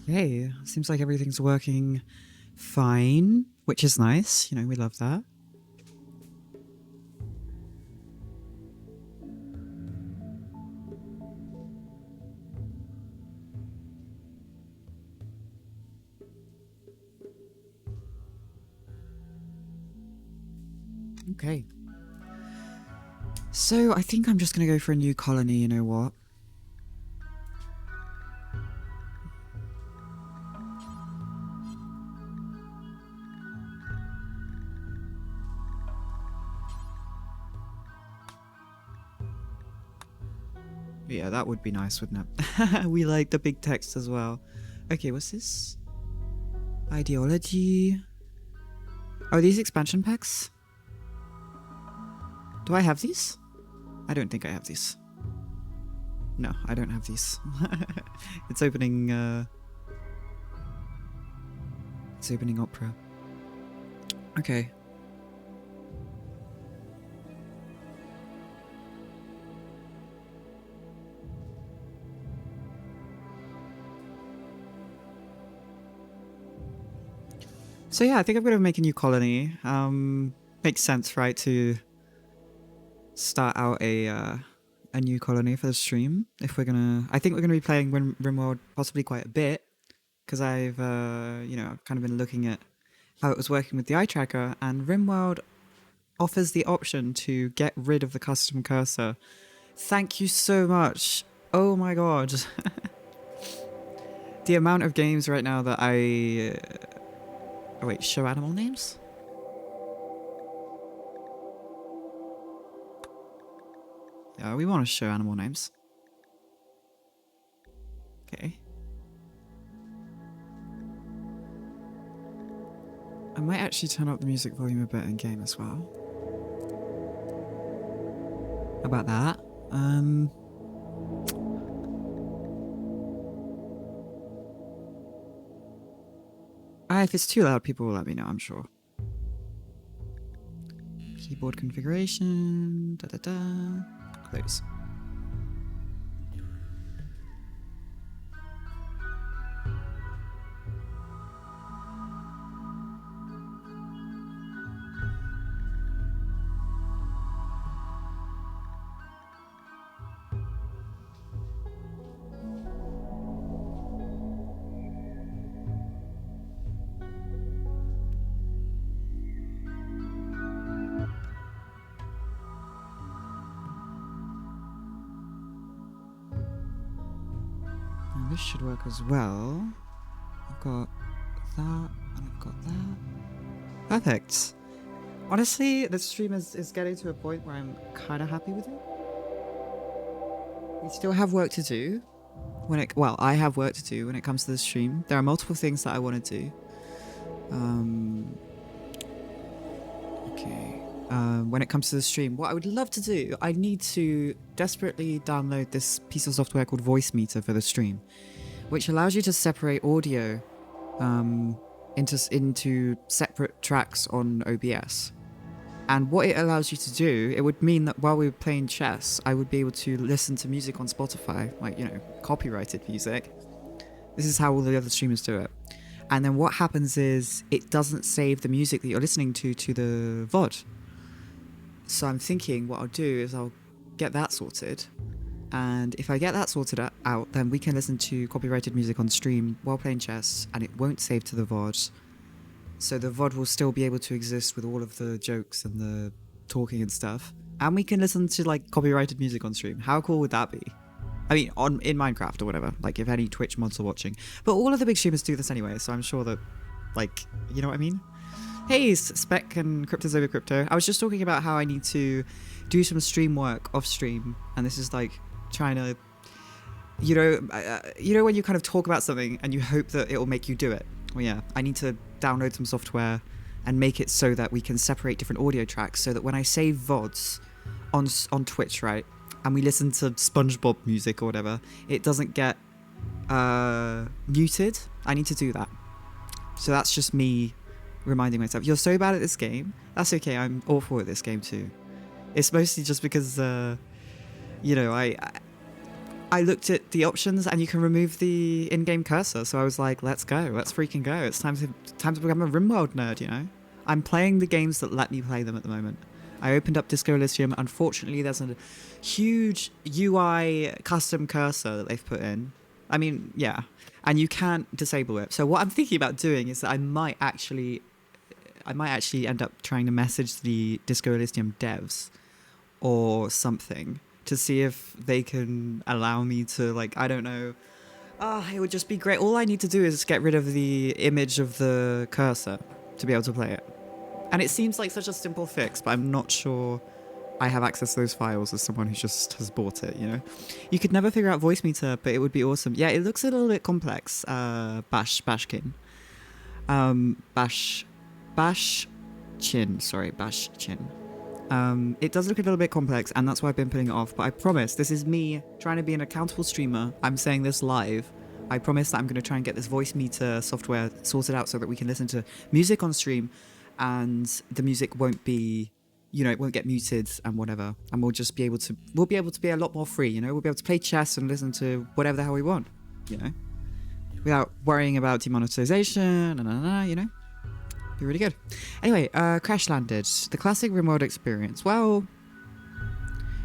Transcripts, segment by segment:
Okay, seems like everything's working fine, which is nice. We love that. Okay. So I think I'm just going to go for a new colony, you know what? Yeah, that would be nice, wouldn't it? We like the big text as well. Okay, what's this? Ideology. Oh, these expansion packs? Do I have these? I don't think I have these. No, I don't have these. It's opening, It's opening opera. Okay. So yeah, I think I'm going to make a new colony. Makes sense, right, to start out a new colony for the stream. If we're gonna, I think we're gonna be playing Rimworld possibly quite a bit, because I've kind of been looking at how it was working with the eye tracker, and Rimworld offers the option to get rid of the custom cursor. Thank you so much. Oh my god. The amount of games right now that I oh wait, show animal names? Yeah, we want to show animal names. Okay. I might actually turn up the music volume a bit in game as well. How about that? If it's too loud, people will let me know, I'm sure. Keyboard configuration, close. Now this should work as well. I've got that, and I've got that. Perfect. Honestly, the stream is getting to a point where I'm kind of happy with it. We still have work to do. I have work to do when it comes to the stream. There are multiple things that I want to do. Okay. When it comes to the stream, what I would love to do, I need to desperately download this piece of software called Voice Meter for the stream, which allows you to separate audio into separate tracks on OBS. And what it allows you to do, it would mean that while we were playing chess, I would be able to listen to music on Spotify, like, copyrighted music. This is how all the other streamers do it. And then what happens is it doesn't save the music that you're listening to the VOD. So I'm thinking what I'll do is I'll get that sorted. And if I get that sorted out, then we can listen to copyrighted music on stream while playing chess, and it won't save to the VOD. So the VOD will still be able to exist with all of the jokes and the talking and stuff. And we can listen to, like, copyrighted music on stream. How cool would that be? I mean, in Minecraft or whatever, like, if any Twitch mods are watching. But all of the big streamers do this anyway, so I'm sure that, like, you know what I mean? Hey, Spec and Crypto's over Crypto. I was just talking about how I need to do some stream work off stream, and this is, like, trying to, you know when you kind of talk about something and you hope that it will make you do it? Well, yeah, I need to download some software and make it so that we can separate different audio tracks, so that when I save VODs on Twitch, right, and we listen to SpongeBob music or whatever, it doesn't get muted. I need to do that. So that's just me reminding myself. You're so bad at this game. That's okay, I'm awful at this game too. It's mostly just because, I looked at the options and you can remove the in-game cursor. So I was like, let's go. Let's freaking go. It's time to become a RimWorld nerd, you know? I'm playing the games that let me play them at the moment. I opened up Disco Elysium. Unfortunately, there's a huge UI custom cursor that they've put in. I mean, yeah. And you can't disable it. So what I'm thinking about doing is that I might actually end up trying to message the Disco Elysium devs or something to see if they can allow me to, like, I don't know. It would just be great. All I need to do is get rid of the image of the cursor to be able to play it. And it seems like such a simple fix, but I'm not sure I have access to those files as someone who just has bought it, you know? You could never figure out voice meter, but it would be awesome. Yeah, it looks a little bit complex, Bashkin. Bash Chin. It does look a little bit complex, and that's why I've been putting it off, but I promise, this is me trying to be an accountable streamer. I'm saying this live. I promise that I'm going to try and get this voice meter software sorted out so that we can listen to music on stream, and the music won't be, you know, it won't get muted and whatever, and we'll be able to be a lot more free, you know? We'll be able to play chess and listen to whatever the hell we want, you know? Without worrying about demonetization, you know? Be really good. Anyway, Crash Landed, the classic RimWorld experience. Well,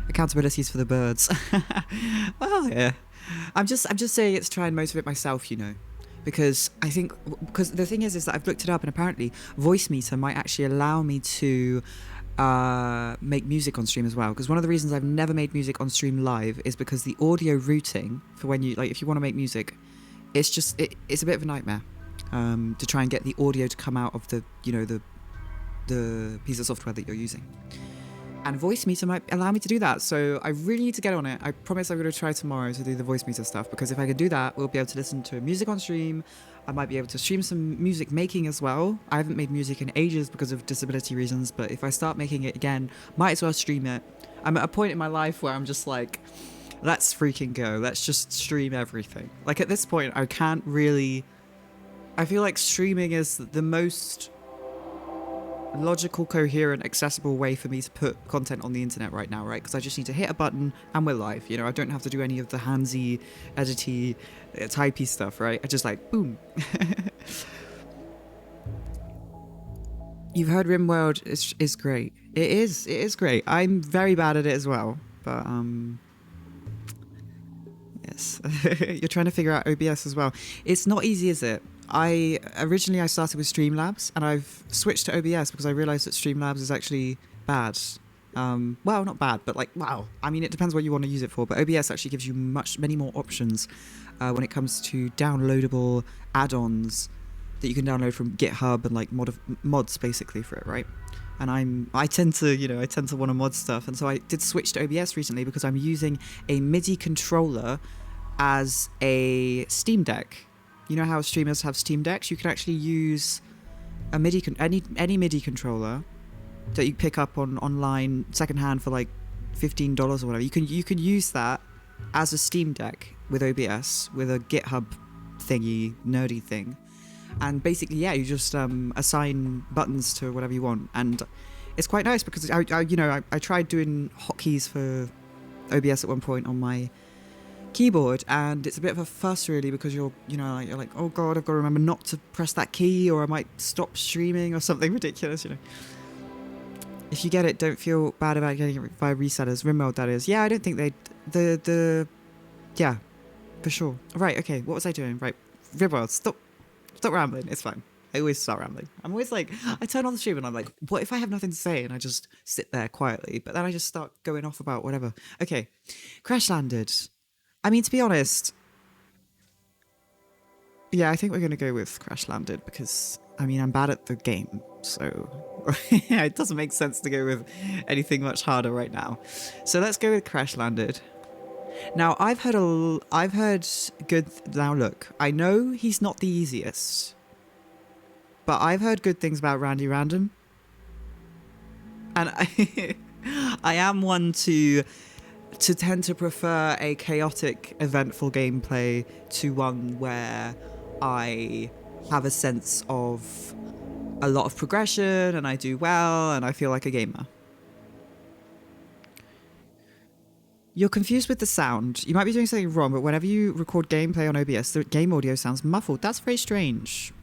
accountabilities for the birds. Well, yeah. I'm just saying it's try and motivate myself, you know, because the thing is that I've looked it up, and apparently voice meter might actually allow me to make music on stream as well. Because one of the reasons I've never made music on stream live is because the audio routing for when you, like, if you want to make music, it's a bit of a nightmare. To try and get the audio to come out of the, you know, the piece of software that you're using. And voice meter might allow me to do that, so I really need to get on it. I promise I'm going to try tomorrow to do the voice meter stuff, because if I can do that, we'll be able to listen to music on stream. I might be able to stream some music making as well. I haven't made music in ages because of disability reasons, but if I start making it again, might as well stream it. I'm at a point in my life where I'm just like, let's freaking go. Let's just stream everything. Like, at this point, I can't really... I feel like streaming is the most logical, coherent, accessible way for me to put content on the internet right now, right? Because I just need to hit a button and we're live, you know? I don't have to do any of the handsy, edity, typey stuff, right? I just like, boom. You've heard RimWorld is great. It is great. I'm very bad at it as well, but yes. You're trying to figure out OBS as well. It's not easy, is it? Originally I started with Streamlabs, and I've switched to OBS because I realized that Streamlabs is actually bad. Well, not bad, but like, wow. I mean, it depends what you want to use it for, but OBS actually gives you many more options when it comes to downloadable add-ons that you can download from GitHub and like mods basically for it, right? And I tend to want to mod stuff, and so I did switch to OBS recently because I'm using a MIDI controller as a Steam Deck. You know how streamers have Steam Decks? You can actually use a any MIDI controller that you pick up online secondhand for like $15 or whatever. You can use that as a Steam Deck with OBS, with a GitHub thingy, nerdy thing. And basically, yeah, you just assign buttons to whatever you want, and it's quite nice because I tried doing hotkeys for OBS at one point on my keyboard, and it's a bit of a fuss really, because you're like, oh god, I've got to remember not to press that key or I might stop streaming or something ridiculous, you know. If you get it, don't feel bad about getting it via resellers. RimWorld, that is. Yeah, I don't think they yeah, for sure. Right, okay, what was I doing? Right, RimWorld, stop rambling, it's fine. I always start rambling. I'm always like, I turn on the stream and I'm like, what if I have nothing to say? And I just sit there quietly, but then I just start going off about whatever. Okay, Crash Landed. I mean, to be honest, yeah, I think we're going to go with Crash Landed because, I mean, I'm bad at the game, so it doesn't make sense to go with anything much harder right now. So let's go with Crash Landed. Now, I've heard good... Now, look, I know he's not the easiest, but I've heard good things about Randy Random. And I am one to tend to prefer a chaotic, eventful gameplay to one where I have a sense of a lot of progression and I do well and I feel like a gamer. You're confused with the sound. You might be doing something wrong, but whenever you record gameplay on OBS, the game audio sounds muffled. That's very strange.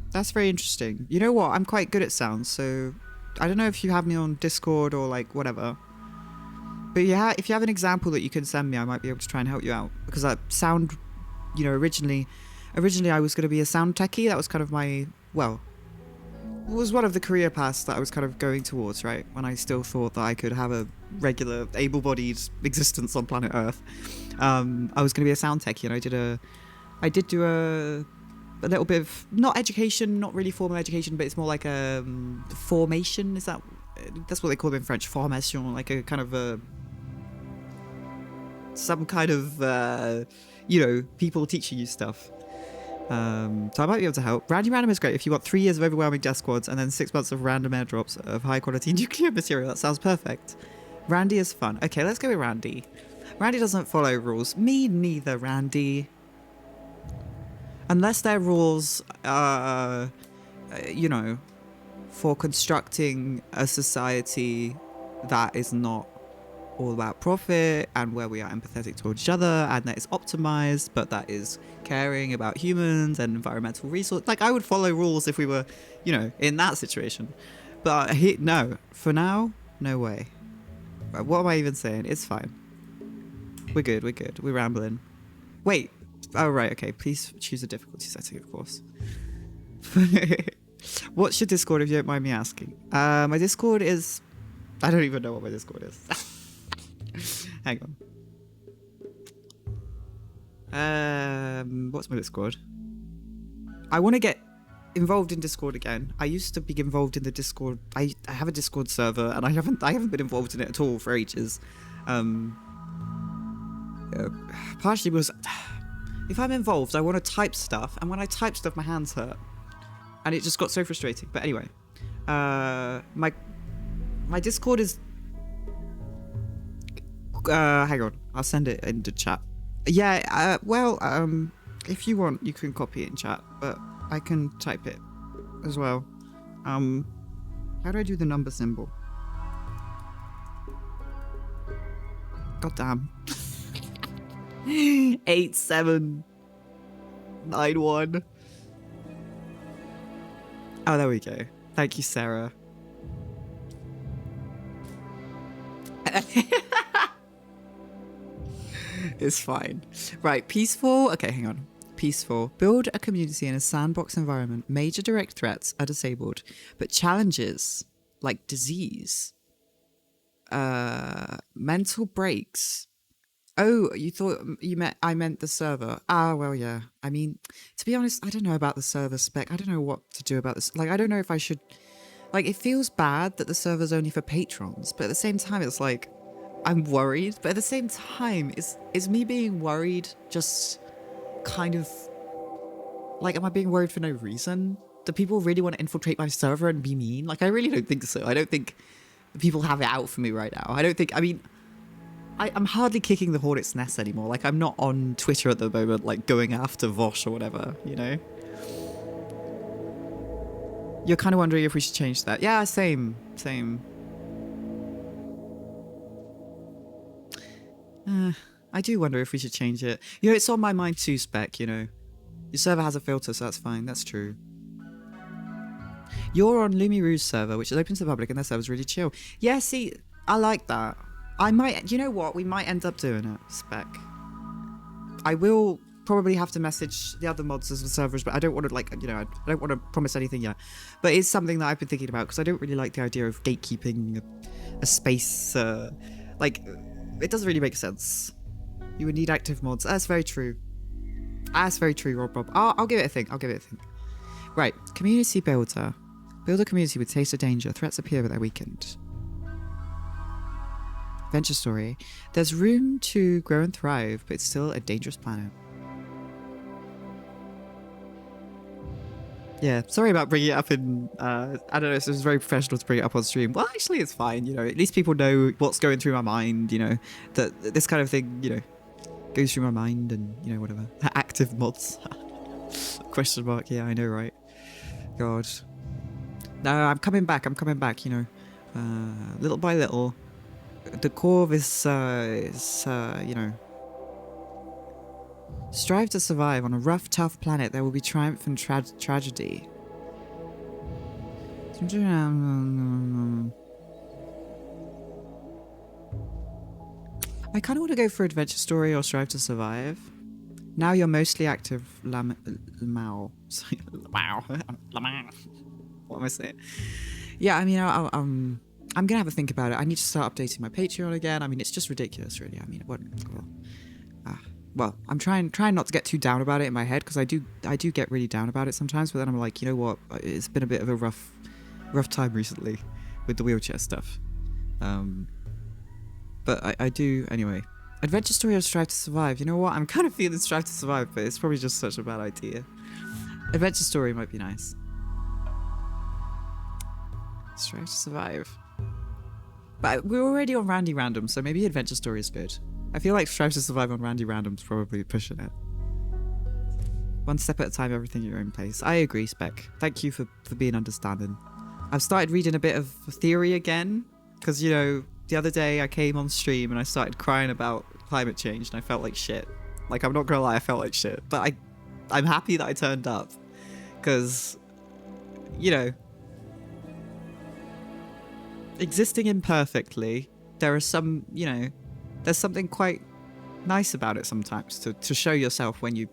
That's very interesting. You know what? I'm quite good at sounds, so I don't know if you have me on Discord or like whatever. But yeah, if you have an example that you can send me, I might be able to try and help you out. Because that sound, you know, originally I was going to be a sound techie. That was kind of my, well, it was one of the career paths that I was kind of going towards, right? When I still thought that I could have a regular, able-bodied existence on planet Earth. I was going to be a sound techie, and I did do a little bit of, not education, not really formal education, but it's more like a formation. That's what they call it in French, formation, like a kind of a, some kind of, you know, people teaching you stuff. So I might be able to help. Randy Random is great if you want 3 years of overwhelming death squads and then 6 months of random airdrops of high quality nuclear material. That sounds perfect. Randy is fun. Okay, let's go with Randy. Randy doesn't follow rules. Me neither, Randy. Unless they're rules, you know, for constructing a society that is not all about profit and where we are empathetic towards each other and that is optimized, but that is caring about humans and environmental resources. Like, I would follow rules if we were, you know, in that situation. But no, for now, no way. What am I even saying? It's fine. We're good. We're rambling. Wait. Oh, right. Okay. Please choose a difficulty setting, of course. What's your Discord, if you don't mind me asking? My Discord is... I don't even know what my Discord is. Hang on. What's my Discord? I want to get involved in Discord again. I used to be involved in the Discord. I have a Discord server, and I haven't been involved in it at all for ages. Partially because if I'm involved, I want to type stuff, and when I type stuff, my hands hurt, and it just got so frustrating. But anyway, my Discord is. Hang on, I'll send it in the chat. Yeah, well, if you want, you can copy it in chat, but I can type it as well. How do I do the number symbol? God damn. 8791. Oh, there we go. Thank you, Sarah. It's fine. Right, peaceful. Okay, hang on. Peaceful. Build a community in a sandbox environment. Major direct threats are disabled, but challenges like disease, mental breaks. Oh, you thought I meant the server. Ah, well, yeah. I mean, to be honest, I don't know about the server spec. I don't know what to do about this. Like, I don't know if I should... Like, it feels bad that the server's only for patrons, but at the same time, it's like, I'm worried. But at the same time, is me being worried just kind of... Like, am I being worried for no reason? Do people really want to infiltrate my server and be mean? Like, I really don't think so. I don't think people have it out for me right now. I don't think... I mean... I'm hardly kicking the hornet's nest anymore. Like, I'm not on Twitter at the moment, like, going after Vosh or whatever, you know? You're kind of wondering if we should change that. Yeah, same. I do wonder if we should change it. You know, it's on my mind too, Spec, you know. Your server has a filter, so that's fine. That's true. You're on Lumi Rouge's server, which is open to the public, and their server's really chill. Yeah, see, I like that. I might, you know what? We might end up doing it, Spec. I will probably have to message the other mods as the servers, but I don't want to, like, you know, I don't want to promise anything yet. But it's something that I've been thinking about, because I don't really like the idea of gatekeeping a space. Like, it doesn't really make sense. You would need active mods. That's very true. That's very true, Rob. I'll give it a think. Right, community builder. Build a community with taste of danger. Threats appear, but they're weakened. Adventure story. There's room to grow and thrive, but it's still a dangerous planet. Yeah, sorry about bringing it up in, I don't know, it was very professional to bring it up on stream. Well, actually, it's fine, you know, at least people know what's going through my mind, you know, that this kind of thing, you know, goes through my mind and, you know, whatever. Active mods. Question mark, yeah, I know, right? God. No, I'm coming back, you know, little by little. the core of this strive to survive on a rough, tough planet. There will be triumph and tragedy. I kind of want to go for adventure story or strive to survive. Now you're mostly active, Lamau. What am I saying? Yeah, I mean, I'm gonna have a think about it. I need to start updating my Patreon again. I mean, it's just ridiculous, really. I mean, well, I'm trying not to get too down about it in my head, because I do get really down about it sometimes. But then I'm like, you know what? It's been a bit of a rough time recently with the wheelchair stuff. But I do anyway. Adventure story or strive to survive. You know what? I'm kind of feeling strive to survive, but it's probably just such a bad idea. Adventure story might be nice. Strive to survive. But we're already on Randy Random, so maybe adventure story is good. I feel like strive to survive on Randy Random's probably pushing it. One step at a time, everything at your own pace. I agree, Spec. Thank you for being understanding. I've started reading a bit of theory again, because, you know, the other day I came on stream and I started crying about climate change and I felt like shit. Like, I'm not gonna lie, I felt like shit. But I'm happy that I turned up, because, you know, existing imperfectly, there are some, you know, there's something quite nice about it sometimes to show yourself when you're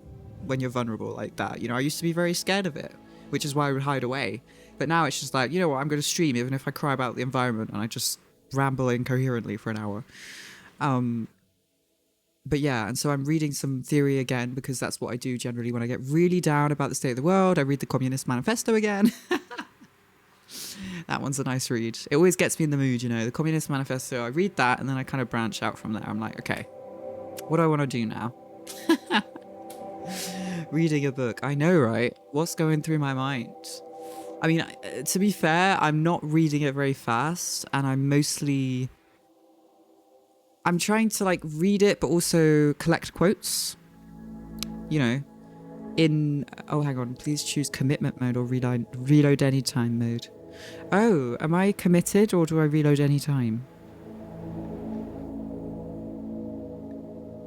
vulnerable like that. You know, I used to be very scared of it, which is why I would hide away. But now it's just like, you know what, I'm going to stream even if I cry about the environment and I just ramble incoherently for an hour. But yeah, and so I'm reading some theory again, because that's what I do generally when I get really down about the state of the world. I read the Communist Manifesto again. That one's a nice read. It always gets me in the mood, you know. The Communist Manifesto, I read that and then I kind of branch out from there. I'm like, okay, what do I want to do now? Reading a book. I know, right? What's going through my mind? I mean, to be fair, I'm not reading it very fast, and I'm trying to like read it, but also collect quotes, you know, oh, hang on, please choose commitment mode or reload anytime mode. Oh, am I committed or do I reload anytime?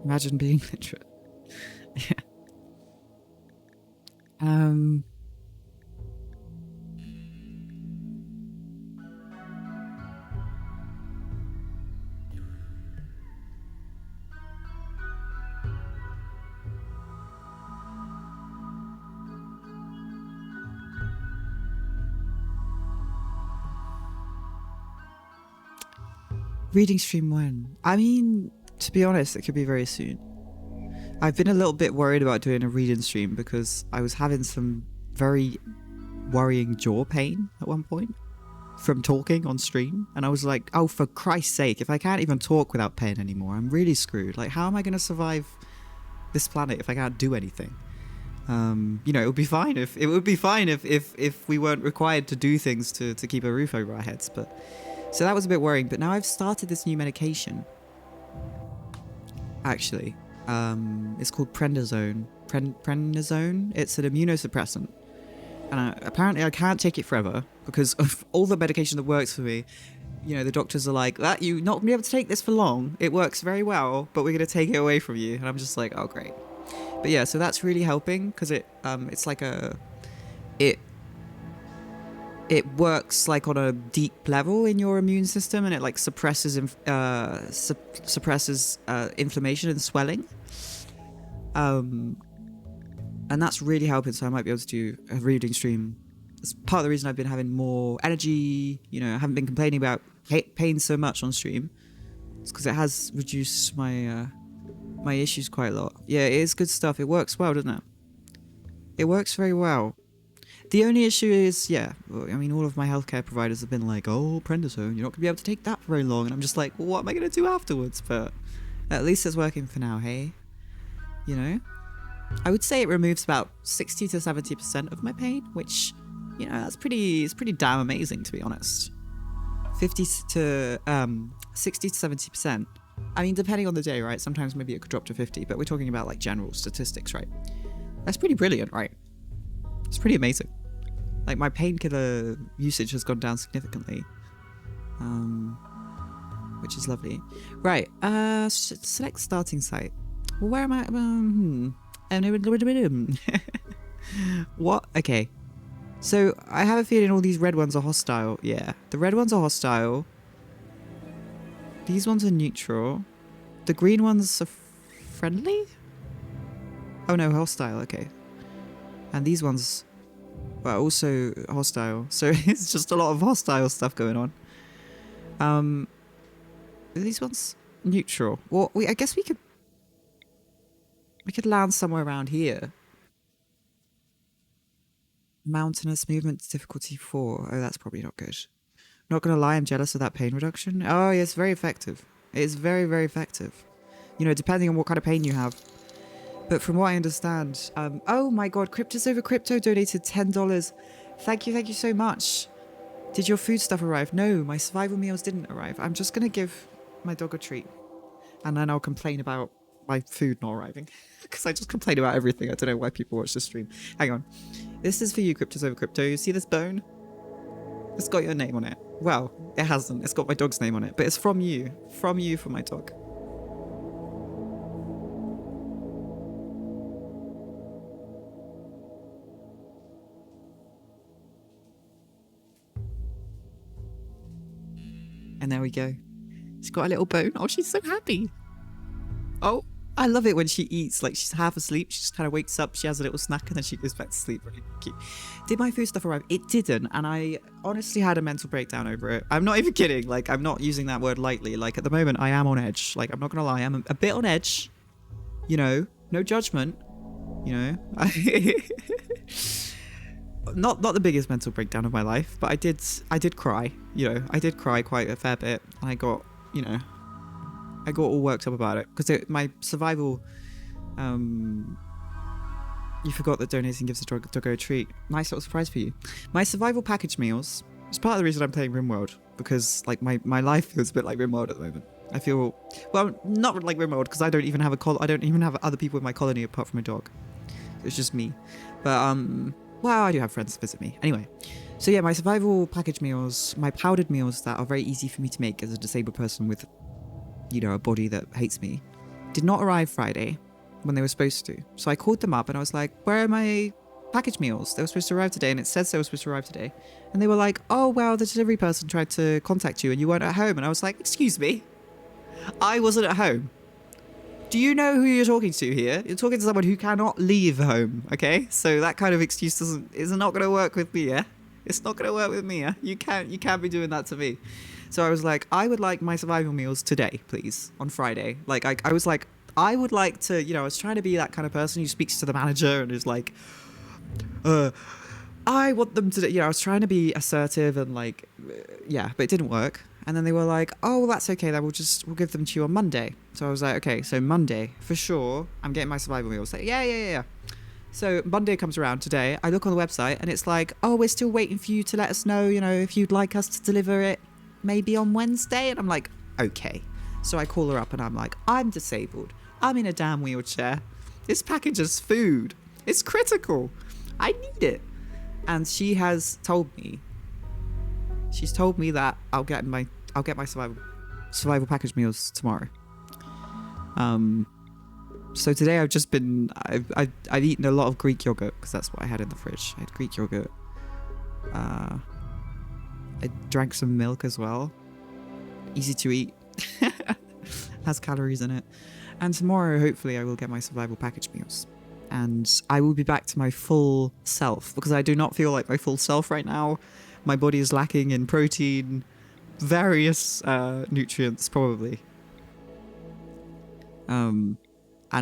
Imagine being literate. Yeah. Reading stream when? I mean, to be honest, it could be very soon. I've been a little bit worried about doing a reading stream because I was having some very worrying jaw pain at one point from talking on stream. And I was like, oh, for Christ's sake, if I can't even talk without pain anymore, I'm really screwed. Like, how am I going to survive this planet if I can't do anything? You know, it would be fine if we weren't required to do things to keep a roof over our heads. But so that was a bit worrying. But now I've started this new medication. Actually, it's called prednisone. Prednisone. It's an immunosuppressant, and apparently I can't take it forever because of all the medication that works for me. You know, the doctors are like, "That you're not gonna be able to take this for long. It works very well, but we're gonna take it away from you." And I'm just like, "Oh, great." But yeah, so that's really helping because it's like it works like on a deep level in your immune system, and it like suppresses inflammation and swelling. And that's really helping. So I might be able to do a reading stream. It's part of the reason I've been having more energy. You know, I haven't been complaining about pain so much on stream. It's because it has reduced my my issues quite a lot. Yeah, it is good stuff. It works well, doesn't it? It works very well. The only issue is, yeah, I mean, all of my healthcare providers have been like, oh, prednisone, you're not going to be able to take that for very long. And I'm just like, well, what am I going to do afterwards? But at least it's working for now, hey? You know? I would say it removes about 60 to 70% of my pain, which, you know, it's pretty damn amazing, to be honest. 60 to 70%. I mean, depending on the day, right? Sometimes maybe it could drop to 50, but we're talking about like general statistics, right? That's pretty brilliant, right? It's pretty amazing. Like, my painkiller usage has gone down significantly. which is lovely. Right, select starting site. Well, where am I? What? Okay. So, I have a feeling all these red ones are hostile. Yeah, the red ones are hostile. These ones are neutral. The green ones are friendly? Oh no, hostile, okay. And these ones are also hostile. So it's just a lot of hostile stuff going on. Are these ones neutral? Well, I guess we could land somewhere around here. Mountainous movement difficulty 4. Oh, that's probably not good. Not gonna lie, I'm jealous of that pain reduction. Oh, yeah, it's very effective. It's very, very effective. You know, depending on what kind of pain you have. But from what I understand, oh my god, Cryptos Over Crypto donated $10. Thank you so much. Did your food stuff arrive? No, my survival meals didn't arrive. I'm just gonna give my dog a treat. And then I'll complain about my food not arriving. Because I just complain about everything. I don't know why people watch the stream. Hang on. This is for you, Cryptos Over Crypto. You see this bone? It's got your name on it. Well, it hasn't. It's got my dog's name on it. But it's from you. From you for my dog. And there we go. She's got a little bone. Oh, she's so happy. Oh, I love it when she eats. Like, she's half asleep. She just kind of wakes up. She has a little snack and then she goes back to sleep. Really cute. Did my food stuff arrive? It didn't. And I honestly had a mental breakdown over it. I'm not even kidding. Like, I'm not using that word lightly. Like, at the moment, I am on edge. Like, I'm not going to lie. I'm a bit on edge. You know, no judgment. You know, not the biggest mental breakdown of my life, but I did cry. You know, I did cry quite a fair bit. And I got, you know, I got all worked up about it because my survival. You forgot that donating gives the doggo a treat. Nice little surprise for you. My survival package meals is part of the reason I'm playing RimWorld, because like my life feels a bit like RimWorld at the moment. I feel, well, not like RimWorld because I don't even have I don't even have other people in my colony apart from a dog. It's just me. But well, I do have friends to visit me. Anyway, so yeah, my survival package meals, my powdered meals that are very easy for me to make as a disabled person with, you know, a body that hates me, did not arrive Friday when they were supposed to. So I called them up and I was like, where are my package meals? They were supposed to arrive today and it says they were supposed to arrive today. And they were like, oh, well, the delivery person tried to contact you and you weren't at home. And I was like, excuse me, I wasn't at home. Do you know who you're talking to here? You're talking to someone who cannot leave home, okay? So that kind of excuse is not going to work with me, yeah? It's not going to work with me, yeah? You can't be doing that to me. So I was like, I would like my survival meals today, please, on Friday. Like, I was like, I would like to, you know, I was trying to be that kind of person who speaks to the manager and is like, I want them to, you know, I was trying to be assertive and like, yeah, but it didn't work. And then they were like, oh, well, that's okay, then we'll give them to you on Monday. So I was like, okay, so Monday, for sure, I'm getting my survival meals. Like, yeah. So Monday comes around today, I look on the website and it's like, oh, we're still waiting for you to let us know, you know, if you'd like us to deliver it maybe on Wednesday. And I'm like, okay. So I call her up and I'm like, I'm disabled. I'm in a damn wheelchair. This package is food. It's critical. I need it. And she has told me, she's told me that I'll get my survival package meals tomorrow. So today I've just been, I've eaten a lot of Greek yogurt because that's what I had in the fridge. I had Greek yogurt. I drank some milk as well. Easy to eat. Has calories in it. And tomorrow, hopefully, I will get my survival package meals. And I will be back to my full self because I do not feel like my full self right now. My body is lacking in protein, various nutrients, probably. And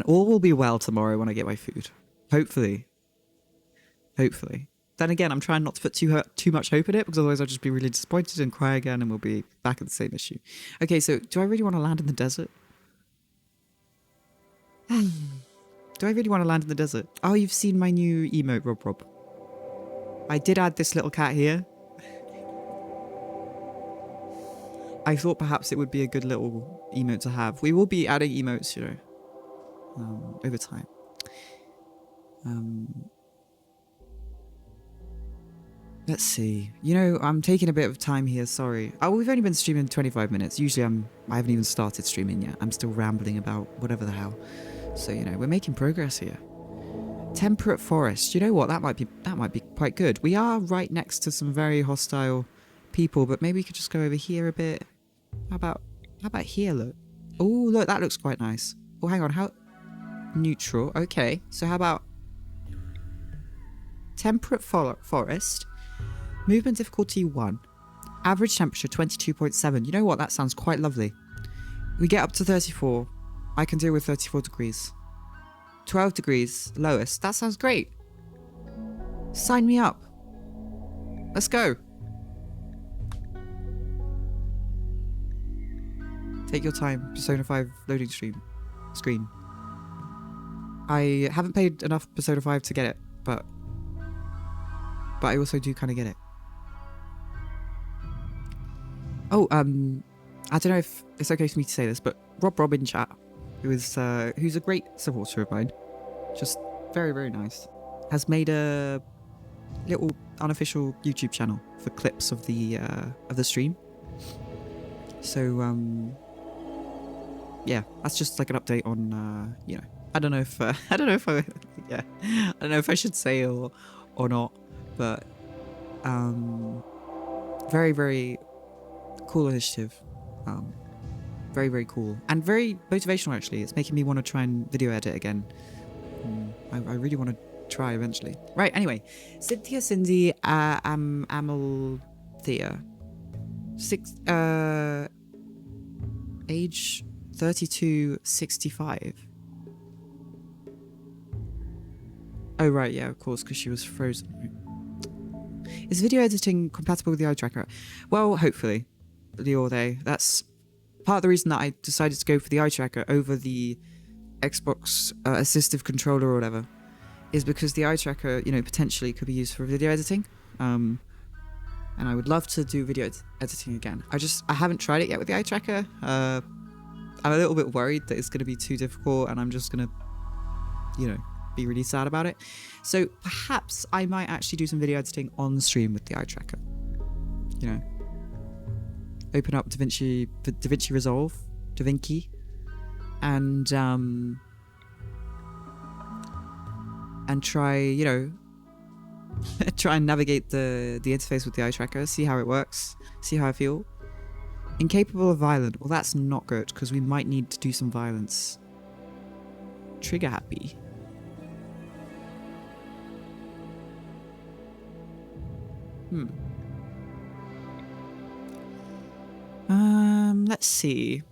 all will be well tomorrow when I get my food. Hopefully. Then again, I'm trying not to put too much hope in it because otherwise I'll just be really disappointed and cry again and we'll be back at the same issue. Okay, so do I really want to land in the desert? Do I really want to land in the desert? Oh, you've seen my new emote, Rob. I did add this little cat here. I thought perhaps it would be a good little emote to have. We will be adding emotes, you know, over time. Let's see. You know, I'm taking a bit of time here, sorry. Oh, we've only been streaming 25 minutes. Usually I haven't even started streaming yet. I'm still rambling about whatever the hell. So, you know, we're making progress here. Temperate forest. You know what? That might be quite good. We are right next to some very hostile people, but maybe we could just go over here a bit. How about here, look? Oh, look, that looks quite nice. Oh, hang on, how neutral. Okay. So how about temperate forest? Movement difficulty 1. Average temperature 22.7. You know what? That sounds quite lovely. We get up to 34. I can deal with 34 degrees. 12 degrees lowest. That sounds great. Sign me up. Let's go. Take your time. Persona 5 loading screen. I haven't paid enough Persona 5 to get it, but I also do kind of get it. Oh, I don't know if it's okay for me to say this, but Rob in chat, who's a great supporter of mine, just very, very nice, has made a little unofficial YouTube channel for clips of the stream. So yeah, that's just like an update on you know, I don't know if yeah, I don't know if I should say or not, but very, very cool initiative. Very, very cool and very motivational, actually. It's making me want to try and video edit again. I really want to try eventually. Right, anyway, Cynthia Cindy Amalthea, age 32, 65. Oh right, yeah, of course, because she was frozen. Is video editing compatible with the eye tracker? Well, hopefully, the or they. That's part of the reason that I decided to go for the eye tracker over the Xbox assistive controller or whatever, is because the eye tracker, you know, potentially could be used for video editing. And I would love to do video editing again. I haven't tried it yet with the eye tracker. I'm a little bit worried that it's going to be too difficult and I'm just going to, you know, be really sad about it. So perhaps I might actually do some video editing on stream with the eye tracker. You know, open up DaVinci Resolve, DaVinci, and try, you know, try and navigate the interface with the eye tracker, see how it works, see how I feel. Incapable of violence. Well, that's not good because we might need to do some violence. Trigger happy. Let's see.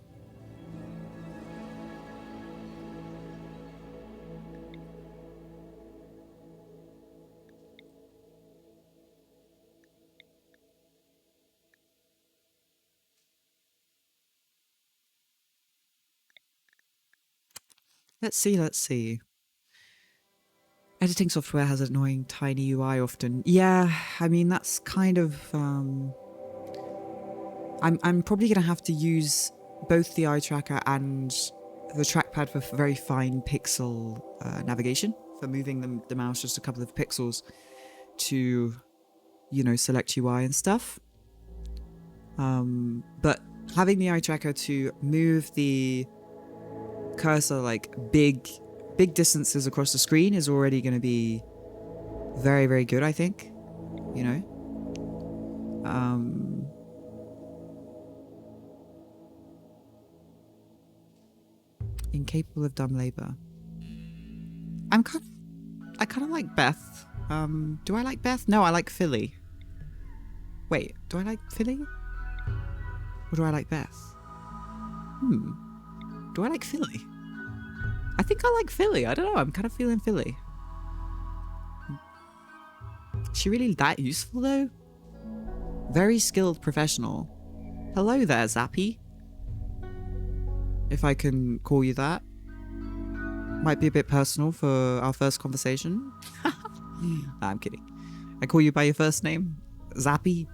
Let's see. Editing software has annoying tiny UI often. Yeah, I mean, that's kind of, I'm probably going to have to use both the eye tracker and the trackpad for very fine pixel navigation, for moving the mouse just a couple of pixels to, you know, select UI and stuff. But having the eye tracker to move the cursor like big distances across the screen is already going to be very, very good, I think. You know? Incapable of dumb labor. I kind of like Beth. Do I like Beth? No, I like Philly. Wait, do I like Philly? Or do I like Beth? Do I like Philly? I think I like Philly. I don't know. I'm kind of feeling Philly. Is she really that useful, though? Very skilled professional. Hello there, Zappy. If I can call you that. Might be a bit personal for our first conversation. Nah, I'm kidding. I call you by your first name? Zappy?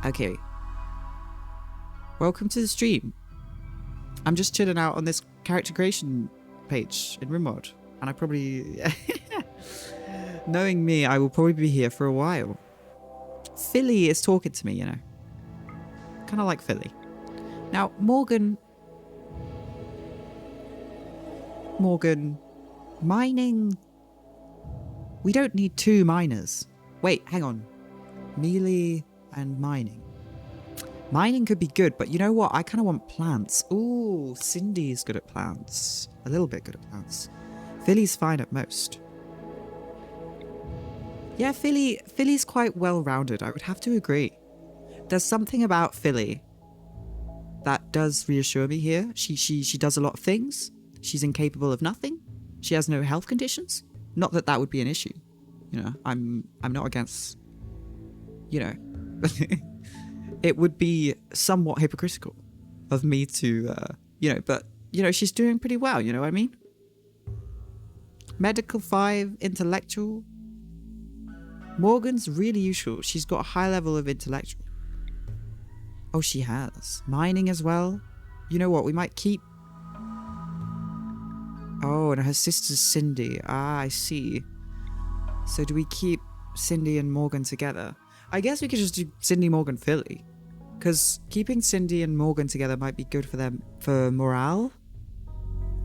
Okay. Welcome to the stream. I'm just chilling out on this character creation page in rimworld, and I probably knowing me, I will probably be here for a while. Philly is talking to me, you know. Kind of like Philly. Now, Morgan, mining. We don't need 2 miners. Wait, hang on. Melee and mining. Mining could be good, but you know what? I kind of want plants. Ooh, Cindy's good at plants. A little bit good at plants. Philly's fine at most. Yeah, Philly's quite well-rounded. I would have to agree. There's something about Philly that does reassure me here. She does a lot of things. She's incapable of nothing. She has no health conditions. Not that that would be an issue. You know, I'm not against, you know. It would be somewhat hypocritical of me to, you know, but, you know, she's doing pretty well, you know what I mean? Medical 5, intellectual. Morgan's really useful. She's got a high level of intellectual. Oh, she has. Mining as well. You know what? We might keep... Oh, and her sister's Cindy. Ah, I see. So do we keep Cindy and Morgan together? I guess we could just do Cindy, Morgan, Philly. Because keeping Cindy and Morgan together might be good for them, for morale.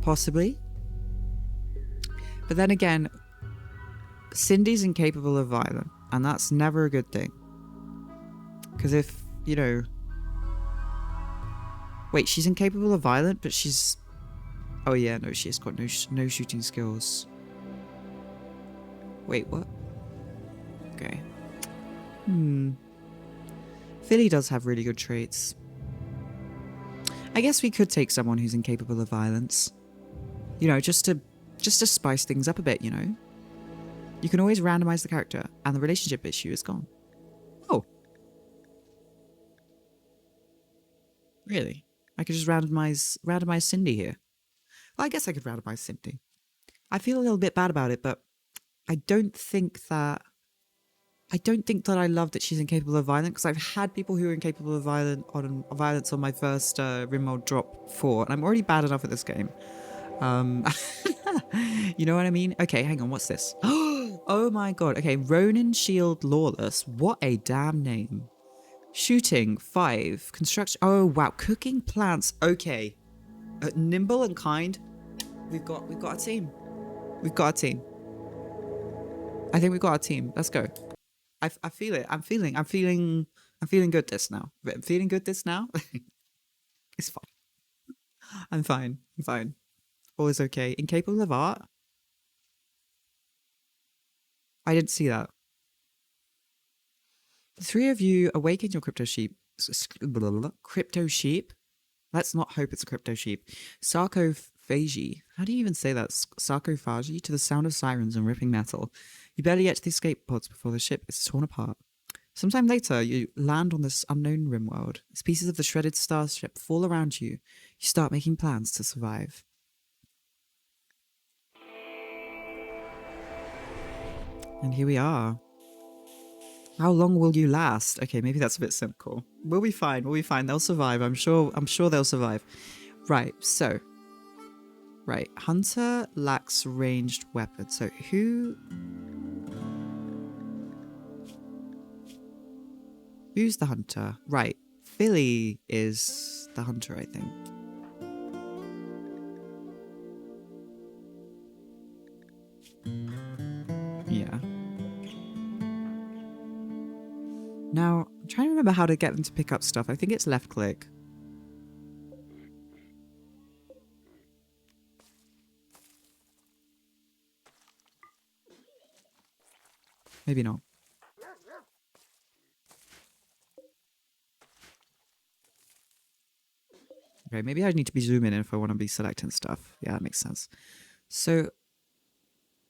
Possibly. But then again, Cindy's incapable of violence. And that's never a good thing. Because if, you know... Wait, she's incapable of violence, but she's... Oh yeah, no, she's got no shooting skills. Wait, what? Okay. Philly does have really good traits. I guess we could take someone who's incapable of violence. You know, just to spice things up a bit, you know? You can always randomize the character, and the relationship issue is gone. Oh. Really? I could just randomize Cindy here. Well, I guess I could randomize Cindy. I feel a little bit bad about it, but I don't think that I love that she's incapable of violence, because I've had people who are incapable of violence on my first rimworld drop 4, and I'm already bad enough at this game. You know what I mean? Okay, hang on, what's this? Oh my god, okay, Ronin Shield Lawless. What a damn name. Shooting, 5. Construction, oh wow, cooking plants, okay. Nimble and kind. We've got a team. We've got a team. I think we've got a team. Let's go. I feel it. I'm feeling good this now. I'm feeling good this now. It's fine. I'm fine. All is okay. Incapable of art? I didn't see that. The 3 of you awaken your crypto sheep. Crypto sheep? Let's not hope it's a crypto sheep. Sarcophagy. How do you even say that? Sarcophagy? To the sound of sirens and ripping metal. You barely get to the escape pods before the ship is torn apart. Sometime later, you land on this unknown rimworld. As pieces of the shredded starship fall around you, you start making plans to survive. And here we are. How long will you last? Okay, maybe that's a bit cynical. We'll be fine. They'll survive. I'm sure they'll survive. Right, so. Right, Hunter lacks ranged weapons. So who's the hunter? Right, Philly is the hunter, I think. Yeah. Now, I'm trying to remember how to get them to pick up stuff. I think it's left click. Maybe not. Okay, maybe I need to be zooming in if I want to be selecting stuff. Yeah, that makes sense. So,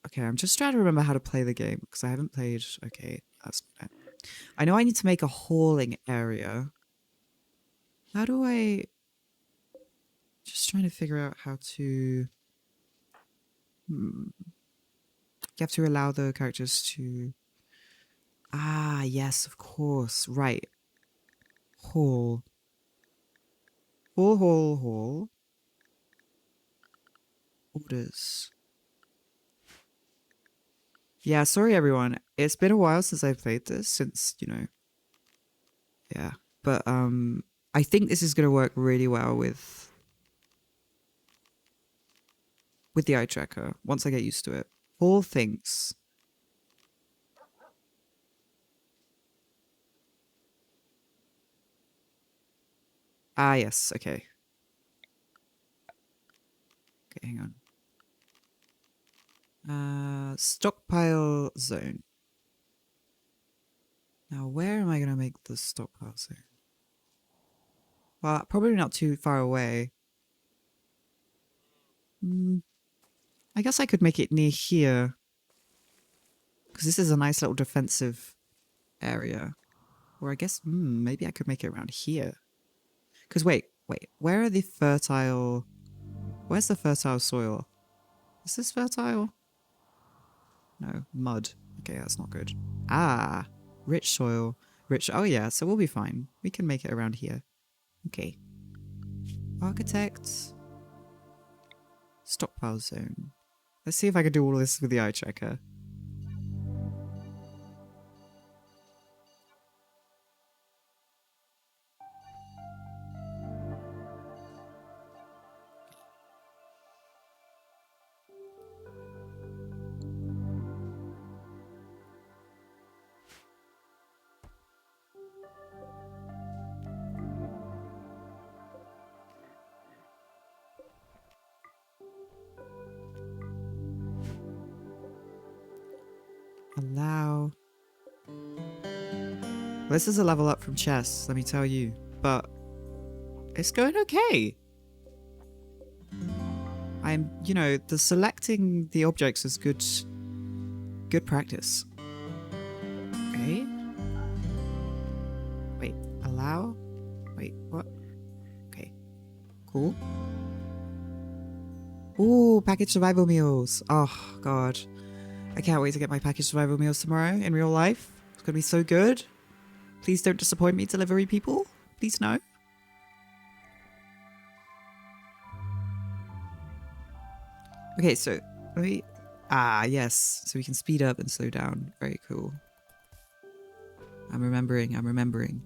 okay, I'm just trying to remember how to play the game, because I haven't played... Okay, that's... I know I need to make a hauling area. How do I... Just trying to figure out how to... You have to allow the characters to... Ah, yes, of course. Right. Haul. Haul. Orders. Yeah, sorry everyone. It's been a while since I played this, since, you know, Yeah. But I think this is going to work really well with the eye tracker once I get used to it. All things. Ah, yes. Okay. Okay, hang on. Stockpile zone. Now, where am I going to make the stockpile zone? Well, probably not too far away. I guess I could make it near here. Because this is a nice little defensive area. Or I guess, maybe I could make it around here. Because wait, where are the fertile... Where's the fertile soil? Is this fertile? No, mud. Okay, that's not good. Ah, rich soil. Rich, oh yeah, so we'll be fine. We can make it around here. Okay. Architect. Stockpile zone. Let's see if I can do all this with the eye tracker. Allow. This is a level up from chess, let me tell you. But it's going okay. I'm, you know, the selecting the objects is good practice. Okay. Wait, allow? Wait, what? Okay. Cool. Ooh, packaged survival meals. Oh, God. I can't wait to get my packaged survival meals tomorrow in real life. It's gonna be so good. Please don't disappoint me, delivery people. Please no. Okay, so let me... Ah, yes. So we can speed up and slow down. Very cool. I'm remembering.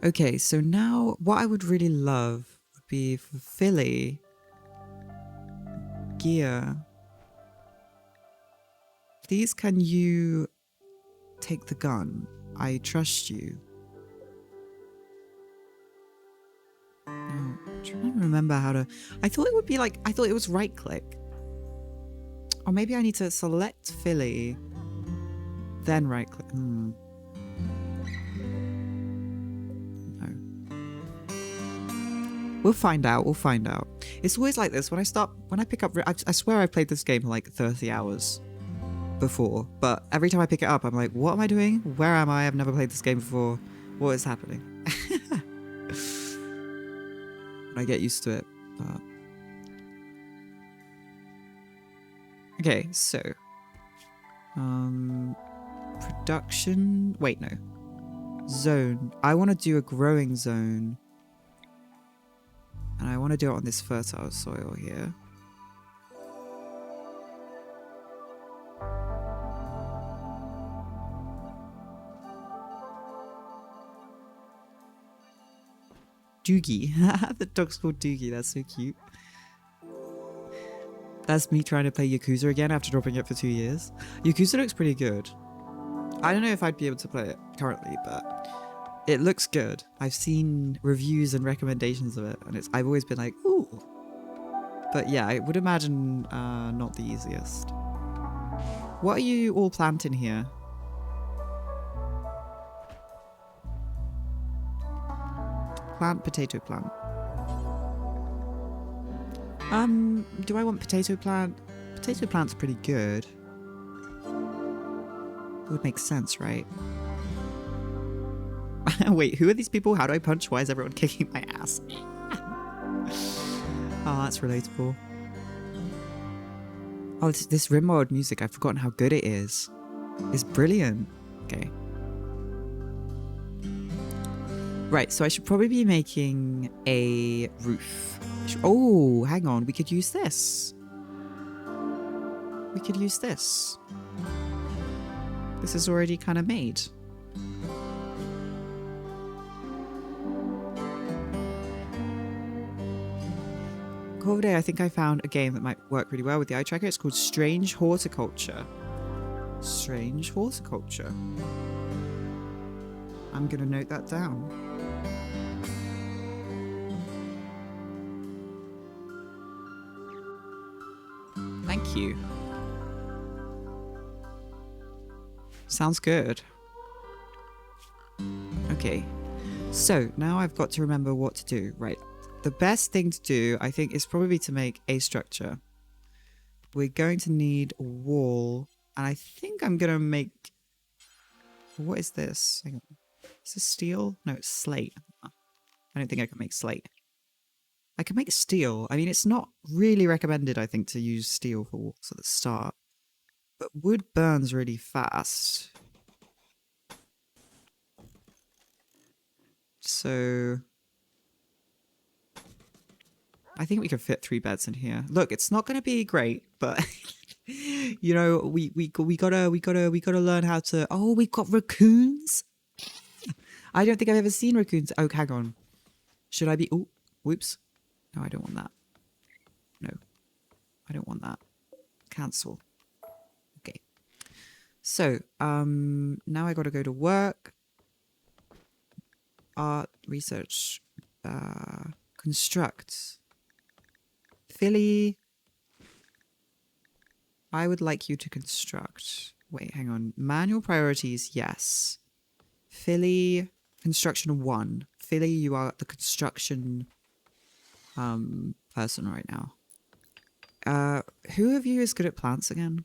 Okay, so now what I would really love would be for Philly... Gear. Please can you take the gun? I trust you. I'm trying to remember how to... I thought it would be like... I thought it was right click. Or maybe I need to select Philly, then right click. No. We'll find out. It's always like this. When I pick up... I swear I played this game for like 30 hours before. But every time I pick it up, I'm like, what am I doing? Where am I? I've never played this game before. What is happening? I get used to it. But... Okay, so... Production... Wait, no. Zone. I want to do a growing zone. And I want to do it on this fertile soil here. Doogie. The dog's called Doogie. That's so cute. That's me trying to play Yakuza again after dropping it for 2 years. Yakuza looks pretty good. I don't know if I'd be able to play it currently, but it looks good. I've seen reviews and recommendations of it, and I've always been like, ooh. But yeah, I would imagine not the easiest. What are you all planting here? Plant, potato plant. Do I want potato plant? Potato plant's pretty good. It would make sense, right? Wait, who are these people? How do I punch? Why is everyone kicking my ass? Oh, that's relatable. Oh, this rimworld music, I've forgotten how good it is. It's brilliant. Okay. Right, so I should probably be making a roof. Oh, hang on. We could use this. This is already kind of made. Corviday, I think I found a game that might work really well with the eye tracker. It's called Strange Horticulture. Strange Horticulture. I'm going to note that down. Thank you. Sounds good. Okay. So now I've got to remember what to do. Right. The best thing to do, I think, is probably to make a structure. We're going to need a wall. And I think I'm going to make... What is this? Hang on. Is this steel? No, it's slate. I don't think I can make slate. I can make steel. I mean, it's not really recommended, I think, to use steel for walls at the start. But wood burns really fast. So... I think we can fit 3 beds in here. Look, it's not going to be great, but... you know, we gotta learn how to... Oh, we've got raccoons? I don't think I've ever seen raccoons. Oh, hang on. Should I be... Oh, whoops. No, I don't want that. No. I don't want that. Cancel. Okay. So, now I gotta go to work. Art, research, construct. Philly, I would like you to construct. Wait, hang on. Manual priorities, yes. Philly, construction 1. Philly, you are the construction person right now. Who of you is good at plants again?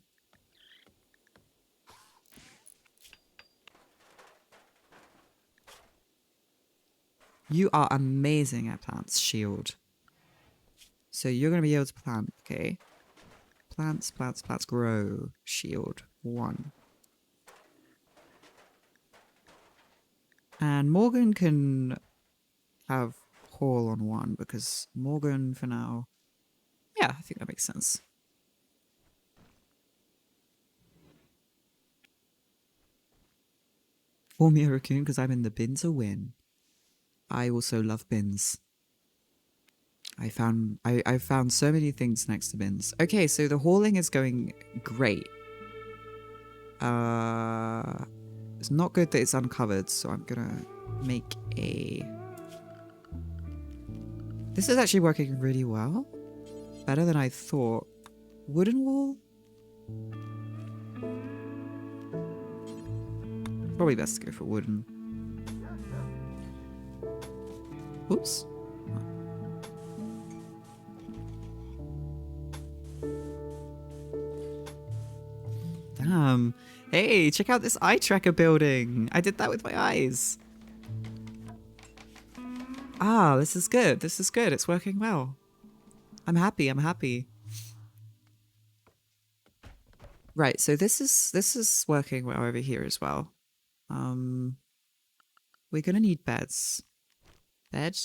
You are amazing at plants, Shield. So you're going to be able to plant, okay? Plants, plants, plants, grow, Shield 1. And Morgan can have Paul on 1 because Morgan for now... Yeah, I think that makes sense. Form me a raccoon because I'm in the bin to win. I also love bins. I found so many things next to bins. Okay, so the hauling is going great. It's not good that it's uncovered, so I'm gonna make a... This is actually working really well. Better than I thought. Wooden wall? Probably best to go for wooden. Oops. Damn. Hey, check out this eye tracker building. I did that with my eyes. Ah, this is good. This is good. It's working well. I'm happy. I'm happy. Right, so this is working well over here as well. We're gonna need beds. Bed.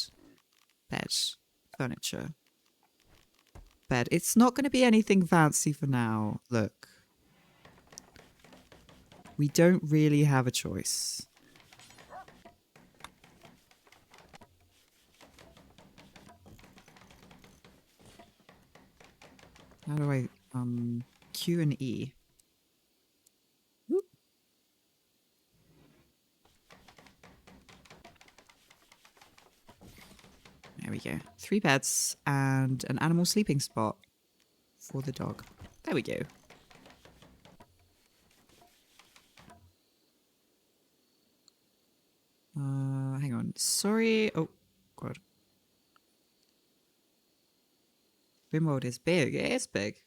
Bed. Furniture. Bed. It's not gonna be anything fancy for now. Look. We don't really have a choice. How do I, Q and E? Whoop. There we go. 3 beds and an animal sleeping spot for the dog. There we go. Hang on. Sorry. Oh, God. Rimworld is big. It is big.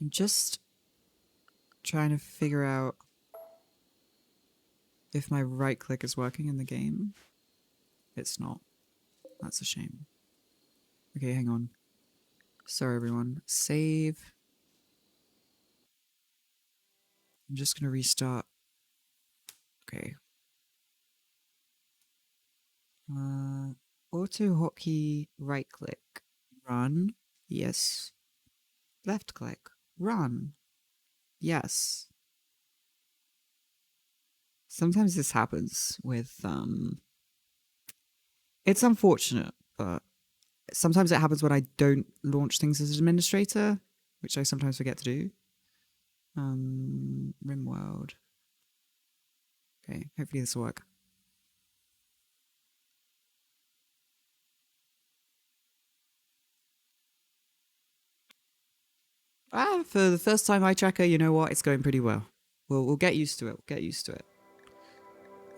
I'm just trying to figure out if my right click is working in the game. It's not. That's a shame. Okay, hang on. Sorry, everyone. Save. I'm just gonna restart. Okay. Auto hotkey, right click, run, yes. Left click, run, yes. Sometimes this happens with, it's unfortunate, but sometimes it happens when I don't launch things as an administrator, which I sometimes forget to do. Rimworld. Okay, hopefully this will work. For the first time eye tracker, you know what? It's going pretty well. We'll get used to it. We'll get used to it.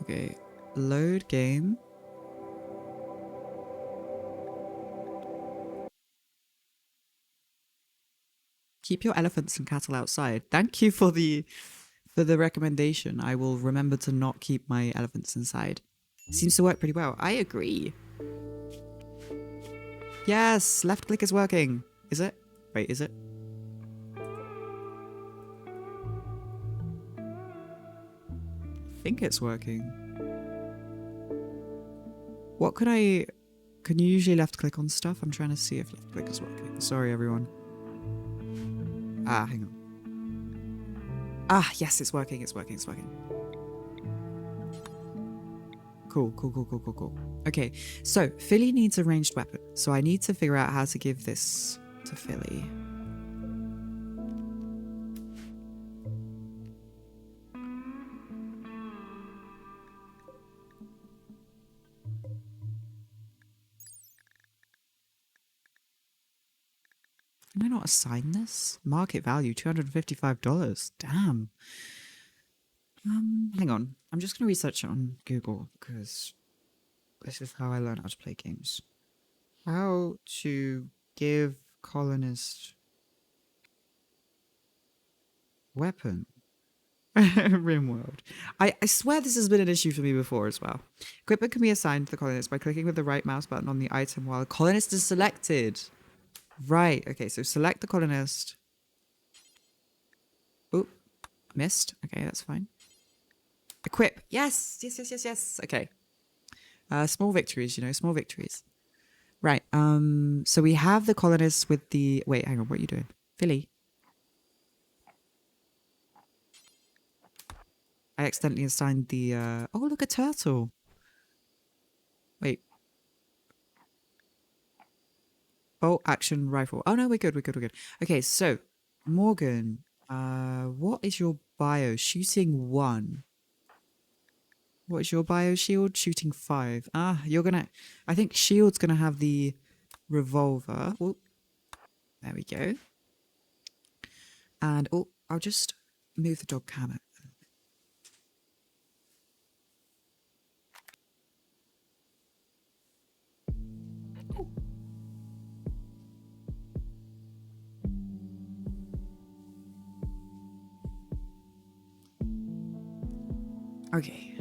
Okay, load game. Keep your elephants and cattle outside. Thank you for the recommendation. I will remember to not keep my elephants inside. Seems to work pretty well. I agree. Yes, left click is working. Is it? Wait, is it? I think it's working. What could I... Can you usually left click on stuff? I'm trying to see if left click is working. Sorry, everyone. Hang on. Yes, it's working, it's working, it's working. Cool. Okay, so Philly needs a ranged weapon. So I need to figure out how to give this to Philly. Can I not assign this? Market value, $255. Damn. Hang on. I'm just going to research it on Google because this is how I learn how to play games. How to give colonist weapon. Rimworld. I swear this has been an issue for me before as well. Equipment can be assigned to the colonist by clicking with the right mouse button on the item while the colonist is selected. Right, okay, so select the colonist. Oh, missed. Okay, that's fine. Equip. Yes. Okay. Small victories, you know, small victories. Right, so we have the colonists with the... Wait, hang on, what are you doing? Philly? I accidentally assigned the... Oh, look, a turtle. Wait. Oh, action rifle. Oh, no, we're good. Okay, so, Morgan, what is your bio? Shooting 1. What is your bio shield? Shooting 5. You're gonna... I think shield's gonna have the revolver. Oh, there we go. And, oh, I'll just move the dog cam. Okay.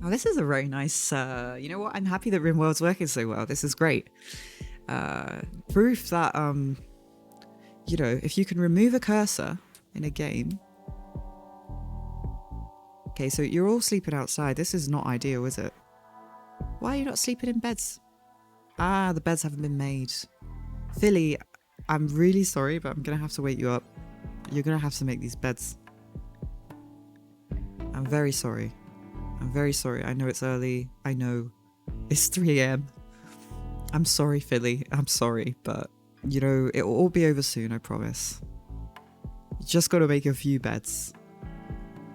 Now this is a very nice, you know what? I'm happy that RimWorld's working so well. This is great. Proof that, you know, if you can remove a cursor in a game. Okay, so you're all sleeping outside. This is not ideal, is it? Why are you not sleeping in beds? The beds haven't been made. Philly, I'm really sorry, but I'm gonna have to wake you up. You're gonna have to make these beds. I'm very sorry. I'm very sorry. I know it's early. I know it's 3 a.m. I'm sorry, Philly. I'm sorry, but you know, it will all be over soon, I promise. You just gotta make a few beds.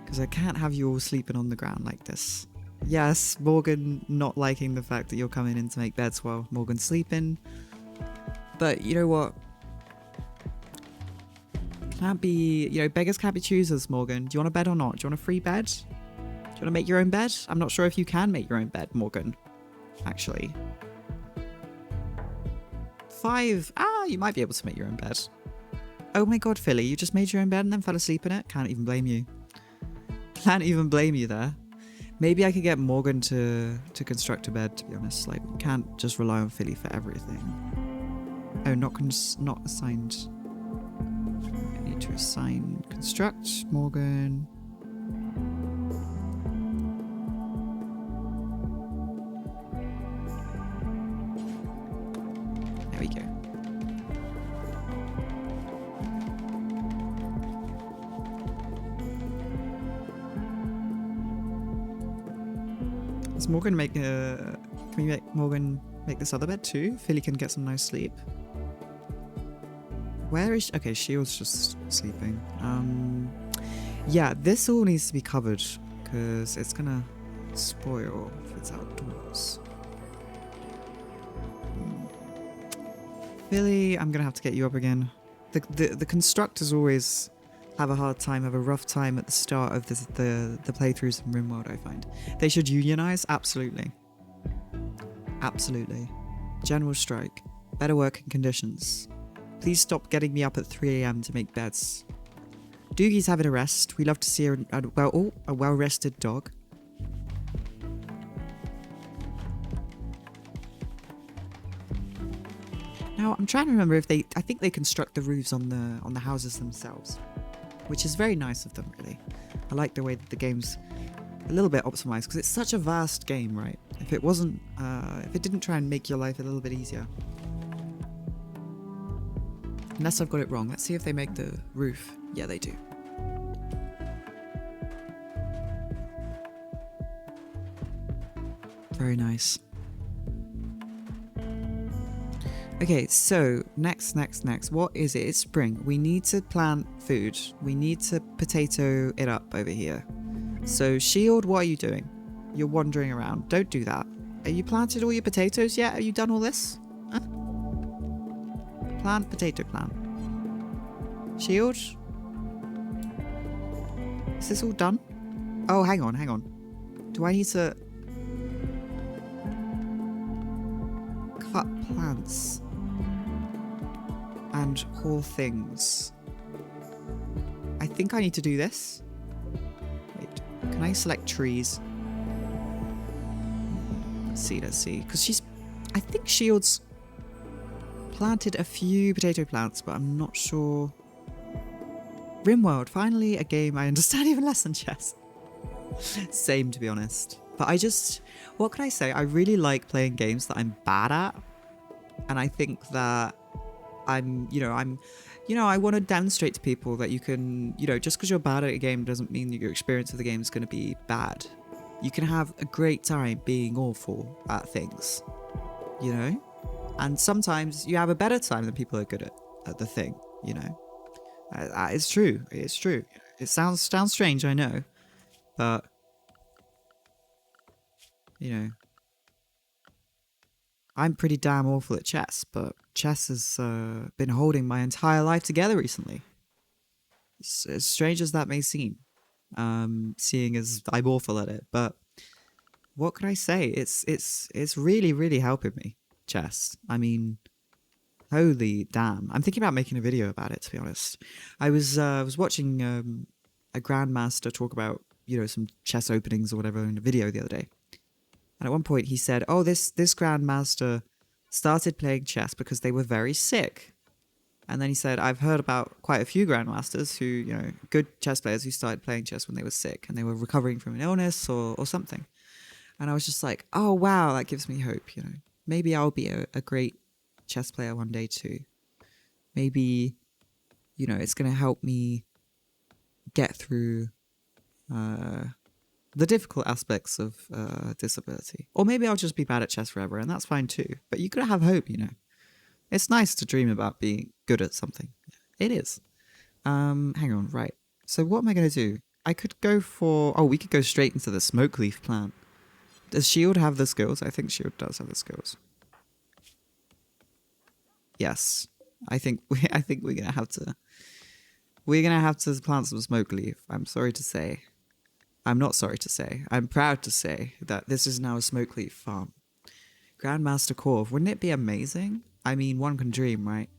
Because I can't have you all sleeping on the ground like this. Yes, Morgan not liking the fact that you're coming in to make beds while Morgan's sleeping. But you know what? Can't be, you know, beggars can't be choosers, Morgan. Do you want a bed or not? Do you want a free bed? Do you want to make your own bed? I'm not sure if you can make your own bed, Morgan. Actually. 5. You might be able to make your own bed. Oh my god, Philly, you just made your own bed and then fell asleep in it? Can't even blame you. Can't even blame you there. Maybe I could get Morgan to construct a bed, to be honest. Like, we can't just rely on Philly for everything. Oh, not assigned. I need to assign construct Morgan. Does Morgan make a... Can we make Morgan make this other bed too? Philly can get some nice sleep. Where is... Okay, Shield's just sleeping. Yeah, this all needs to be covered because it's gonna spoil if it's outdoors. Philly, I'm gonna have to get you up again. The constructors always have a rough time at the start of the playthroughs in RimWorld, I find. They should unionize, absolutely. Absolutely. General strike. Better working conditions. Please stop getting me up at 3 AM to make beds. Doogie's having a rest. We love to see a well-rested dog. Now, I'm trying to remember if I think they construct the roofs on the houses themselves, which is very nice of them, really. I like the way that the game's a little bit optimized because it's such a vast game, right? If it wasn't, if it didn't try and make your life a little bit easier. Unless I've got it wrong. Let's see if they make the roof. Yeah, they do. Very nice. Okay, so next. What is it? It's spring. We need to plant food. We need to potato it up over here. So Shield, what are you doing? You're wandering around. Don't do that. Are you planted all your potatoes yet? Have you done all this? Huh? Plant, potato plant. Shield? Is this all done? Oh, hang on. Do I need to cut plants and haul things? I think I need to do this. Wait, can I select trees? Let's see. Because I think Shield's planted a few potato plants, but I'm not sure. RimWorld, finally a game I understand even less than chess. Same, to be honest. But what can I say? I really like playing games that I'm bad at. And I think that I want to demonstrate to people that you can, just because you're bad at a game doesn't mean that your experience of the game is going to be bad. You can have a great time being awful at things, And sometimes you have a better time than people are good at the thing, It's true. It's true. It sounds strange, I know. But, I'm pretty damn awful at chess, but chess has been holding my entire life together recently. As strange as that may seem, seeing as I'm awful at it. But what can I say? It's really, really helping me, chess. I mean, holy damn. I'm thinking about making a video about it, to be honest. I was watching a grandmaster talk about, some chess openings or whatever in a video the other day. And at one point he said, oh, this grandmaster started playing chess because they were very sick. And then he said, I've heard about quite a few grandmasters who, good chess players who started playing chess when they were sick and they were recovering from an illness or something. And I was just like, oh, wow, that gives me hope, Maybe I'll be a great chess player one day too. Maybe, it's going to help me get through the difficult aspects of disability. Or maybe I'll just be bad at chess forever, and that's fine too. But you gotta have hope, It's nice to dream about being good at something. It is. Hang on, right. So what am I going to do? I could go for... Oh, we could go straight into the smoke leaf plant. Does Shield have the skills? I think Shield does have the skills. Yes. I think we're gonna have to... We're gonna have to plant some smoke leaf. I'm sorry to say. I'm not sorry to say. I'm proud to say that this is now a smoke leaf farm. Grandmaster Corv, wouldn't it be amazing? I mean, one can dream, right?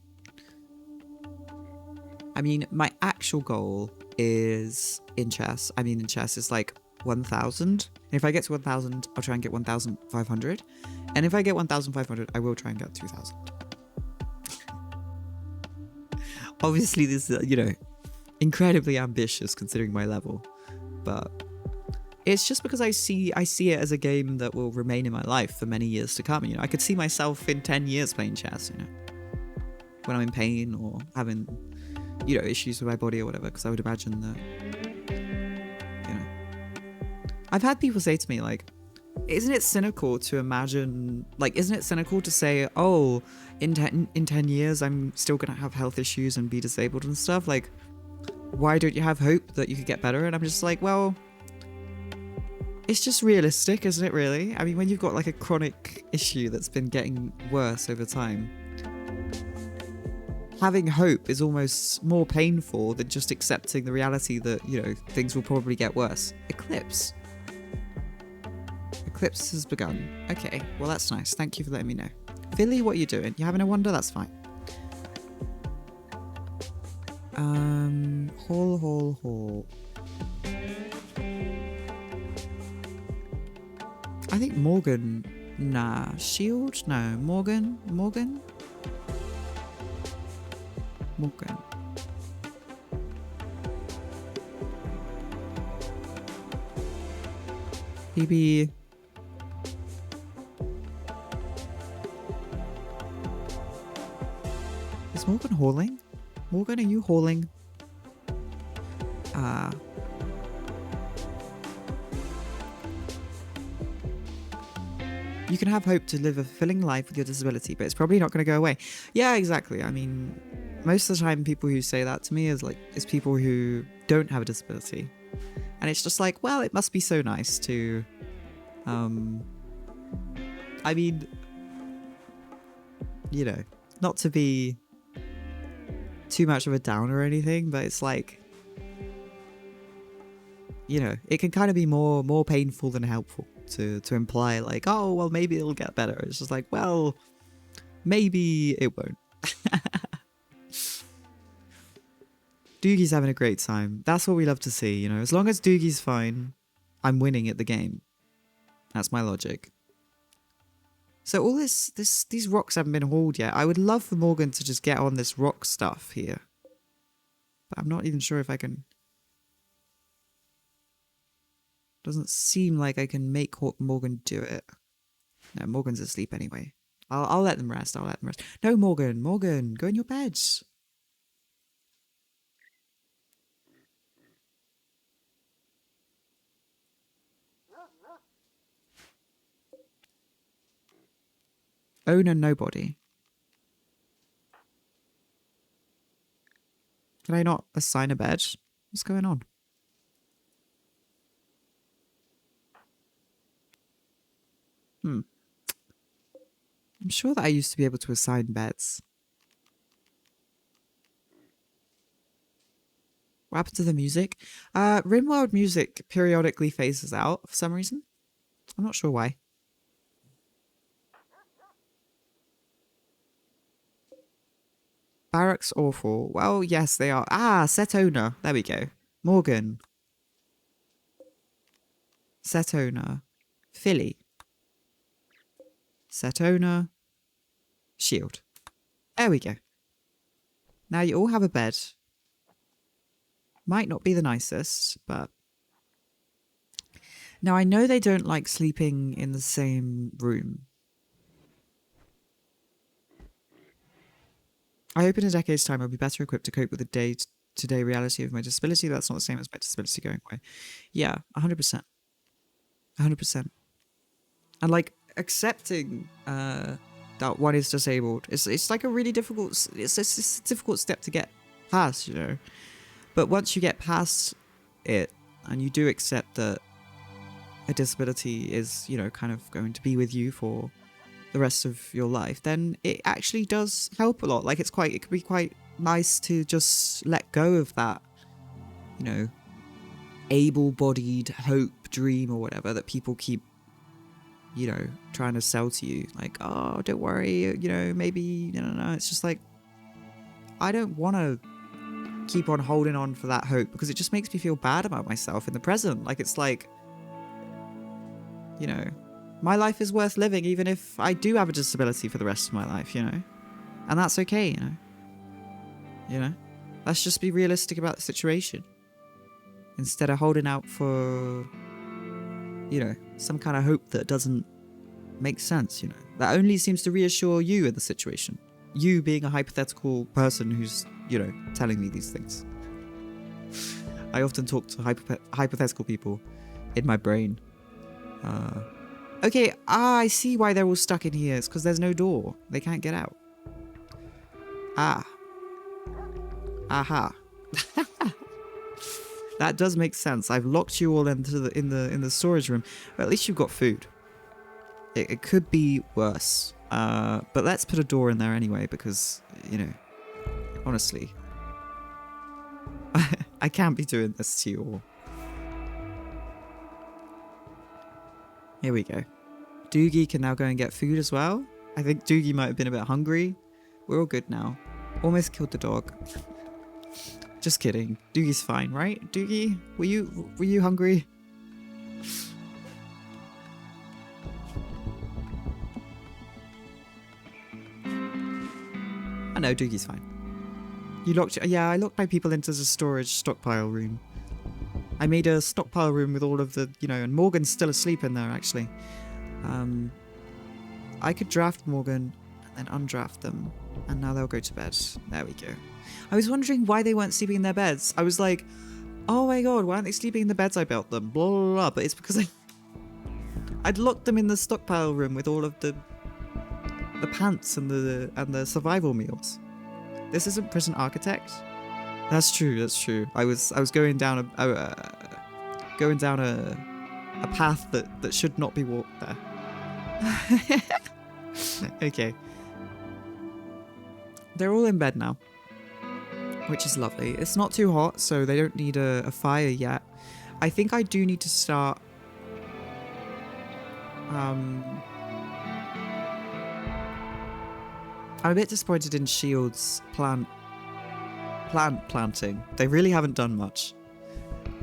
I mean, my actual goal is in chess is like 1,000. And if I get to 1,000, I'll try and get 1,500. And if I get 1,500, I will try and get 2,000. Obviously, this is, incredibly ambitious considering my level. But it's just because I see it as a game that will remain in my life for many years to come. I could see myself in 10 years playing chess, when I'm in pain or having, issues with my body or whatever, because I would imagine that, I've had people say to me, like, isn't it cynical to imagine, like, isn't it cynical to say, oh, in 10 years I'm still gonna have health issues and be disabled and stuff? Like, why don't you have hope that you could get better? And I'm just like, well, it's just realistic, isn't it, really? I mean, when you've got like a chronic issue that's been getting worse over time, having hope is almost more painful than just accepting the reality that, you know, things will probably get worse. Eclipse. Eclipse has begun. Okay, well that's nice. Thank you for letting me know. Philly, what are you doing? You having a wonder? That's fine. Hall. I think Morgan. Nah. Shield? No. Morgan? Maybe. Is Morgan hauling? Morgan, are you hauling? You can have hope to live a fulfilling life with your disability, but it's probably not going to go away. Yeah, exactly. I mean, most of the time people who say that to me is people who don't have a disability. And it's just like, well, it must be so nice to, I mean, you know, not to be too much of a downer or anything, but it's like, you know, it can kind of be more painful than helpful to imply like, oh, well, maybe it'll get better. It's just like, well, maybe it won't. Doogie's having a great time. That's what we love to see, you know. As long as Doogie's fine, I'm winning at the game. That's my logic. So all these rocks haven't been hauled yet. I would love for Morgan to just get on this rock stuff here. But I'm not even sure if I can. Doesn't seem like I can make Morgan do it. No, Morgan's asleep anyway. I'll let them rest. No, Morgan, go in your beds. Owner nobody. Can I not assign a bed? What's going on? I'm sure that I used to be able to assign beds. What happened to the music? Rimworld music periodically phases out for some reason. I'm not sure why. Barracks awful. Well, yes, they are. Set owner. There we go. Morgan. Set owner. Philly. Set owner. Shield. There we go. Now you all have a bed. Might not be the nicest, but... Now I know they don't like sleeping in the same room. I hope in a decade's time I'll be better equipped to cope with the day-to-day reality of my disability. That's not the same as my disability going away. Yeah, 100%. 100%. And like accepting that one is disabled, it's like a really difficult, it's a difficult step to get past, you know. But once you get past it and you do accept that a disability is, you know, kind of going to be with you for the rest of your life, then it actually does help a lot. Like it could be quite nice to just let go of that, you know, able-bodied hope, dream or whatever that people keep, you know, trying to sell to you. Like, oh, don't worry, you know, maybe, no. It's just like, I don't want to keep on holding on for that hope because it just makes me feel bad about myself in the present. Like, it's like, you know, my life is worth living even if I do have a disability for the rest of my life, you know? And that's okay, you know? You know? Let's just be realistic about the situation. Instead of holding out for, you know, some kind of hope that doesn't make sense, you know? That only seems to reassure you in the situation. You being a hypothetical person who's, you know, telling me these things. I often talk to hypothetical people in my brain. Okay, I see why they're all stuck in here. It's because there's no door. They can't get out. Ah. Aha. That does make sense. I've locked you all into the storage room. But at least you've got food. It could be worse. But let's put a door in there anyway because, you know, honestly, I can't be doing this to you all. Here we go. Doogie can now go and get food as well. I think Doogie might have been a bit hungry. We're all good now. Almost killed the dog. Just kidding. Doogie's fine, right? Doogie, were you hungry? I know, Doogie's fine. You locked... Yeah, I locked my people into the storage stockpile room. I made a stockpile room with all of the, you know, and Morgan's still asleep in there, actually. I could draft Morgan and then undraft them, and now they'll go to bed. There we go. I was wondering why they weren't sleeping in their beds. I was like, oh my god, why aren't they sleeping in the beds I built them? Blah, blah, blah. But it's because I'd locked them in the stockpile room with all of the pants and the survival meals. This isn't Prison Architect. That's true. That's true. I was going down a path that should not be walked there. Okay. They're all in bed now, which is lovely. It's not too hot, so they don't need a fire yet. I think I do need to start I'm a bit disappointed in Shield's plant planting. They really haven't done much.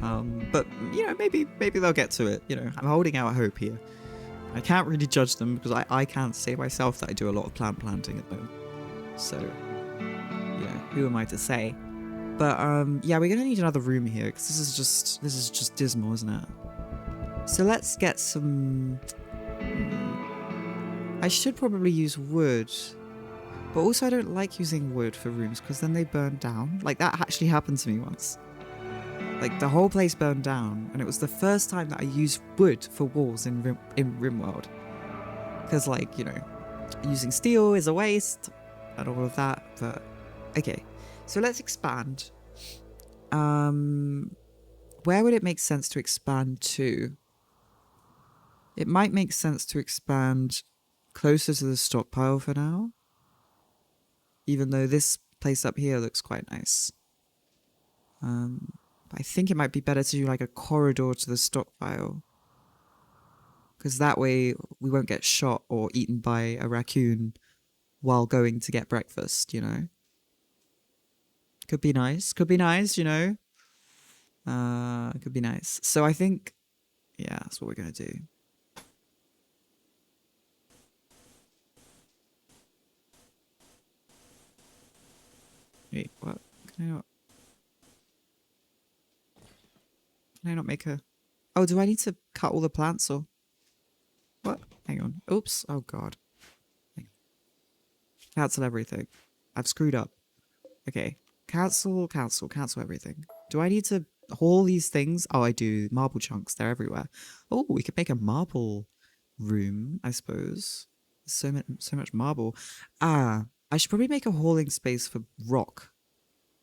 But you know, maybe they'll get to it. You know, I'm holding out hope here. I can't really judge them because I can't say myself that I do a lot of plant planting at the moment. So, you know, who am I to say? But yeah, we're gonna need another room here because this is just dismal, isn't it? So let's get some. I should probably use wood, but also I don't like using wood for rooms because then they burn down. Like that actually happened to me once. Like the whole place burned down, and it was the first time that I used wood for walls in rimworld. Because, like, you know, using steel is a waste and all of that. But okay, so let's expand. Where would it make sense to expand to? It might make sense to expand closer to the stockpile for now, even though this place up here looks quite nice. I think it might be better to do like a corridor to the stockpile, because that way we won't get shot or eaten by a raccoon while going to get breakfast, you know? Could be nice, you know? Could be nice. So I think, yeah, that's what we're gonna do. Wait, what? Can I not make a... Oh, do I need to cut all the plants or... What? Hang on. Oops. Oh, God. Cancel everything. I've screwed up. Okay. Cancel everything. Do I need to haul these things? Oh, I do. Marble chunks. They're everywhere. Oh, we could make a marble room, I suppose. So much marble. I should probably make a hauling space for rock.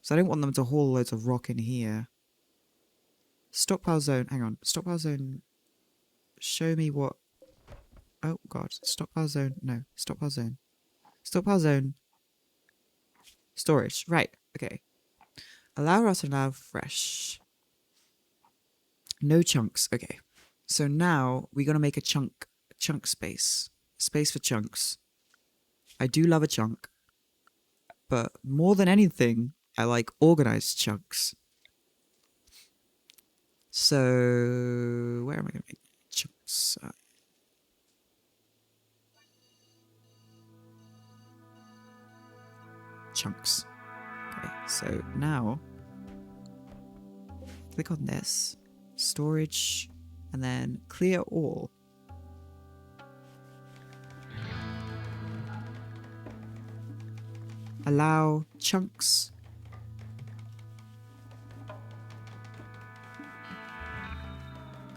So I don't want them to haul loads of rock in here. Stockpile zone. Hang on. Stockpile zone. Show me what... Oh, God. Stockpile zone. No. Stockpile zone. Stockpile zone. Storage. Right. Okay. Allow rot and allow fresh. No chunks. Okay. So now we're going to make a chunk space. Space for chunks. I do love a chunk. But more than anything, I like organized chunks. So where am I going to make chunks? Chunks. Okay, so now click on this, storage, and then clear all. Allow chunks.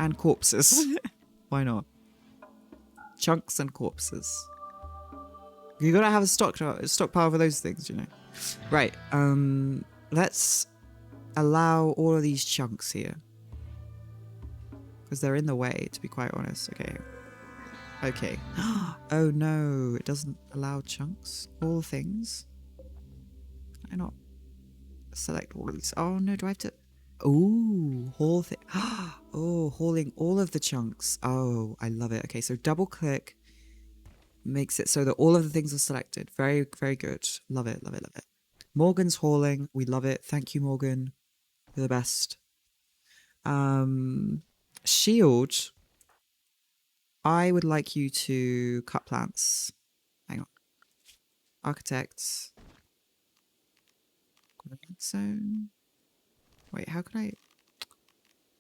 And corpses. Why not? Chunks and corpses. You gotta have a stockpile for those things, you know. Right, let's allow all of these chunks here. Because they're in the way, to be quite honest. Okay. Okay. Oh no, it doesn't allow chunks. All things. Can I not select all of these? Oh no, do I have to... Ooh, haul thing. Oh, hauling all of the chunks. Oh, I love it. Okay, so double click makes it so that all of the things are selected. Very, very good. Love it, love it, love it. Morgan's hauling. We love it. Thank you, Morgan. You're the best. Shield. I would like you to cut plants. Hang on. Architects. Zone. Wait, how can I...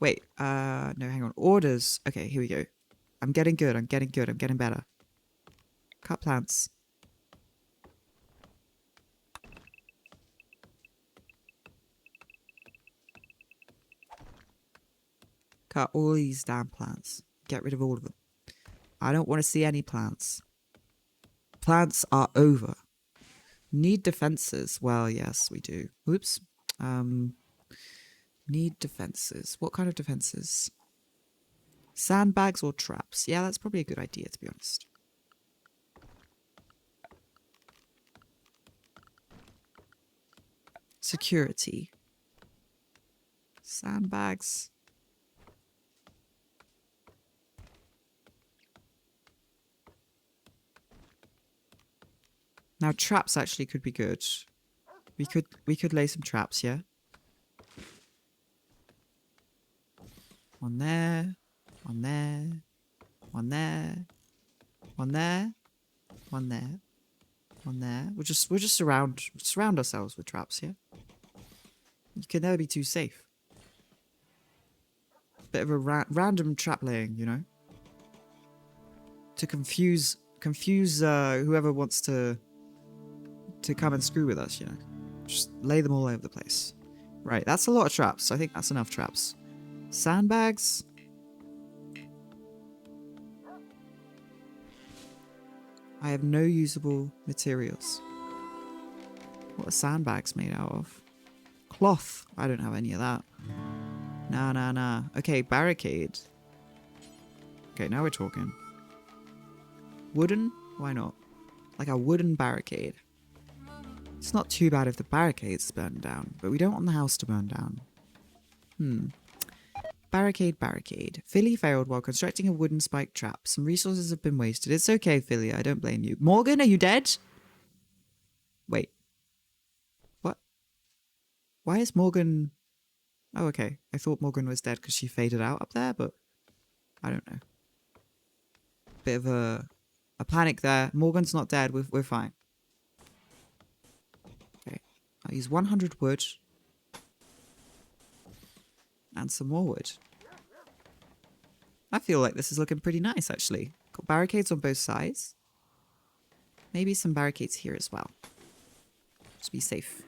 Wait, no, hang on. Orders. Okay, here we go. I'm getting good. I'm getting good. I'm getting better. Cut plants. Cut all these damn plants. Get rid of all of them. I don't want to see any plants. Plants are over. Need defenses. Well, yes, we do. Oops. Need defenses. What kind of defenses? Sandbags or traps? Yeah, that's probably a good idea, to be honest. Security. Sandbags. Now traps actually could be good. We could lay some traps, yeah? One there. One there. One there. One there. One there. One there. We'll just surround ourselves with traps, yeah? You can never be too safe. Bit of a random trap laying, you know? To confuse whoever wants to come and screw with us, you know? Just lay them all over the place. Right, that's a lot of traps. I think that's enough traps. Sandbags? I have no usable materials. What are sandbags made out of? Cloth. I don't have any of that. Nah. Okay, barricade. Okay, now we're talking. Wooden? Why not? Like a wooden barricade. It's not too bad if the barricades burn down, but we don't want the house to burn down. Barricade. Philly failed while constructing a wooden spike trap. Some resources have been wasted. It's okay, Philly. I don't blame you. Morgan, are you dead? Wait. What? Why is Morgan... Oh, okay. I thought Morgan was dead because she faded out up there, but I don't know. Bit of a panic there. Morgan's not dead. We're fine. Okay. I'll use 100 wood. And some more wood. I feel like this is looking pretty nice, actually. Got barricades on both sides. Maybe some barricades here as well. Just be safe.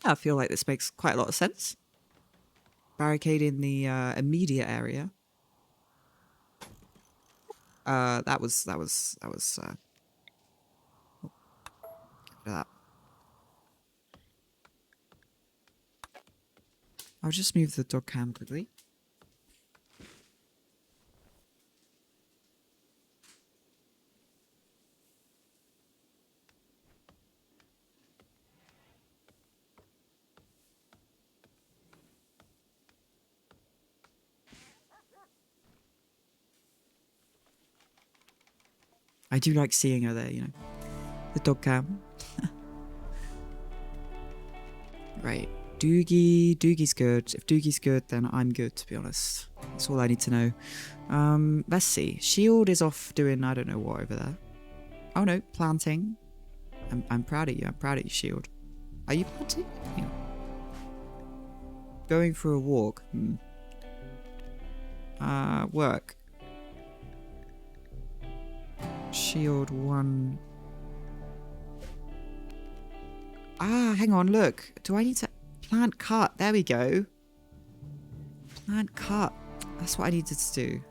I feel like this makes quite a lot of sense. Barricade in the immediate area. That was get rid of that. I'll just move the dog cam quickly. I do like seeing her there, you know. The dog cam. Right. Doogie's good. If Doogie's good, then I'm good, to be honest. That's all I need to know. Let's see. Shield is off doing I don't know what over there. Oh no, planting. I'm proud of you. I'm proud of you, Shield. Are you planting? Yeah. Going for a walk. Work. Shield 1. Ah, hang on, look. Do I need to... Plant cut. There we go. Plant cut. That's what I needed to do.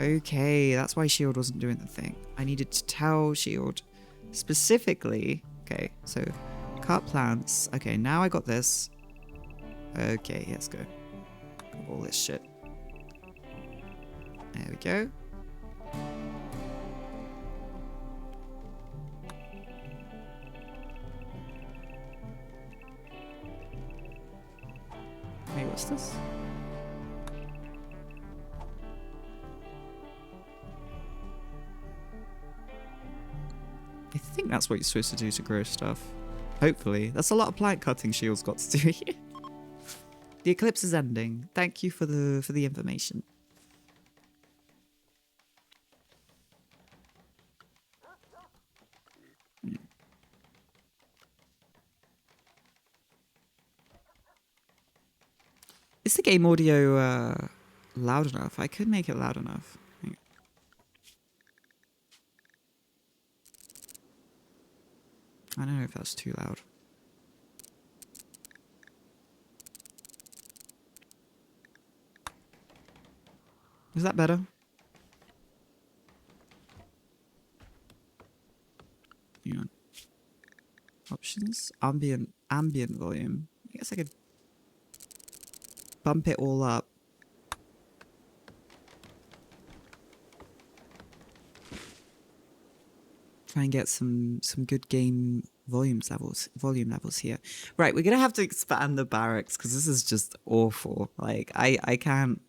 Okay, that's why shield wasn't doing the thing. I needed to tell shield specifically. Okay, so cut plants. Okay, now I got this. Okay, let's go. Got all this shit. There we go. Wait, what's this? I think that's what you're supposed to do to grow stuff. Hopefully. That's a lot of plant cutting Shield's got to do here. The eclipse is ending. Thank you for the information. Is the game audio loud enough? I could make it loud enough. I don't know if that's too loud. Is that better? Hang on. Options? Ambient volume. I guess I could bump it all up. Try and get some good game volume levels here. Right, we're gonna have to expand the barracks because this is just awful. Like I can't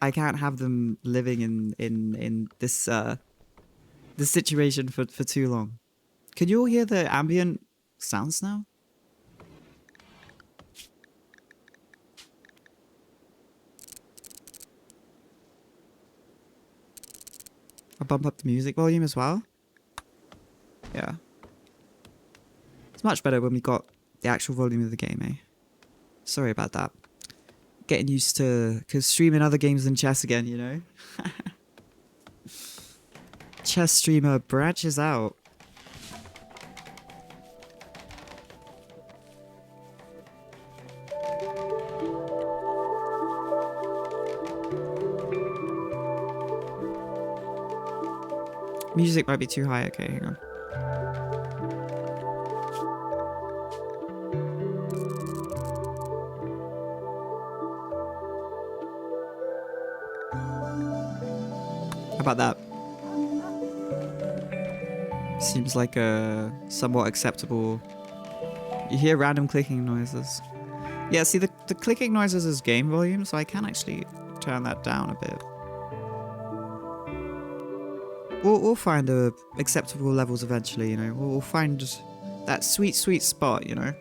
have them living in this this situation for too long. Can you all hear the ambient sounds now? I'll bump up the music volume as well. Yeah. It's much better when we got the actual volume of the game, eh? Sorry about that. Getting used to streaming other games than chess again, you know? Chess streamer branches out. Music might be too high. Okay, hang on. How about that? Seems like a somewhat acceptable... You hear random clicking noises. Yeah, see, the clicking noises is game volume, so I can actually turn that down a bit. We'll find acceptable levels eventually, you know. We'll find that sweet spot, you know.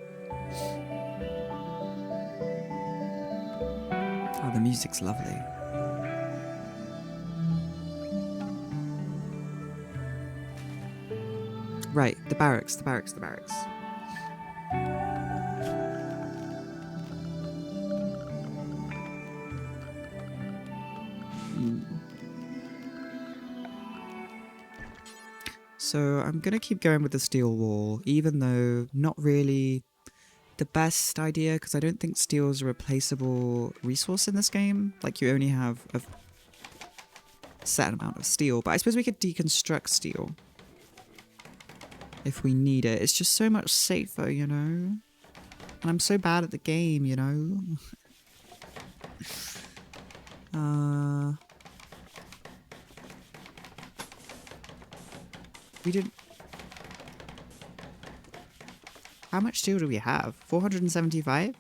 Oh, the music's lovely. Right, the barracks. So I'm gonna keep going with the steel wall, even though not really the best idea, because I don't think steel is a replaceable resource in this game. Like, you only have a set amount of steel, but I suppose we could deconstruct steel if we need it. It's just so much safer, you know? And I'm so bad at the game, you know? We didn't... How much steel do we have? 475?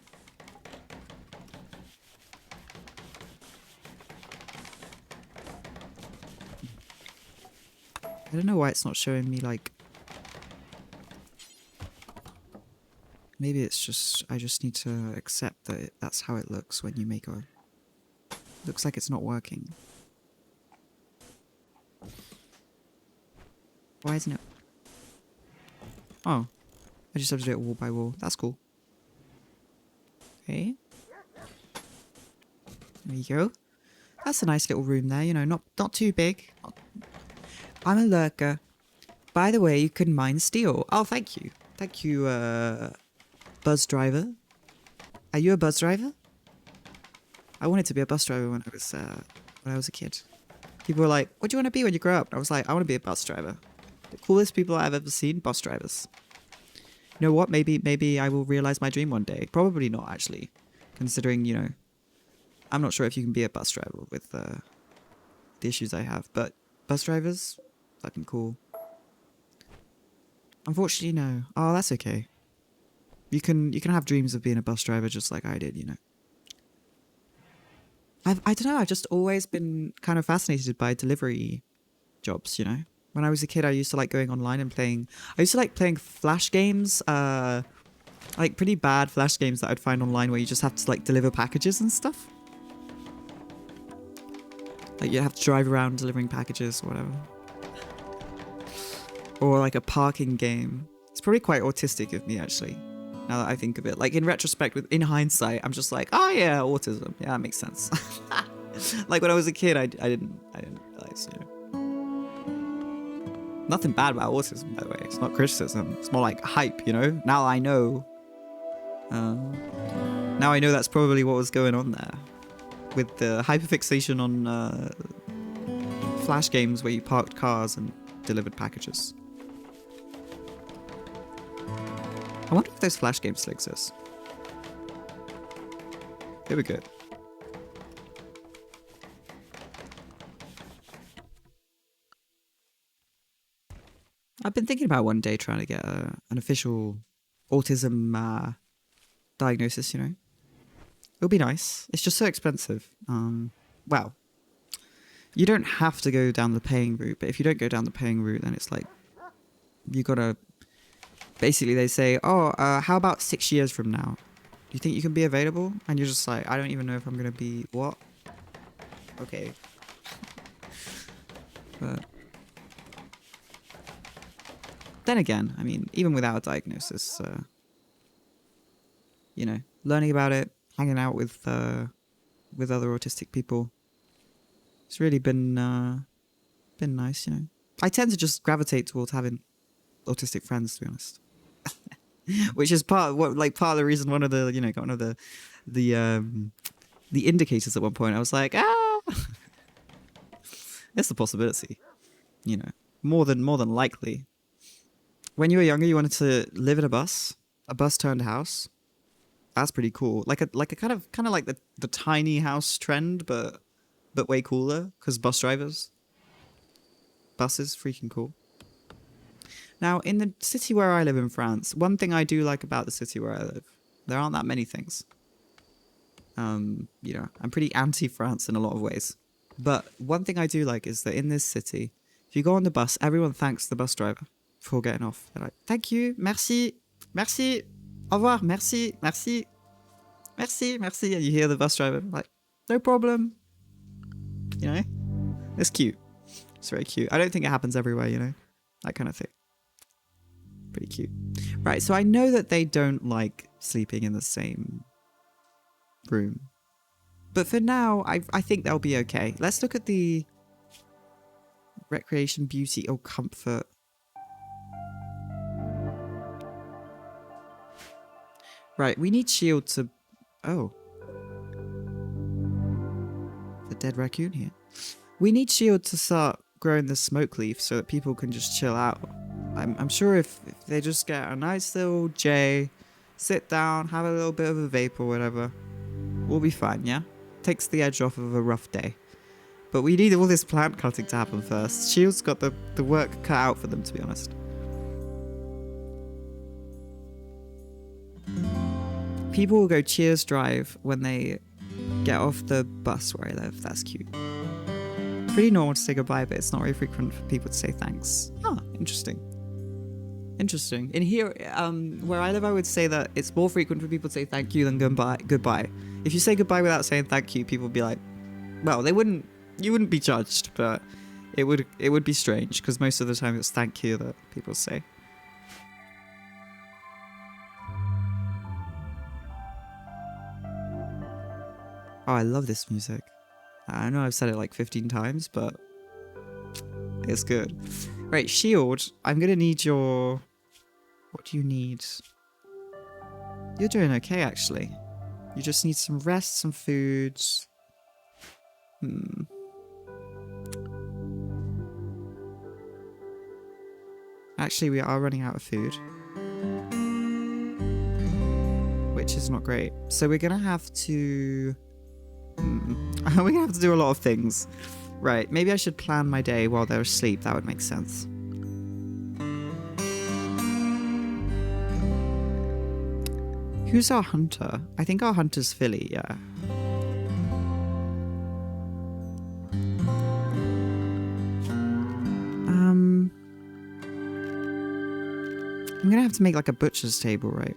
I don't know why it's not showing me, like... Maybe it's just... I just need to accept that that's how it looks when you make a... Looks like it's not working. Why isn't it? Oh. I just have to do it wall by wall. That's cool. Okay. There you go. That's a nice little room there, you know, not too big. I'm a lurker. By the way, you can mine steel. Oh, thank you. Thank you, bus driver. Are you a bus driver? I wanted to be a bus driver when I was a kid. People were like, what do you want to be when you grow up? And I was like, I want to be a bus driver. The coolest people I've ever seen, bus drivers. You know what? Maybe I will realize my dream one day. Probably not, actually. Considering, you know, I'm not sure if you can be a bus driver with the issues I have. But bus drivers, fucking cool. Unfortunately, no. Oh, that's okay. You can have dreams of being a bus driver just like I did, you know. I don't know, I've just always been kind of fascinated by delivery jobs, you know. When I was a kid, I used to like going online and playing... I used to like playing flash games, like pretty bad flash games that I'd find online where you just have to like deliver packages and stuff. Like you have to drive around delivering packages or whatever. Or like a parking game. It's probably quite autistic of me, actually. Now that I think of it. Like in retrospect, in hindsight, I'm just like, oh yeah, autism. Yeah, that makes sense. Like when I was a kid, I didn't realize, you know. Nothing bad about autism, by the way. It's not criticism. It's more like hype, you know. Now I know. Now I know that's probably what was going on there. With the hyperfixation on flash games where you parked cars and delivered packages. I wonder if those flash games still exist. They were good. I've been thinking about one day trying to get an official autism diagnosis, you know. It'll be nice. It's just so expensive. Well, you don't have to go down the paying route, but if you don't go down the paying route, then it's like, you gotta... Basically, they say, oh, how about 6 years from now? Do you think you can be available? And you're just like, I don't even know if I'm going to be... What? Okay. But... Then again, I mean, even without a diagnosis, you know, learning about it, hanging out with other autistic people, it's really been nice, you know. I tend to just gravitate towards having autistic friends, to be honest. Which is part of the reason, one of the indicators at one point. I was like, it's a possibility, you know, more than likely. When you were younger, you wanted to live in a bus turned house. That's pretty cool. Like a kind of like the tiny house trend, but way cooler because buses freaking cool. Now, in the city where I live in France, one thing I do like about the city where I live, there aren't that many things. You know, I'm pretty anti-France in a lot of ways. But one thing I do like is that in this city, if you go on the bus, everyone thanks the bus driver before getting off. They're like, thank you, merci, merci, au revoir, merci, merci, merci, merci. And you hear the bus driver like, no problem. You know? It's cute. It's very cute. I don't think it happens everywhere, you know? That kind of thing. Pretty cute. Right, so I know that they don't like sleeping in the same room. But for now, I think they'll be okay. Let's look at the recreation, beauty, or comfort. Right, we need shield to... Oh. The dead raccoon here. We need shield to start growing the smoke leaf so that people can just chill out. I'm sure if they just get a nice little J, sit down, have a little bit of a vape or whatever, we'll be fine, yeah? Takes the edge off of a rough day. But we need all this plant cutting to happen first. Shield's got the work cut out for them, to be honest. People will go cheers drive when they get off the bus where I live. That's cute. Pretty normal to say goodbye, but it's not very frequent for people to say thanks. Ah, interesting. Interesting. In here, where I live, I would say that it's more frequent for people to say thank you than goodbye. If you say goodbye without saying thank you, people would be like, well, you wouldn't be judged, but it would be strange because most of the time it's thank you that people say. Oh, I love this music. I know I've said it like 15 times, but it's good. Right, shield. I'm gonna need your... What do you need? You're doing okay, actually. You just need some rest, some food. Actually, we are running out of food. Which is not great. So we're gonna have to... we're gonna have to do a lot of things. Right, maybe I should plan my day while they're asleep. That would make sense. Who's our hunter? I think our hunter's Philly, yeah. I'm gonna have to make like a butcher's table, right?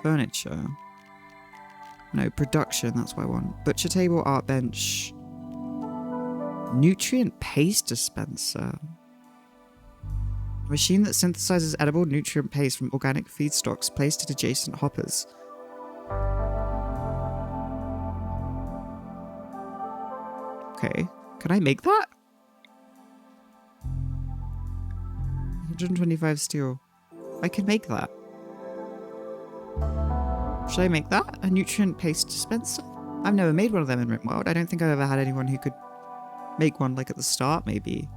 Furniture. No, production, that's what I want. Butcher table, art bench. Nutrient paste dispenser. A machine that synthesizes edible nutrient paste from organic feedstocks placed at adjacent hoppers. Okay, can I make that? 125 steel. I can make that. Should I make that? A nutrient paste dispenser? I've never made one of them in rimworld. I don't think I've ever had anyone who could make one like at the start, maybe.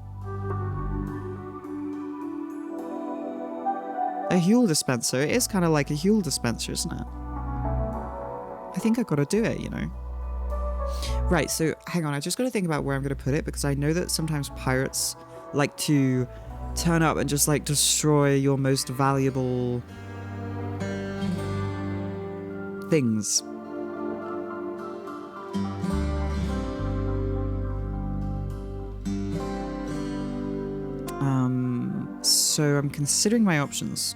A Huel dispenser. It is kind of like a Huel dispenser, isn't it? I think I've got to do it, you know. Right, so hang on. I just got to think about where I'm going to put it because I know that sometimes pirates like to turn up and just like destroy your most valuable things. So I'm considering my options.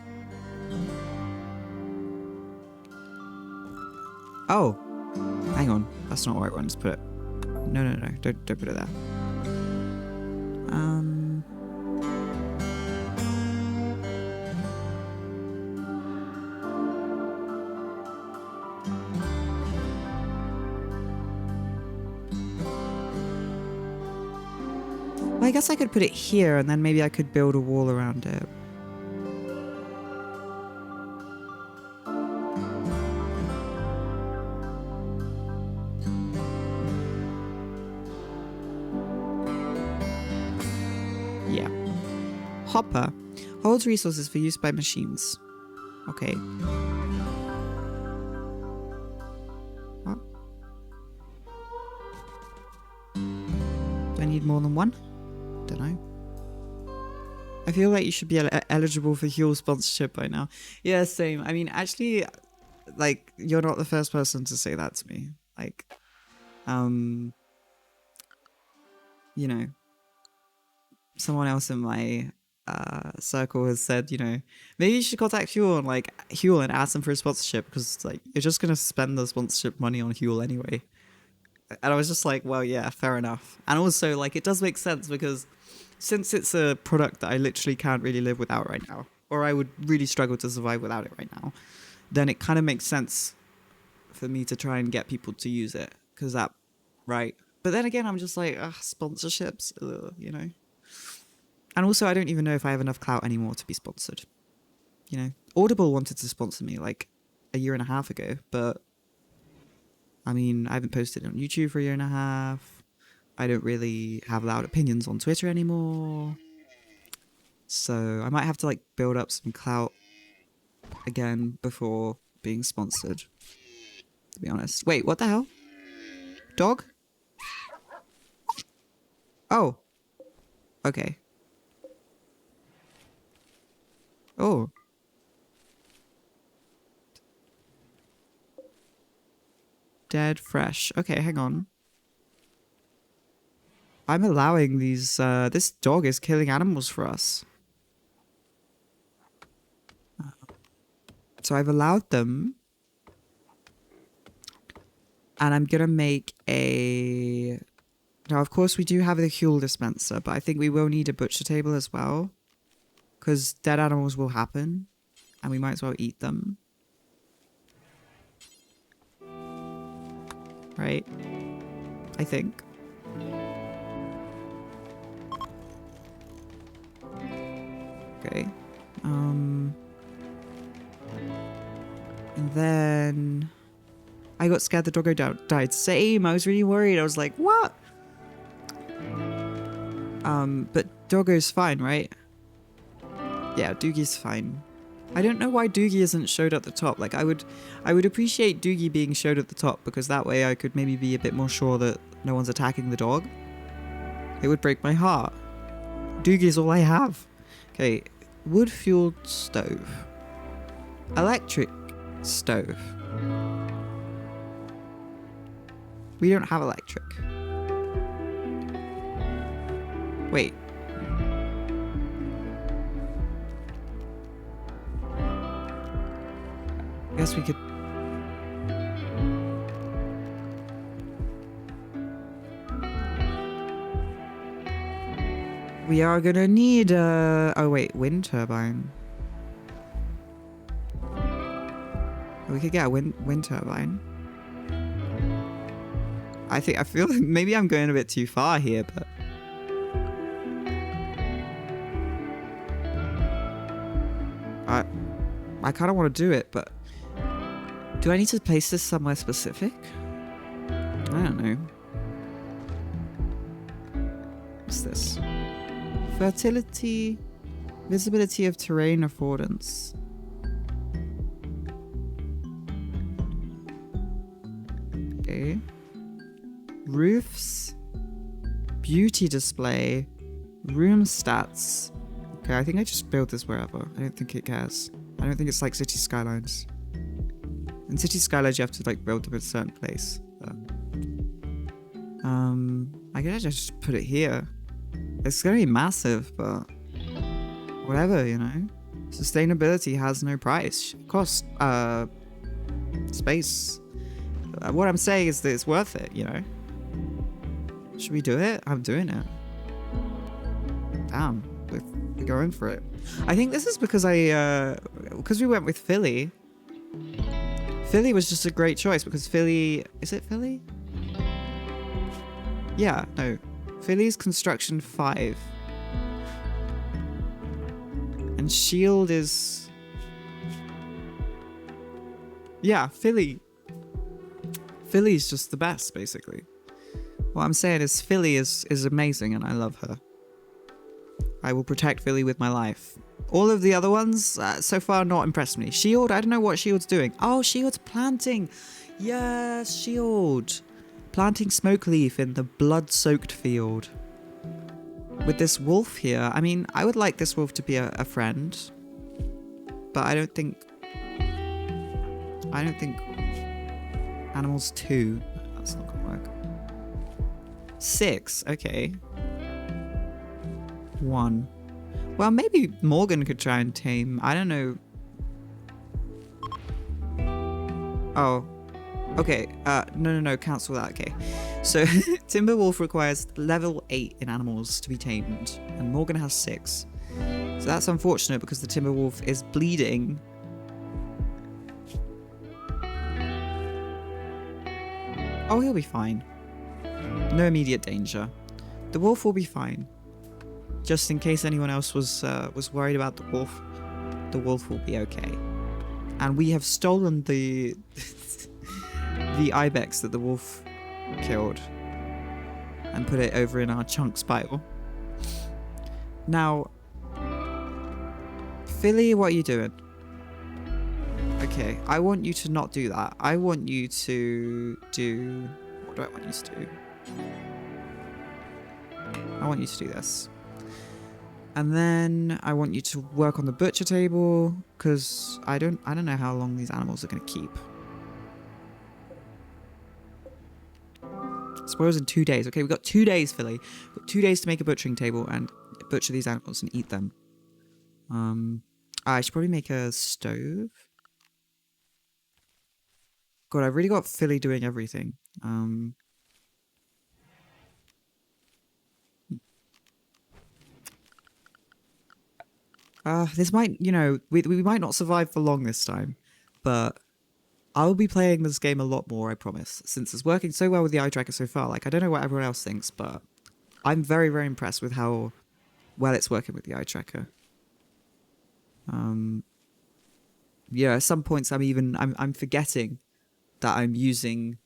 Oh, hang on. That's not where I wanted to put it. No, no, no. Don't put it there. Well, I guess I could put it here and then maybe I could build a wall around it. Yeah. Hopper holds resources for use by machines. Okay. What? Do I need more than one? Don't know. I feel like you should be eligible for Huel sponsorship by now. Yeah, same. I mean, actually, like, you're not the first person to say that to me. Like, you know, someone else in my circle has said, you know, maybe you should contact Huel and ask them for a sponsorship because, like, you're just gonna spend the sponsorship money on Huel anyway. And I was just like, well, yeah, fair enough. And also, like, it does make sense because since it's a product that I literally can't really live without right now, or I would really struggle to survive without it right now, then it kind of makes sense for me to try and get people to use it. Because that, right? But then again, I'm just like, sponsorships, you know? And also, I don't even know if I have enough clout anymore to be sponsored. You know? Audible wanted to sponsor me like a year and a half ago, but I mean, I haven't posted on YouTube for a year and a half. I don't really have loud opinions on Twitter anymore. So I might have to like build up some clout again before being sponsored, to be honest. Wait, what the hell? Dog? Oh. Okay. Oh. Dead fresh. Okay, hang on. I'm allowing these, this dog is killing animals for us. So I've allowed them. And I'm gonna make a... Now, of course, we do have the Huel dispenser, but I think we will need a butcher table as well. Because dead animals will happen. And we might as well eat them. right? I think. Okay. And then I got scared the doggo died. Same. I was really worried. I was like, what? But doggo's fine, right? Yeah, Doogie's fine. I don't know why Doogie isn't showed at the top. Like, I would appreciate Doogie being showed at the top, because that way I could maybe be a bit more sure that no one's attacking the dog. It would break my heart. Doogie's all I have. Okay, wood-fueled stove. Electric stove. We don't have electric. Wait. I guess we could... We are gonna need a... Oh wait, wind turbine. We could get a wind turbine. I feel like maybe I'm going a bit too far here, but... I kind of want to do it, but... Do I need to place this somewhere specific? I don't know. What's this? Fertility... Visibility of terrain affordance. Okay. Roofs. Beauty display. Room stats. Okay, I think I just build this wherever. I don't think it cares. I don't think it's like City Skylines. In City Skylines, you have to like build them in a certain place. I guess I just put it here. It's gonna be massive, but whatever, you know. Sustainability has no price. It costs space. What I'm saying is that it's worth it, you know. Should we do it? I'm doing it. Damn, we're going for it. I think this is because because we went with Philly. Philly was just a great choice because Philly... Is it Philly? Yeah, no. Philly's construction 5. And shield is... Yeah, Philly. Philly's just the best, basically. What I'm saying is Philly is amazing and I love her. I will protect Philly with my life. All of the other ones, so far, not impressed me. Shield, I don't know what Shield's doing. Oh, Shield's planting. Yes, Shield. Planting smoke leaf in the blood-soaked field. With this wolf here, I mean, I would like this wolf to be a friend. But I don't think... Animals 2. That's not gonna work. 6, okay. 1. Well, maybe Morgan could try and tame. I don't know. Oh. Okay. No. Cancel that. Okay. So, Timberwolf requires level 8 in animals to be tamed. And Morgan has 6. So that's unfortunate because the Timberwolf is bleeding. Oh, he'll be fine. No immediate danger. The wolf will be fine. Just in case anyone else was worried about the wolf will be okay. And we have stolen the the ibex that the wolf killed and put it over in our chunks pile. Now, Philly, what are you doing? Okay, I want you to not do that. I want you to do... What do I want you to do? I want you to do this. And then I want you to work on the butcher table, because I don't know how long these animals are going to keep. I suppose in 2 days. Okay, we've got 2 days, Philly. We've got 2 days to make a butchering table and butcher these animals and eat them. I should probably make a stove. God, I've really got Philly doing everything. This might, you know, we might not survive for long this time, but I'll be playing this game a lot more, I promise, since it's working so well with the eye tracker so far. Like, I don't know what everyone else thinks, but I'm very, very impressed with how well it's working with the eye tracker. Yeah, at some points I'm forgetting that I'm using,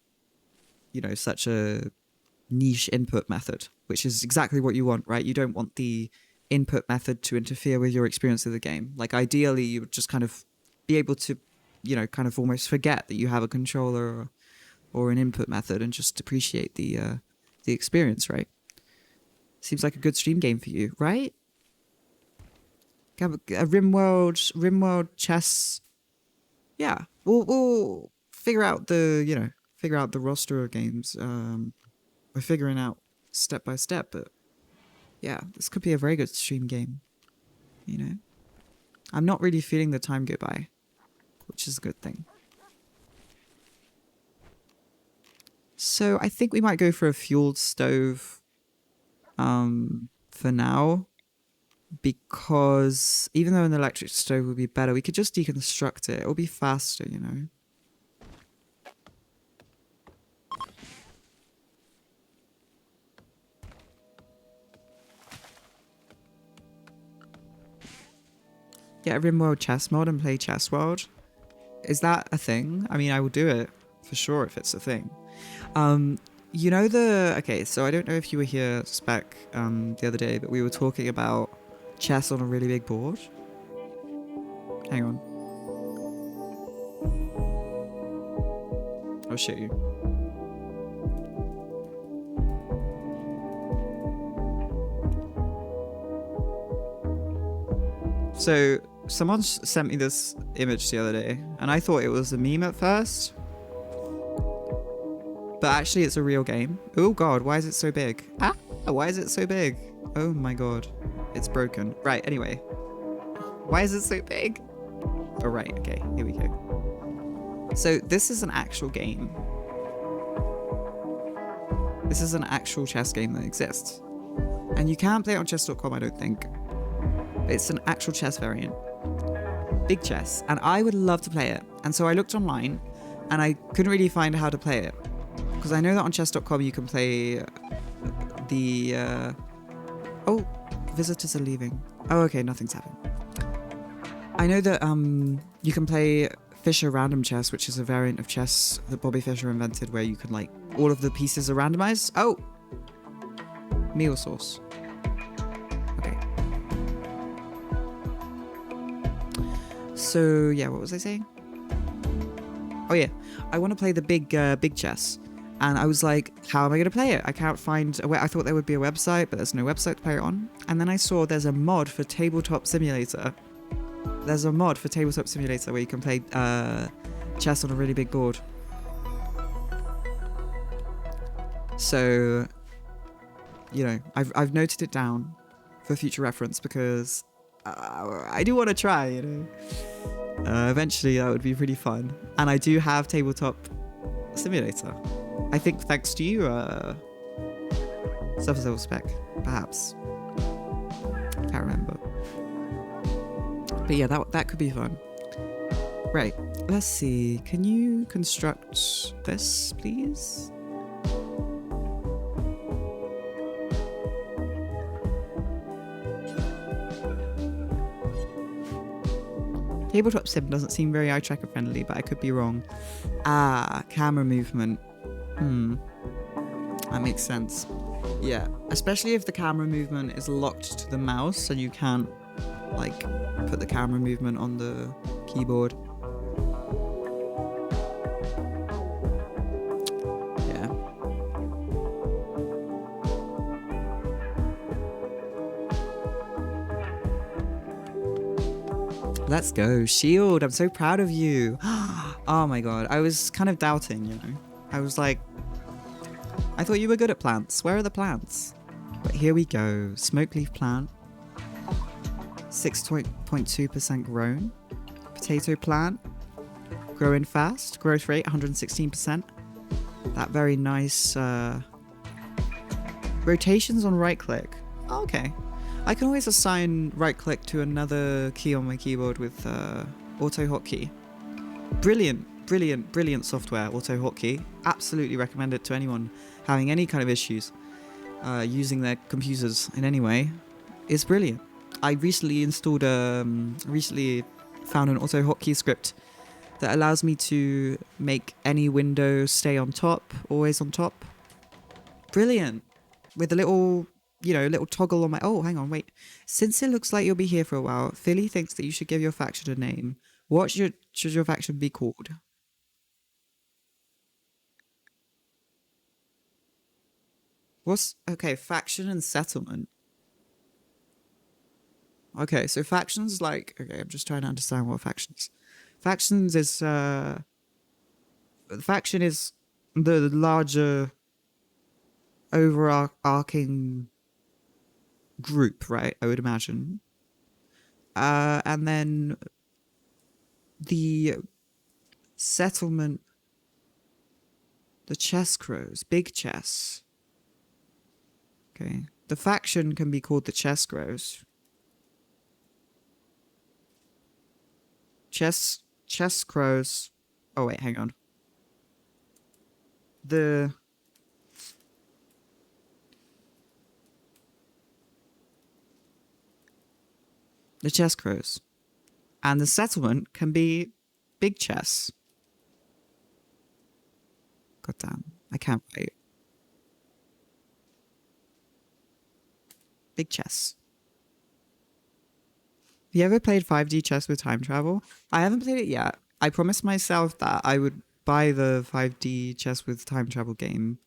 you know, such a niche input method, which is exactly what you want, right? You don't want the input method to interfere with your experience of the game. Like, ideally, you would just kind of be able to, you know, kind of almost forget that you have a controller or an input method and just appreciate the experience, right? Seems like a good stream game for you, right? Have a rimworld chess. Yeah, we'll figure out the roster of games. We're figuring out step by step, but yeah, this could be a very good stream game. You know, I'm not really feeling the time go by, which is a good thing. So I think we might go for a fueled stove for now, because even though an electric stove would be better, we could just deconstruct it. It'll be faster, you know. Get a rimworld chess mod and play chess world. Is that a thing? I mean, I will do it for sure if it's a thing. You know okay, so I don't know if you were here, Spec, the other day, but we were talking about chess on a really big board. Hang on. I'll show you. So, someone sent me this image the other day, and I thought it was a meme at first. But actually, it's a real game. Oh god, why is it so big? Ah, why is it so big? Oh my god, it's broken. Right, anyway. Why is it so big? Oh right, okay, here we go. So this is an actual game. This is an actual chess game that exists. And you can't play it on chess.com, I don't think. It's an actual chess variant. Big chess. And I would love to play it. And so I looked online, and I couldn't really find how to play it. Because I know that on chess.com you can play the... Oh, visitors are leaving. Oh, okay, nothing's happened. I know that you can play Fisher Random Chess, which is a variant of chess that Bobby Fischer invented, where you can, like, all of the pieces are randomized. Oh! Meal sauce. Okay. So, yeah, what was I saying? Oh, yeah. I want to play the big chess. And I was like, how am I going to play it? I can't find... I thought there would be a website, but there's no website to play it on. And then I saw there's a mod for Tabletop Simulator. There's a mod for Tabletop Simulator where you can play chess on a really big board. So, you know, I've noted it down for future reference because I do want to try, you know. Eventually, that would be pretty fun. And I do have Tabletop Simulator. I think thanks to you, Surface Level Spec, perhaps. Can't remember. But yeah, that could be fun. Right, let's see. Can you construct this, please? Tabletop Sim doesn't seem very eye tracker friendly, but I could be wrong. Ah, camera movement. That makes sense. Yeah, especially if the camera movement is locked to the mouse and you can't, like, put the camera movement on the keyboard. Yeah. Let's go. Shield, I'm so proud of you. Oh my god, I was kind of doubting, you know. I was like, I thought you were good at plants. Where are the plants? But here we go. Smoke leaf plant. 6.2% grown. Potato plant. Growing fast. Growth rate 116%. That very nice rotations on right click. Oh, okay. I can always assign right click to another key on my keyboard with auto hotkey. Brilliant. brilliant, brilliant software, AutoHotkey. Absolutely recommend it to anyone having any kind of issues using their computers in any way. It's brilliant. I recently installed recently found an AutoHotkey script that allows me to make any window stay on top, always on top. Brilliant. With a little, little toggle on my... Oh, hang on, wait. Since it looks like you'll be here for a while, Philly thinks that you should give your faction a name. What should your faction be called? Okay, faction and settlement. Okay, so factions okay, I'm just trying to understand what factions. Factions is faction is the larger overarching group, right? I would imagine. And then the settlement, the chess crows, big chess. Okay, the faction can be called the chess crows. Chess crows. Oh wait, hang on. The chess crows. And the settlement can be big chess. God damn, I can't wait. Big chess. Have you ever played 5D chess with time travel? I haven't played it yet. I promised myself that I would buy the 5D chess with time travel game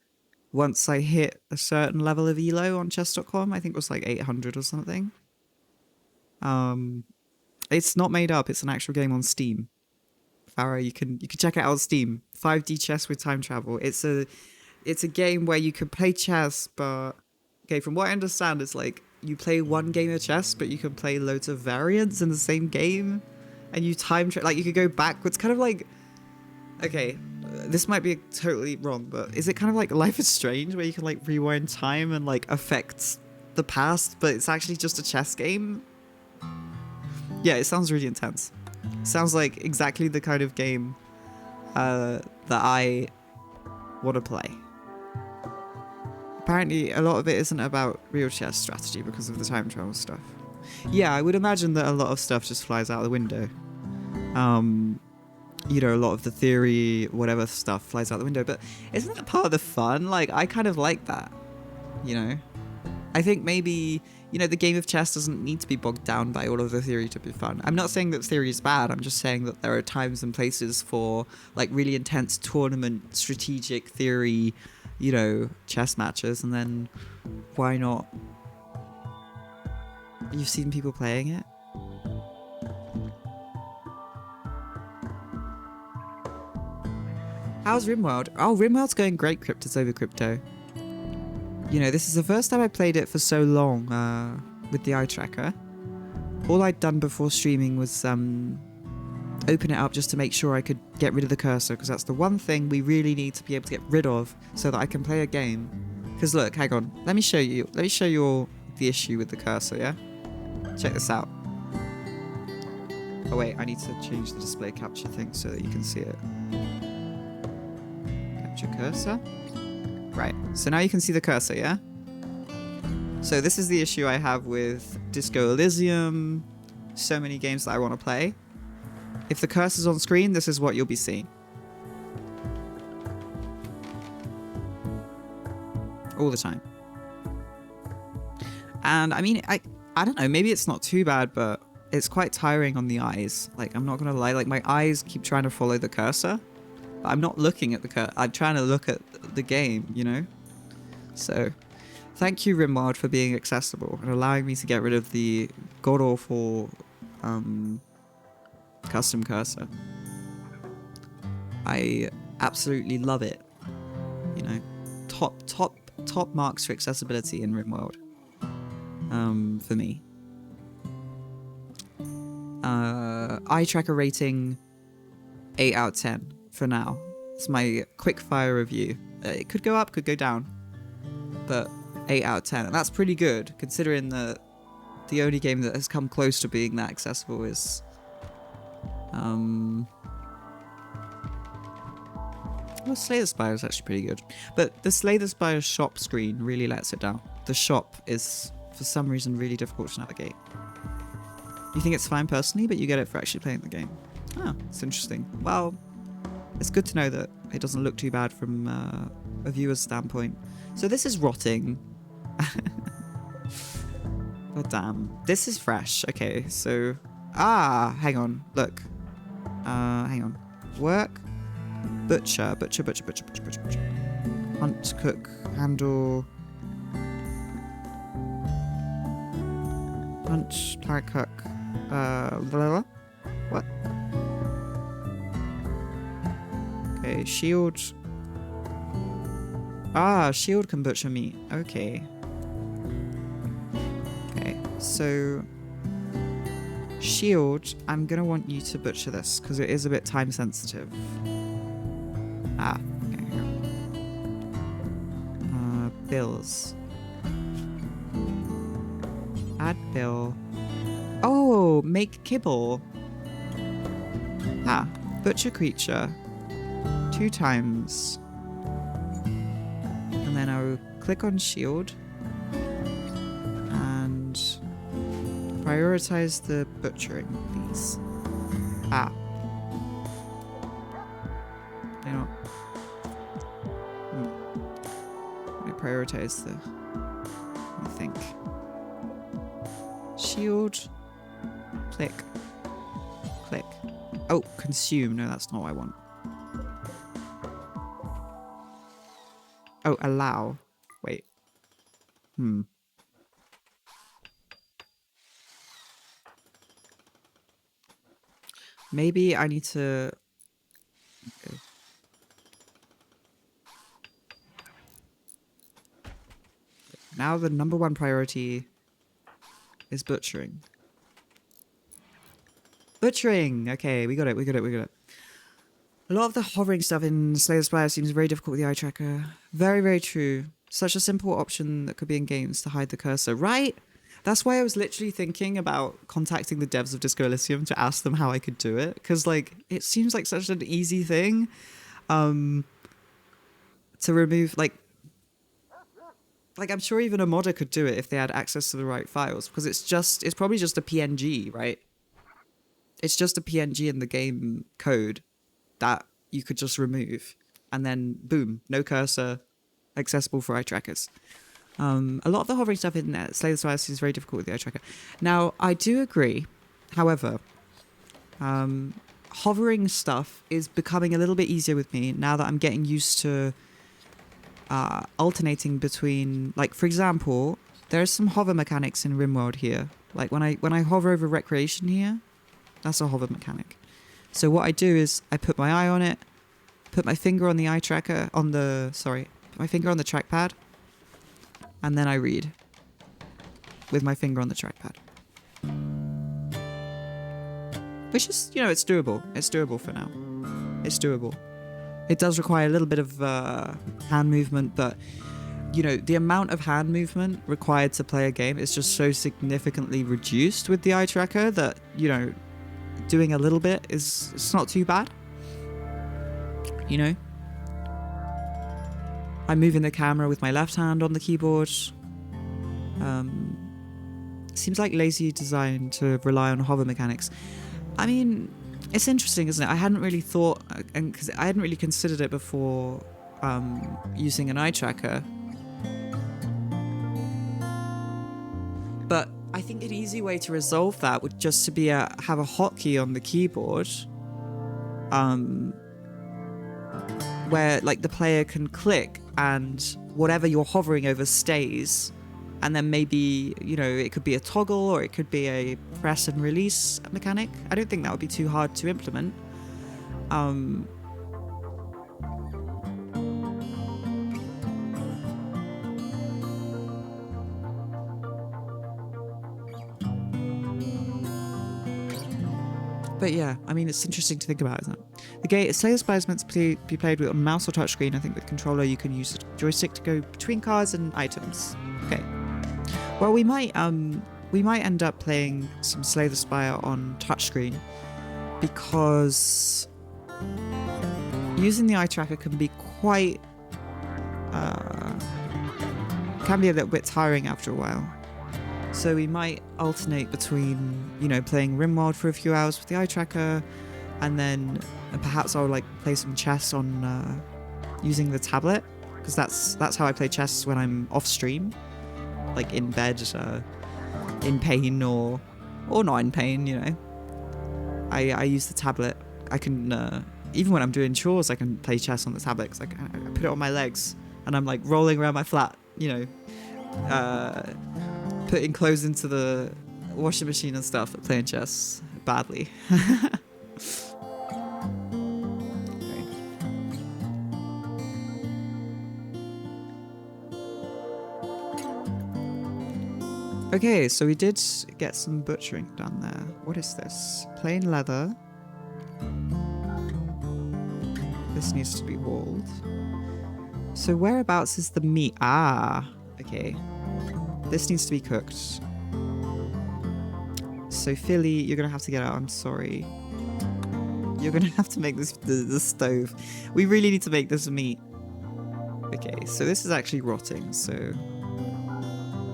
once I hit a certain level of elo on chess.com. I think it was like 800 or something. It's not made up. It's an actual game on Steam. Farah, you can check it out on Steam. 5D chess with time travel. It's a game where you can play chess, but okay, from what I understand, it's like you play one game of chess, but you can play loads of variants in the same game, and you like you could go backwards, kind of like. Okay, this might be totally wrong, but is it kind of like Life is Strange, where you can like rewind time and like affect the past, but it's actually just a chess game? Yeah, it sounds really intense. Sounds like exactly the kind of game that I want to play. Apparently, a lot of it isn't about real chess strategy because of the time travel stuff. Yeah, I would imagine that a lot of stuff just flies out the window. A lot of the theory, whatever stuff flies out the window. But isn't that part of the fun? Like, I kind of like that, I think maybe, the game of chess doesn't need to be bogged down by all of the theory to be fun. I'm not saying that theory is bad. I'm just saying that there are times and places for, like, really intense tournament, strategic theory, chess matches. And then why not? You've seen people playing it? How's Rimworld? Oh, Rimworld's going great, Cryptos over Crypto. This is the first time I played it for so long with the eye tracker. All I'd done before streaming was open it up just to make sure I could get rid of the cursor, because that's the one thing we really need to be able to get rid of so that I can play a game. Because look, hang on, let me show you all the issue with the cursor, yeah? Check this out. Oh wait, I need to change the display capture thing so that you can see it. Capture cursor. Right, so now you can see the cursor, yeah? So this is the issue I have with Disco Elysium, so many games that I want to play. If the cursor's on screen, this is what you'll be seeing. All the time. And I mean, I don't know, maybe it's not too bad, but it's quite tiring on the eyes. Like, I'm not gonna lie, like my eyes keep trying to follow the cursor. I'm not looking at the cursor, I'm trying to look at the game, So, thank you Rimworld for being accessible and allowing me to get rid of the god-awful custom cursor. I absolutely love it. Top marks for accessibility in Rimworld. For me. Eye tracker rating 8 out of 10 for now. It's my quick fire review. It could go up, could go down, but 8 out of 10, and that's pretty good considering that the only game that has come close to being that accessible is Well, Slay the Spire is actually pretty good. But the Slay the Spire shop screen really lets it down. The shop is, for some reason, really difficult to navigate. You think it's fine personally, but you get it for actually playing the game. Ah, it's interesting. Well, it's good to know that it doesn't look too bad from a viewer's standpoint. So this is rotting. God damn. This is fresh. Okay, so... Ah, hang on. Look. Hang on. Work. Butcher. Hunt, cook, handle. Hunt, carrot cook. Blah, blah. What? Okay, shield. Ah, shield can butcher meat. Okay. Okay, so... Shield, I'm gonna want you to butcher this, because it is a bit time sensitive. Ah, okay, hang on. Bills. Add bill. Oh, make kibble. Ah, butcher creature. 2 times. And then I'll click on shield. And prioritize the butchering, please. Ah. I don't... Let me prioritize the... I think. Shield. Click. Click. Oh, consume. No, that's not what I want. Oh, allow. Wait. Maybe I need to... Okay. Now the #1 priority is butchering. Butchering! Okay, we got it. A lot of the hovering stuff in Slay the Spire seems very difficult with the eye tracker. Very, very true. Such a simple option that could be in games to hide the cursor. Right? That's why I was literally thinking about contacting the devs of Disco Elysium to ask them how I could do it. Because, like, it seems like such an easy thing to remove, like, I'm sure even a modder could do it if they had access to the right files. Because it's probably just a PNG, right? It's just a PNG in the game code that you could just remove. And then, boom, no cursor, accessible for eye trackers. A lot of the hovering stuff in Slay the Spire is very difficult with the eye tracker. Now, I do agree, however, hovering stuff is becoming a little bit easier with me now that I'm getting used to alternating between, like, for example, there's some hover mechanics in Rimworld here. Like, when I hover over Recreation here, that's a hover mechanic. So what I do is I put my eye on it, put my finger on the eye tracker, put my finger on the trackpad, and then I read with my finger on the trackpad. Which is, it's doable. It's doable for now. It's doable. It does require a little bit of hand movement, but, the amount of hand movement required to play a game is just so significantly reduced with the eye tracker that, doing a little bit it's not too bad. I'm moving the camera with my left hand on the keyboard. Seems like lazy design to rely on hover mechanics. I mean, it's interesting, isn't it? I hadn't really thought, and because I hadn't really considered it before using an eye tracker. But I think an easy way to resolve that would just to be have a hotkey on the keyboard, where like the player can click and whatever you're hovering over stays, and then maybe it could be a toggle or it could be a press and release mechanic. I don't think that would be too hard to implement. But yeah, I mean, it's interesting to think about, isn't it? The game, Slay the Spire is meant to be played with a mouse or touchscreen. I think with controller you can use a joystick to go between cards and items. Okay. Well, we might end up playing some Slay the Spire on touchscreen because using the eye tracker can be quite can be a little bit tiring after a while. So we might alternate between, you know, playing rimworld for a few hours with the eye tracker, and then perhaps I'll like play some chess on using the tablet, because that's how I play chess when I'm off stream, like in bed, in pain or not in pain, you know. I use the tablet. I can even when I'm doing chores, I can play chess on the tablet because I put it on my legs and I'm like rolling around my flat, you know, putting clothes into the washing machine and stuff, but playing chess badly. Okay, so we did get some butchering done there. What is this? Plain leather. This needs to be walled. So whereabouts is the meat? Ah, okay. This needs to be cooked. So Philly, you're gonna have to get out. I'm sorry. You're gonna have to make this the stove. We really need to make this meat. Okay, so this is actually rotting, so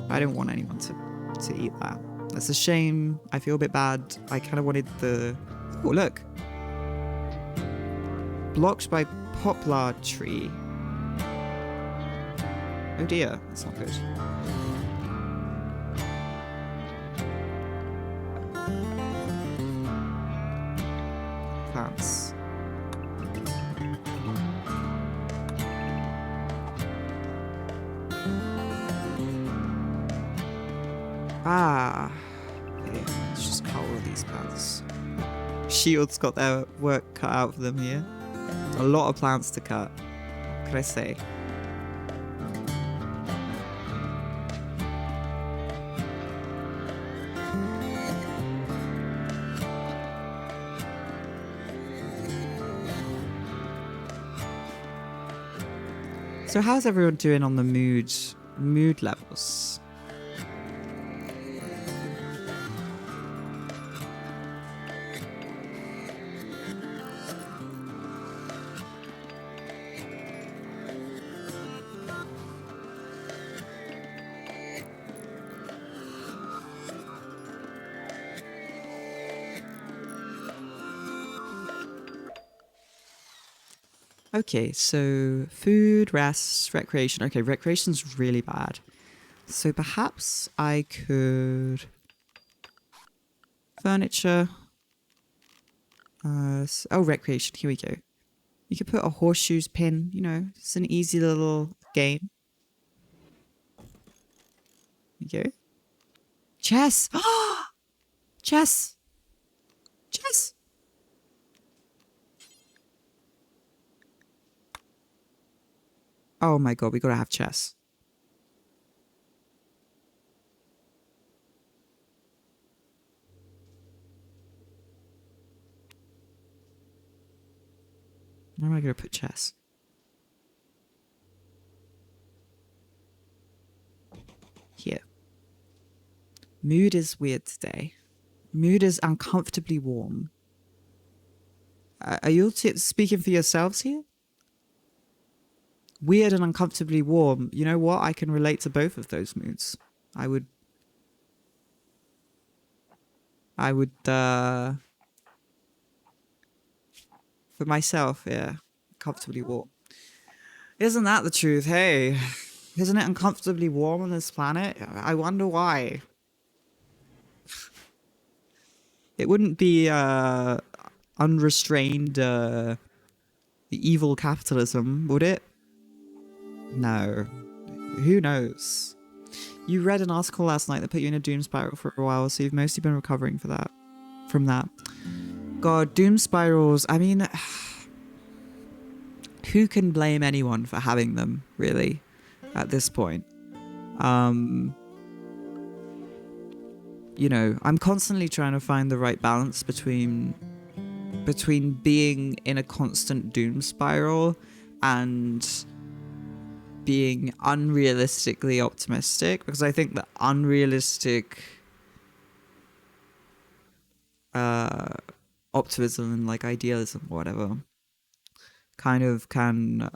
I don't want anyone to eat that. That's a shame. I feel a bit bad. I kind of wanted the... Oh, look. Blocked by poplar tree. Oh dear, that's not good. Plants. Ah, okay. Let's just cut all of these plants. Shield's got their work cut out for them here. A lot of plants to cut. What can I say? So how's everyone doing on the mood levels? Okay, so food, rest, recreation. Okay, recreation's really bad. So perhaps I could... Furniture. Oh, recreation. Here we go. You could put a horseshoes pin, you know. It's an easy little game. Here you go. Chess! Chess! Chess! Oh my god, we gotta have chess. Where am I gonna put chess? Here. Mood is weird today. Mood is uncomfortably warm. Are you all speaking for yourselves here? Weird and uncomfortably warm. You know what? I can relate to both of those moods. I would, for myself, yeah, comfortably warm. Isn't that the truth? Hey, isn't it uncomfortably warm on this planet? I wonder why. It wouldn't be unrestrained evil capitalism, would it? No. Who knows? You read an article last night that put you in a doom spiral for a while, so you've mostly been recovering from that. God, doom spirals, I mean, who can blame anyone for having them, really, at this point? You know, I'm constantly trying to find the right balance between being in a constant doom spiral and being unrealistically optimistic, because I think that unrealistic optimism and like idealism or whatever kind of can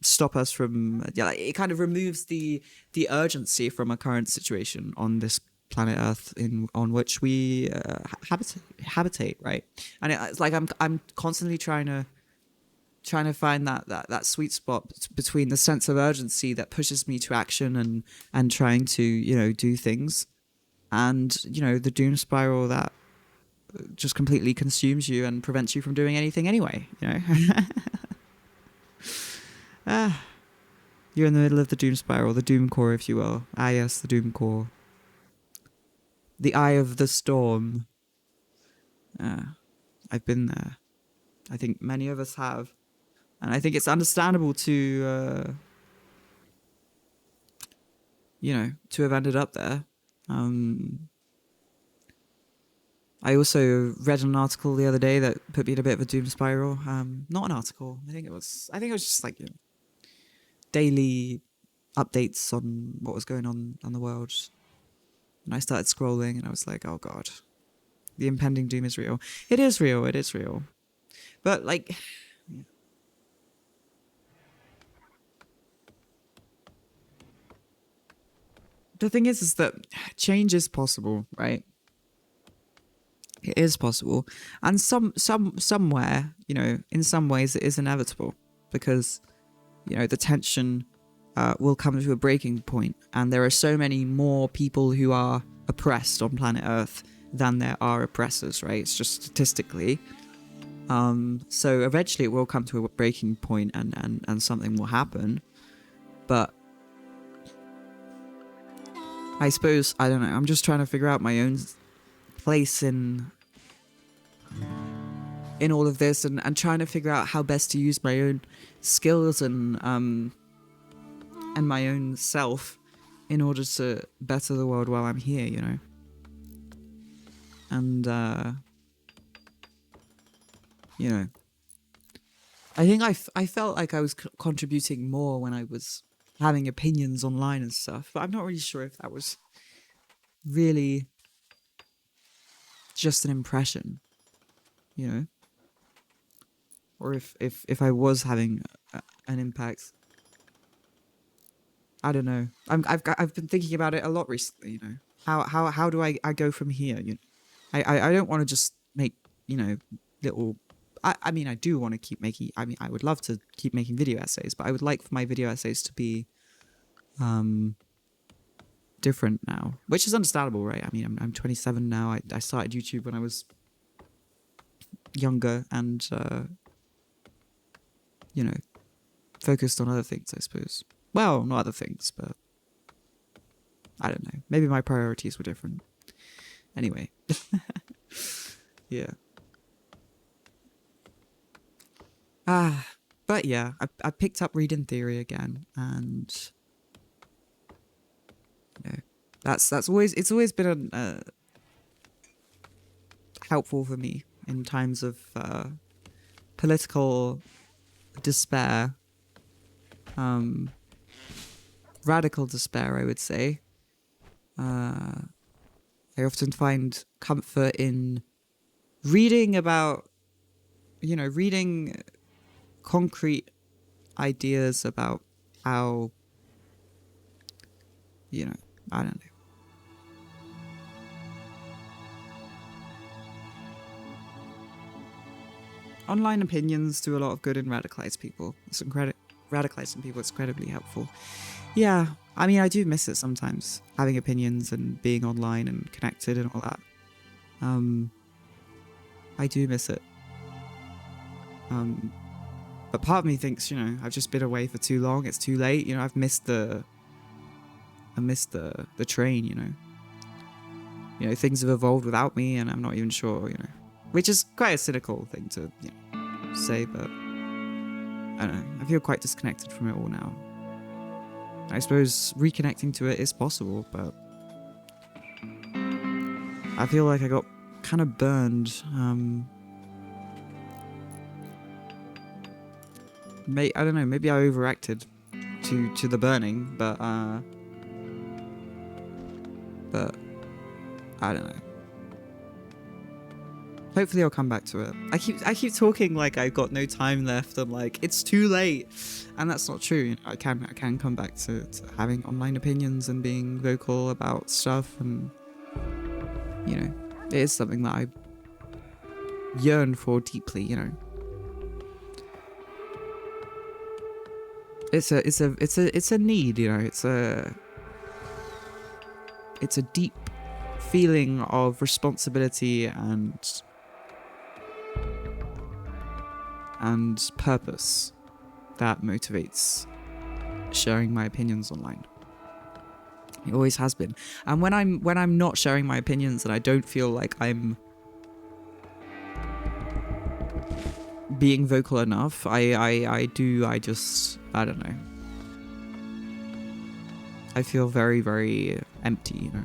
stop us from, yeah, like, it kind of removes the urgency from a current situation on this planet Earth in on which we habitate, right? And it's like I'm constantly trying to find that sweet spot between the sense of urgency that pushes me to action and trying to, you know, do things, and, you know, the doom spiral that just completely consumes you and prevents you from doing anything anyway, you know. You're in the middle of the doom spiral, the doom core, if you will. Ah, yes, the doom core. The eye of the storm. I've been there. I think many of us have. And I think it's understandable to, you know, to have ended up there. I also read an article the other day that put me in a bit of a doom spiral. Not an article. I think it was just like, you know, daily updates on what was going on the world. And I started scrolling and I was like, oh God, the impending doom is real. It is real. It is real. But like, the thing is that change is possible, right? It is possible. And somewhere, you know, in some ways it is inevitable, because, you know, the tension will come to a breaking point, and there are so many more people who are oppressed on planet Earth than there are oppressors, right? It's just statistically. So eventually it will come to a breaking point, and something will happen. But I suppose, I don't know, I'm just trying to figure out my own place in all of this, and trying to figure out how best to use my own skills and my own self in order to better the world while I'm here, you know. And you know, I think I felt like I was contributing more when I was having opinions online and stuff, but I'm not really sure if that was really just an impression, you know, or if I was having an impact. I don't know. I've been thinking about it a lot recently, you know. How do I go from here? You know, I don't want to just make, you know, little. I mean, I do want to keep making. I mean, I would love to keep making video essays, but I would like for my video essays to be different now, which is understandable, right? I mean, I'm 27 now. I started YouTube when I was younger, and you know, focused on other things, I suppose. Well, not other things, but I don't know. Maybe my priorities were different. Anyway. Yeah. But yeah, I picked up reading theory again, and you know, that's always been helpful for me in times of political despair, radical despair, I would say. I often find comfort in reading about, you know, reading concrete ideas about how, you know, I don't know. Online opinions do a lot of good in radicalized people. Radicalizing people is incredibly helpful. Yeah, I mean, I do miss it sometimes, having opinions and being online and connected and all that. I do miss it. But part of me thinks, you know, I've just been away for too long. It's too late. You know, I've missed the train. You know, things have evolved without me, and I'm not even sure. You know, which is quite a cynical thing to, you know, say, but I don't know. I feel quite disconnected from it all now. I suppose reconnecting to it is possible, but I feel like I got kind of burned. I don't know, maybe I overacted to the burning, but I don't know. Hopefully I'll come back to it. I keep talking like I've got no time left. I'm like, it's too late. And that's not true. You know, I can come back to having online opinions and being vocal about stuff, and you know, it is something that I yearn for deeply, you know. It's a need, you know, it's a deep feeling of responsibility and purpose that motivates sharing my opinions online. It always has been. And when I'm not sharing my opinions and I don't feel like I'm being vocal enough, I don't know. I feel very, very empty, you know.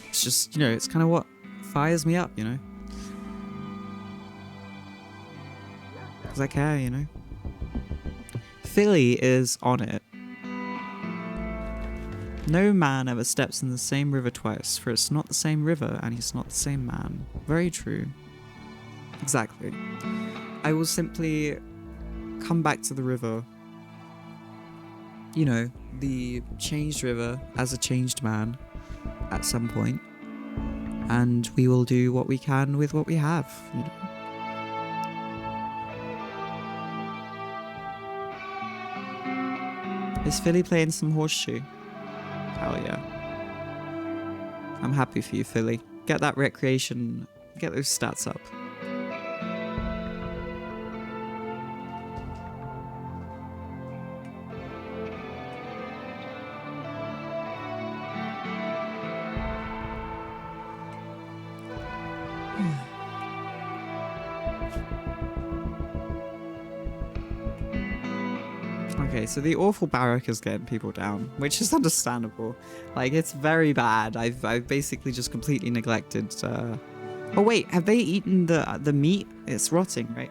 It's just, you know, it's kind of what fires me up, you know. Because I care, you know. Philly is on it. No man ever steps in the same river twice, for it's not the same river and he's not the same man. Very true. Exactly. I will simply come back to the river, you know, the changed river as a changed man at some point, and we will do what we can with what we have, you know. Is Philly playing some horseshoe? Hell yeah. I'm happy for you, Philly. Get that recreation, get those stats up. Okay, so the awful barrack is getting people down, which is understandable. Like, it's very bad. I've basically just completely neglected. Oh wait, have they eaten the meat? It's rotting, right?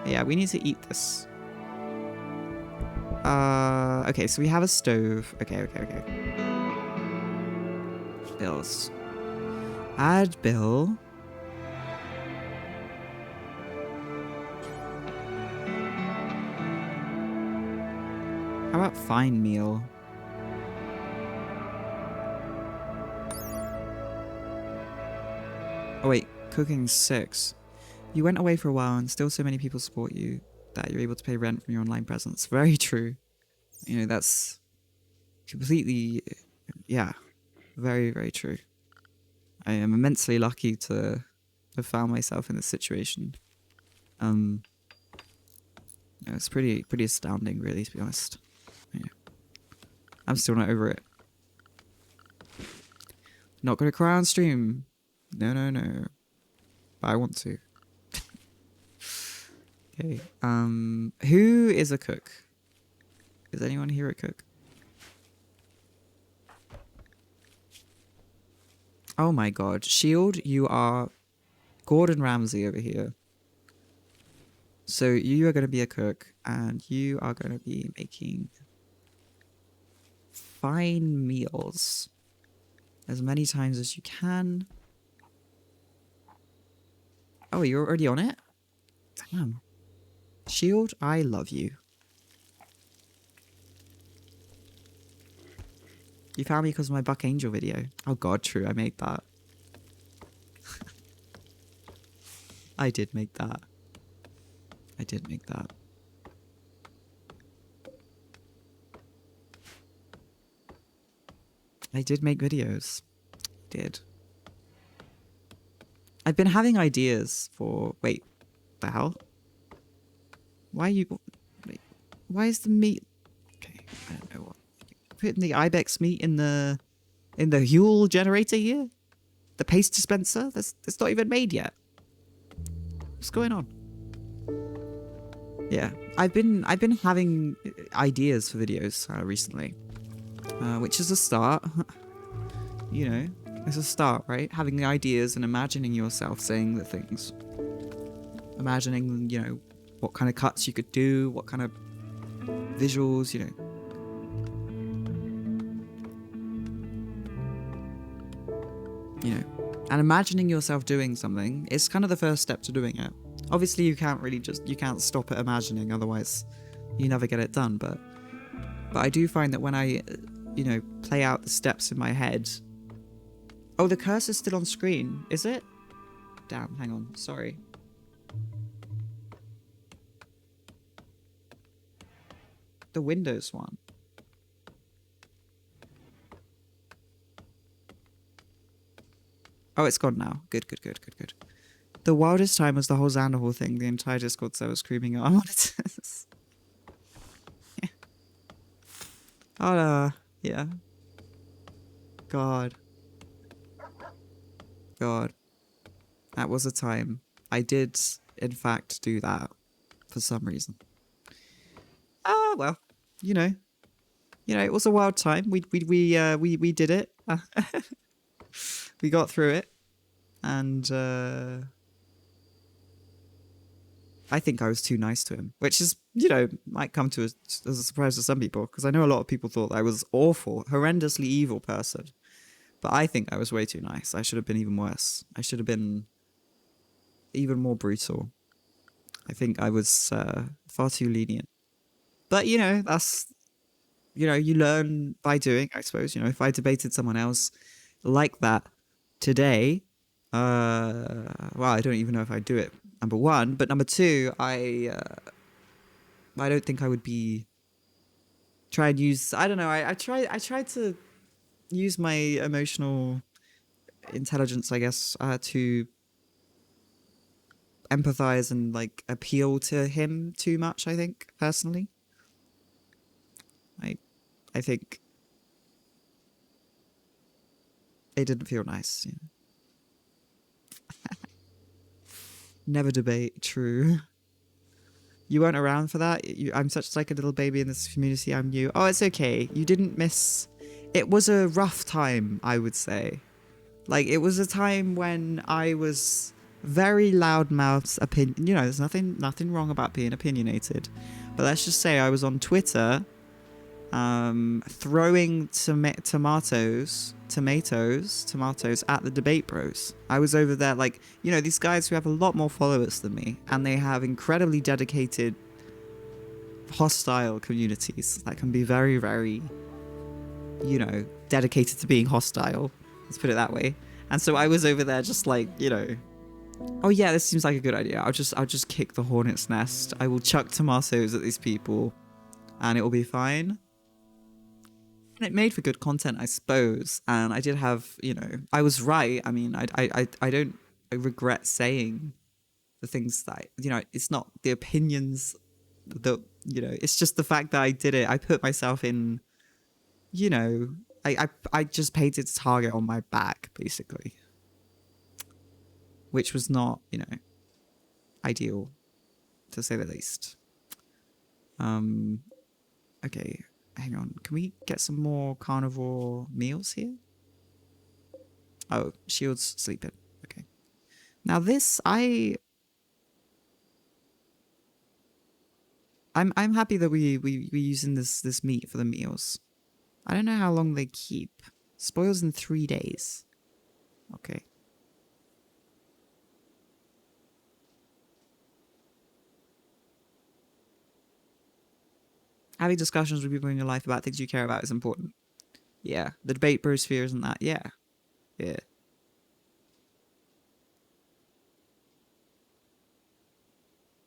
Yeah, we need to eat this. Okay, so we have a stove. Okay. Bills. Add bill. How about fine meal? Oh wait, cooking 6. You went away for a while and still so many people support you that you're able to pay rent from your online presence. Very true. You know, that's completely, yeah, very, very true. I am immensely lucky to have found myself in this situation. It's pretty astounding, really, to be honest. Yeah. I'm still not over it. Not gonna cry on stream. No. But I want to. Okay. Who is a cook? Is anyone here a cook? Oh my god. Shield, you are Gordon Ramsay over here. So you are going to be a cook, and you are going to be making fine meals as many times as you can. Oh, you're already on it? Damn. Shield, I love you. You found me because of my Buck Angel video. Oh god, true, I made that. I did make that. I did make that. I did make videos. I did. I've been having ideas for... Wait, the hell? Why are you... Wait, why is the meat... Okay, I don't know what... Putting the Ibex meat in the Huel generator here? The paste dispenser? That's not even made yet. What's going on? Yeah, I've been having ideas for videos recently, which is a start. You know, it's a start, right? Having the ideas and imagining yourself saying the things. Imagining, you know, what kind of cuts you could do, what kind of visuals, you know. you know. And imagining yourself doing something is kind of the first step to doing it. Obviously, you can't stop at imagining, otherwise you never get it done. But I do find that when I, play out the steps in my head. Oh, the cursor's still on screen, is it? Damn, hang on, sorry. The Windows one. Oh, it's gone now. Good. The wildest time was the whole Xanderhall thing. The entire Discord server screaming out monitors. Yeah. Oh, yeah. God. That was a time. I did, in fact, do that for some reason. Ah, well, you know, it was a wild time. We did it. We got through it, and I think I was too nice to him, which is, might come to as a surprise to some people, because I know a lot of people thought I was awful, horrendously evil person. But I think I was way too nice. I should have been even worse. I should have been even more brutal. I think I was far too lenient. But, that's, you learn by doing, I suppose. If I debated someone else like that today, well, I don't even know if I'd do it, number one. But number two, I don't think I would be try and use, I don't know, I tried to use my emotional intelligence, I guess, to empathize and like appeal to him too much, I think, personally. I think it didn't feel nice. Never debate, true. You weren't around for that? I'm such like a little baby in this community, I'm new. Oh, it's okay. You didn't miss... It was a rough time, I would say. Like, it was a time when I was very loudmouthed opinion. There's nothing wrong about being opinionated. But let's just say I was on Twitter throwing tomatoes at the debate bros. I was over there, like, these guys who have a lot more followers than me, and they have incredibly dedicated, hostile communities that can be very, very, dedicated to being hostile. Let's put it that way. And so I was over there just like, oh yeah, this seems like a good idea. I'll just kick the hornet's nest. I will chuck tomatoes at these people, and it will be fine. And it made for good content, I suppose. And I did have, I was right. I mean, I don't regret saying the things that, it's not the opinions that, it's just the fact that I did it. I put myself in, I just painted a target on my back, basically. Which was not, ideal, to say the least. Okay. Hang on, can we get some more carnivore meals here? Oh, Shield's sleeping. Okay. Now this, I'm happy that we using this meat for the meals. I don't know how long they keep. Spoils in 3 days. Okay. Having discussions with people in your life about things you care about is important. Yeah. The debate brosphere isn't that? Yeah. Yeah.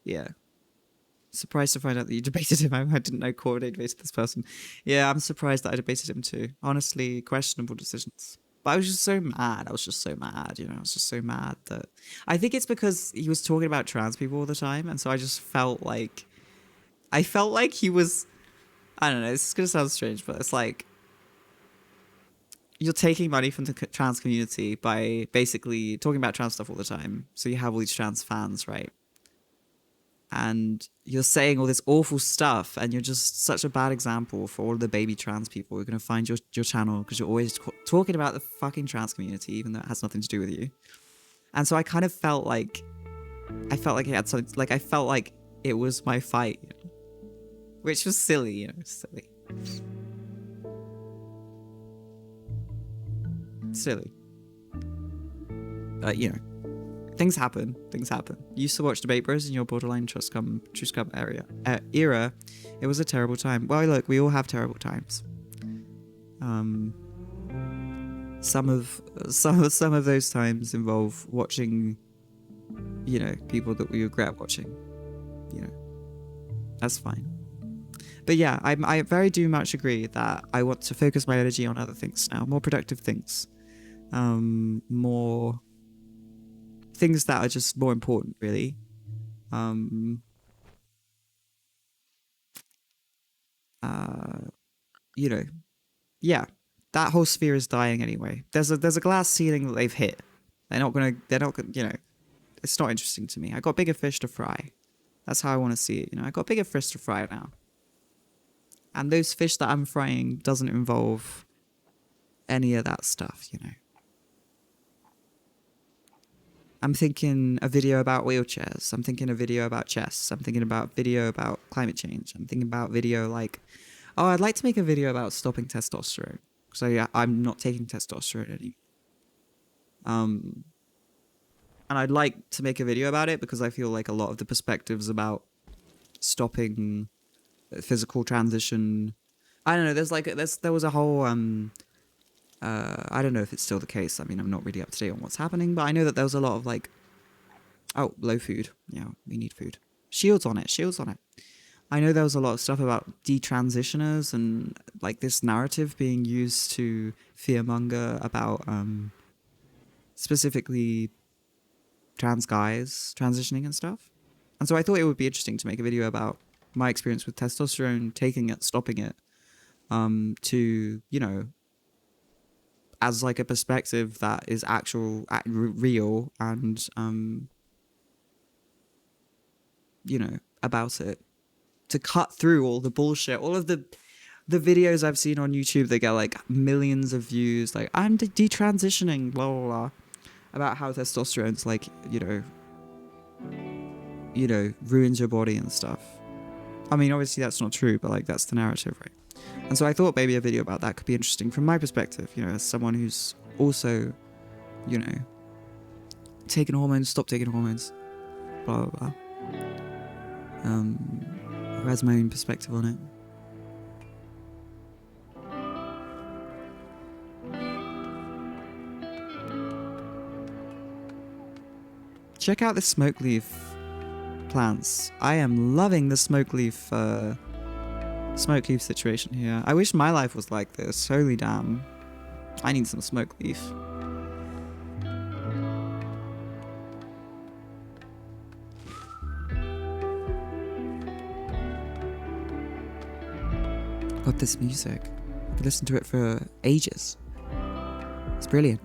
Yeah. Surprised to find out that you debated him. I didn't know Corviday debated this person. Yeah, I'm surprised that I debated him too. Honestly, questionable decisions. But I was just so mad. I was just so mad, I was just so mad that... I think it's because he was talking about trans people all the time, and so I just felt like... I felt like he was... I don't know, this is going to sound strange, but it's like... You're taking money from the trans community by basically talking about trans stuff all the time. So you have all these trans fans, right? And you're saying all this awful stuff, and you're just such a bad example for all the baby trans people who are going to find your channel because you're always talking about the fucking trans community, even though it has nothing to do with you. And so I kind of felt like it had something, like I felt like it was my fight, which was silly, silly. Silly. you know, things happen. Things happen. You used to watch Debate Bros in your borderline Truce Club era. It was a terrible time. Well, look, we all have terrible times. Some of those times involve watching, you know, people that we regret watching. You know, that's fine. But yeah, I very do much agree that I want to focus my energy on other things now, more productive things, more things that are just more important, really. You know, yeah, that whole sphere is dying anyway. There's a glass ceiling that they've hit. They're not gonna, you know, it's not interesting to me. I got bigger fish to fry. That's how I want to see it. You know, I got bigger fish to fry now. And those fish that I'm frying doesn't involve any of that stuff, you know. I'm thinking a video about wheelchairs. I'm thinking a video about chess. I'm thinking about video about climate change. I'm thinking about video like, oh, I'd like to make a video about stopping testosterone. So yeah, I'm not taking testosterone anymore. And I'd like to make a video about it because I feel like a lot of the perspectives about stopping physical transition, I don't know, there was a whole I don't know if it's still the case. I mean, I'm not really up to date on what's happening, but I know that there was a lot of like, oh, low food. Yeah, we need food. Shields on it. I know there was a lot of stuff about detransitioners and like this narrative being used to fearmonger about specifically trans guys transitioning and stuff. And so I thought it would be interesting to make a video about my experience with testosterone, taking it, stopping it, to, you know, as like a perspective that is actual, real, and, you know, about it. To cut through all the bullshit, all of the videos I've seen on YouTube that get like millions of views, like, I'm detransitioning, blah, blah, blah, about how testosterone's like, you know, ruins your body and stuff. I mean, obviously that's not true, but like that's the narrative, right? And so I thought maybe a video about that could be interesting from my perspective, you know, as someone who's also, you know, taking hormones, stop taking hormones, blah, blah, blah. Who has my own perspective on it. Check out the smoke leaf plants. I am loving the smoke leaf situation here. I wish my life was like this. Holy damn. I need some smoke leaf. Got this music. I could listen to it for ages. It's brilliant.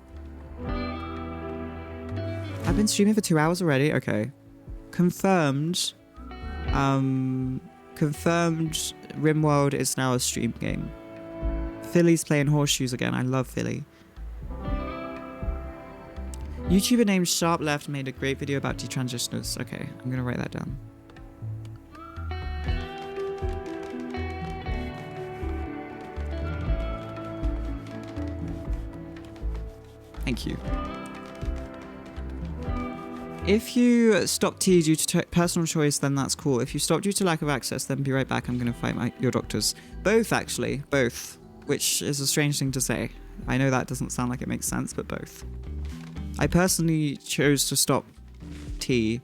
I've been streaming for 2 hours already. Okay. Confirmed. Confirmed Rimworld is now a stream game. Philly's playing horseshoes again. I love Philly. YouTuber named Sharp Left made a great video about detransitioners. Okay, I'm gonna write that down. Thank you. If you stop tea due to personal choice, then that's cool. If you stop due to lack of access, then be right back. I'm going to fight your doctors. Both, actually. Both. Which is a strange thing to say. I know that doesn't sound like it makes sense, but both. I personally chose to stop tea,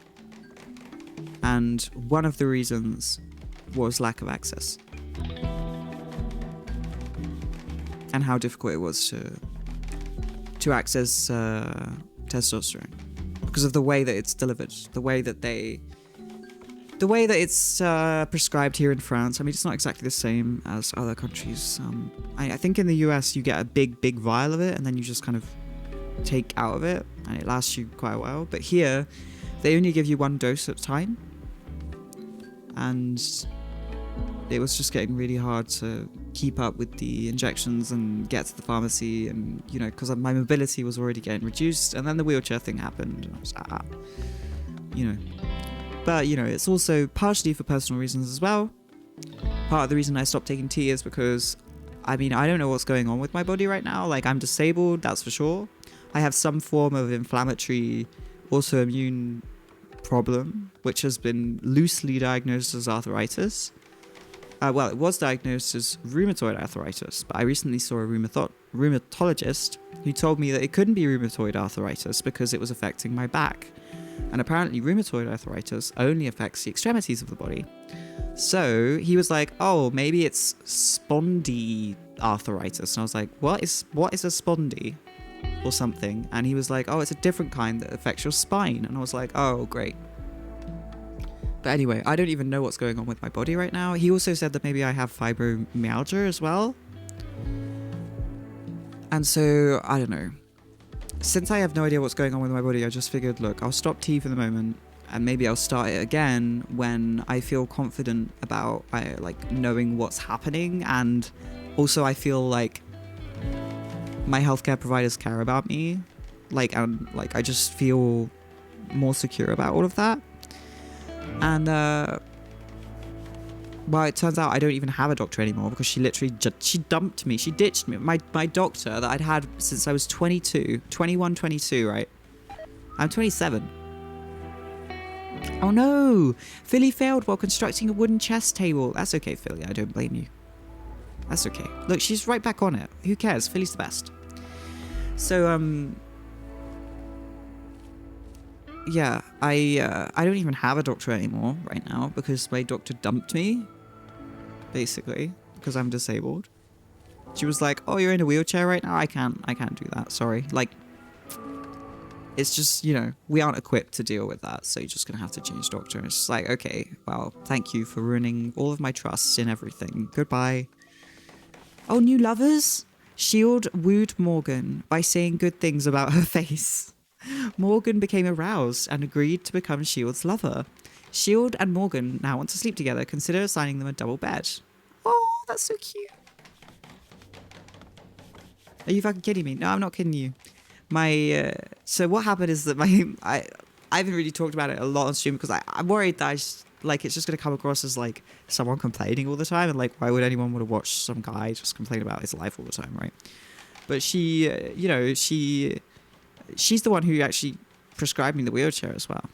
and one of the reasons was lack of access. And how difficult it was to access testosterone. Because of the way that it's delivered, the way that it's prescribed here in France. I mean, it's not exactly the same as other countries. I think in the US you get a big vial of it, and then you just kind of take out of it, and it lasts you quite a while. But here, they only give you one dose at a time, and it was just getting really hard to keep up with the injections and get to the pharmacy, and, you know, because my mobility was already getting reduced, and then the wheelchair thing happened, and I was like, you know. But, you know, it's also partially for personal reasons as well. Part of the reason I stopped taking tea is because, I mean, I don't know what's going on with my body right now. Like, I'm disabled, that's for sure. I have some form of inflammatory autoimmune problem, which has been loosely diagnosed as arthritis. Well, it was diagnosed as rheumatoid arthritis, but I recently saw a rheumatologist who told me that it couldn't be rheumatoid arthritis because it was affecting my back. And apparently rheumatoid arthritis only affects the extremities of the body. So he was like, oh, maybe it's spondyarthritis. And I was like, what is a spondy or something? And he was like, oh, it's a different kind that affects your spine. And I was like, oh, great. But anyway, I don't even know what's going on with my body right now. He also said that maybe I have fibromyalgia as well. And so, I don't know. Since I have no idea what's going on with my body, I just figured, look, I'll stop tea for the moment, and maybe I'll start it again when I feel confident about like knowing what's happening, and also I feel like my healthcare providers care about me, and I just feel more secure about all of that. And well, it turns out I don't even have a doctor anymore because she literally she dumped me. She ditched me. My doctor that I'd had since I was 22, right? I'm 27. Oh no! Philly failed while constructing a wooden chess table. That's okay, Philly. I don't blame you. That's okay. Look, she's right back on it. Who cares? Philly's the best. So, yeah, I don't even have a doctor anymore right now because my doctor dumped me, basically, because I'm disabled. She was like, oh, you're in a wheelchair right now? I can't do that, sorry. Like, it's just, we aren't equipped to deal with that, so you're just gonna have to change doctor. And it's just like, okay, well, thank you for ruining all of my trust in everything. Goodbye. Oh, new lovers? Shield wooed Morgan by saying good things about her face. Morgan became aroused and agreed to become Shield's lover. Shield and Morgan now want to sleep together. Consider assigning them a double bed. Oh, that's so cute. Are you fucking kidding me? No, I'm not kidding you. So what happened is that I haven't really talked about it a lot on stream because I'm worried that it's just going to come across as like someone complaining all the time, and like, why would anyone want to watch some guy just complain about his life all the time, right? But she, she's the one who actually prescribed me the wheelchair as well.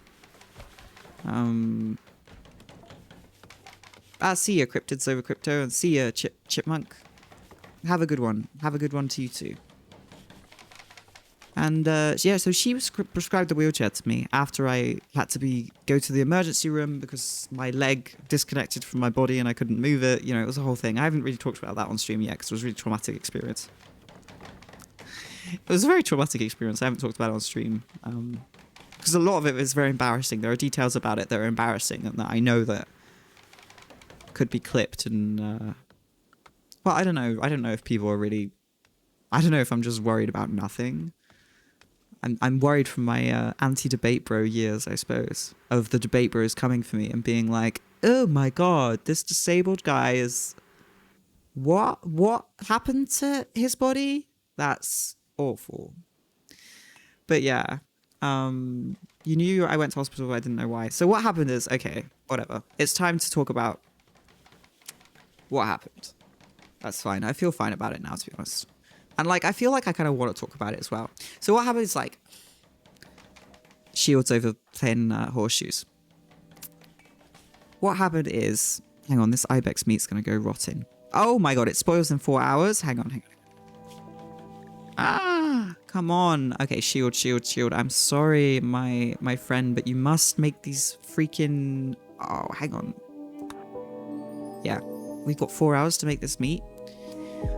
See ya, Cryptids over Crypto, and see ya, Chipmunk. Have a good one. Have a good one to you too. And yeah, so she prescribed the wheelchair to me after I had to go to the emergency room because my leg disconnected from my body and I couldn't move it. It was a whole thing. I haven't really talked about that on stream yet because it was a really traumatic experience. It was a very traumatic experience. I haven't talked about it on stream because a lot of it is very embarrassing. There are details about it that are embarrassing and that I know that could be clipped. And well, I don't know. I don't know if people are really. I don't know if I'm just worried about nothing. I'm worried from my anti-debate bro years, I suppose, of the debate bros coming for me and being like, "Oh my god, this disabled guy is what happened to his body? That's awful." But yeah, you knew I went to hospital, but I didn't know why. So what happened is, okay, whatever. It's time to talk about what happened. That's fine. I feel fine about it now, to be honest. And like, I feel like I kind of want to talk about it as well. So what happened is like, Shields over playing horseshoes. What happened is, hang on, this ibex meat's going to go rotten. Oh my god, it spoils in 4 hours. Hang on. Ah, come on. Okay, shield. I'm sorry, my friend, but you must make these freaking... Oh, hang on. Yeah, we've got 4 hours to make this meat.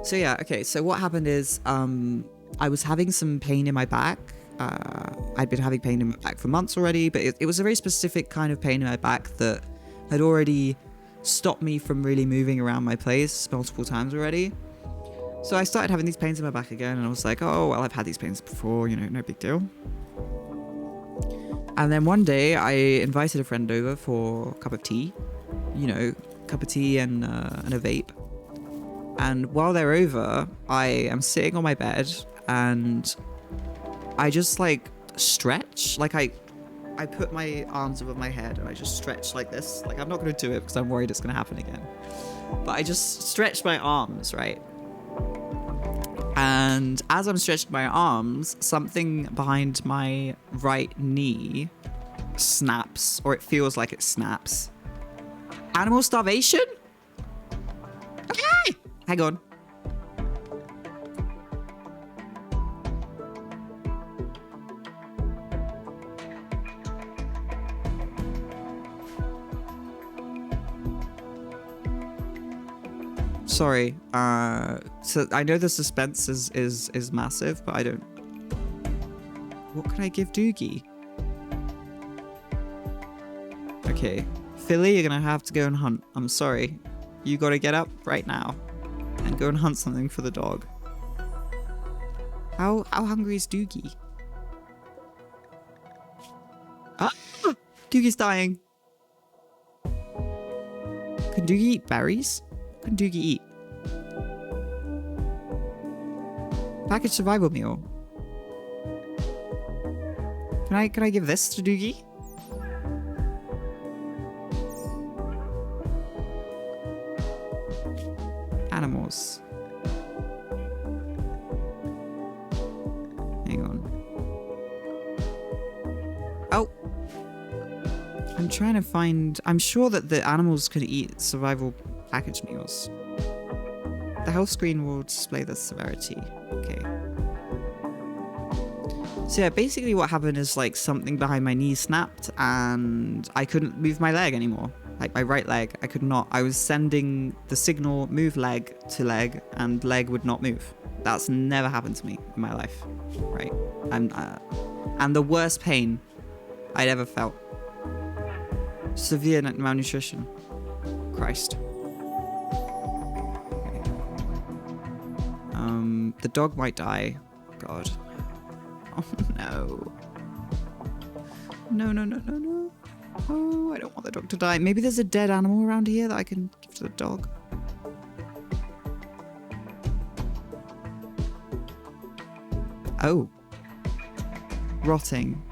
So yeah, okay, so what happened is I was having some pain in my back. I'd been having pain in my back for months already, but it was a very specific kind of pain in my back that had already stopped me from really moving around my place multiple times already. So I started having these pains in my back again, and I was like, oh, well, I've had these pains before, no big deal. And then one day I invited a friend over for a cup of tea, cup of tea and a vape. And while they're over, I am sitting on my bed and I just like stretch. Like I put my arms above my head and I just stretch like this. Like I'm not going to do it because I'm worried it's going to happen again. But I just stretch my arms, right? And as I'm stretching my arms, something behind my right knee snaps, or it feels like it snaps. Animal starvation? Okay! Hang on. Sorry. So I know the suspense is massive, but I don't... What can I give Doogie? Okay. Philly, you're gonna have to go and hunt. I'm sorry. You gotta get up right now and go and hunt something for the dog. How hungry is Doogie? Ah! Doogie's dying. Can Doogie eat berries? What can Doogie eat? Packaged survival meal. Can I give this to Doogie? Animals. Hang on. Oh! I'm trying to find... I'm sure that the animals could eat survival package meals. The health screen will display the severity. Okay. So yeah, basically what happened is like something behind my knee snapped and I couldn't move my leg anymore. Like my right leg, I could not. I was sending the signal move leg to leg and leg would not move. That's never happened to me in my life, right? And the worst pain I'd ever felt. Severe malnutrition. Christ. Okay. The dog might die. God. Oh no. No. Oh, I don't want the dog to die. Maybe there's a dead animal around here that I can give to the dog. Oh. Rotting.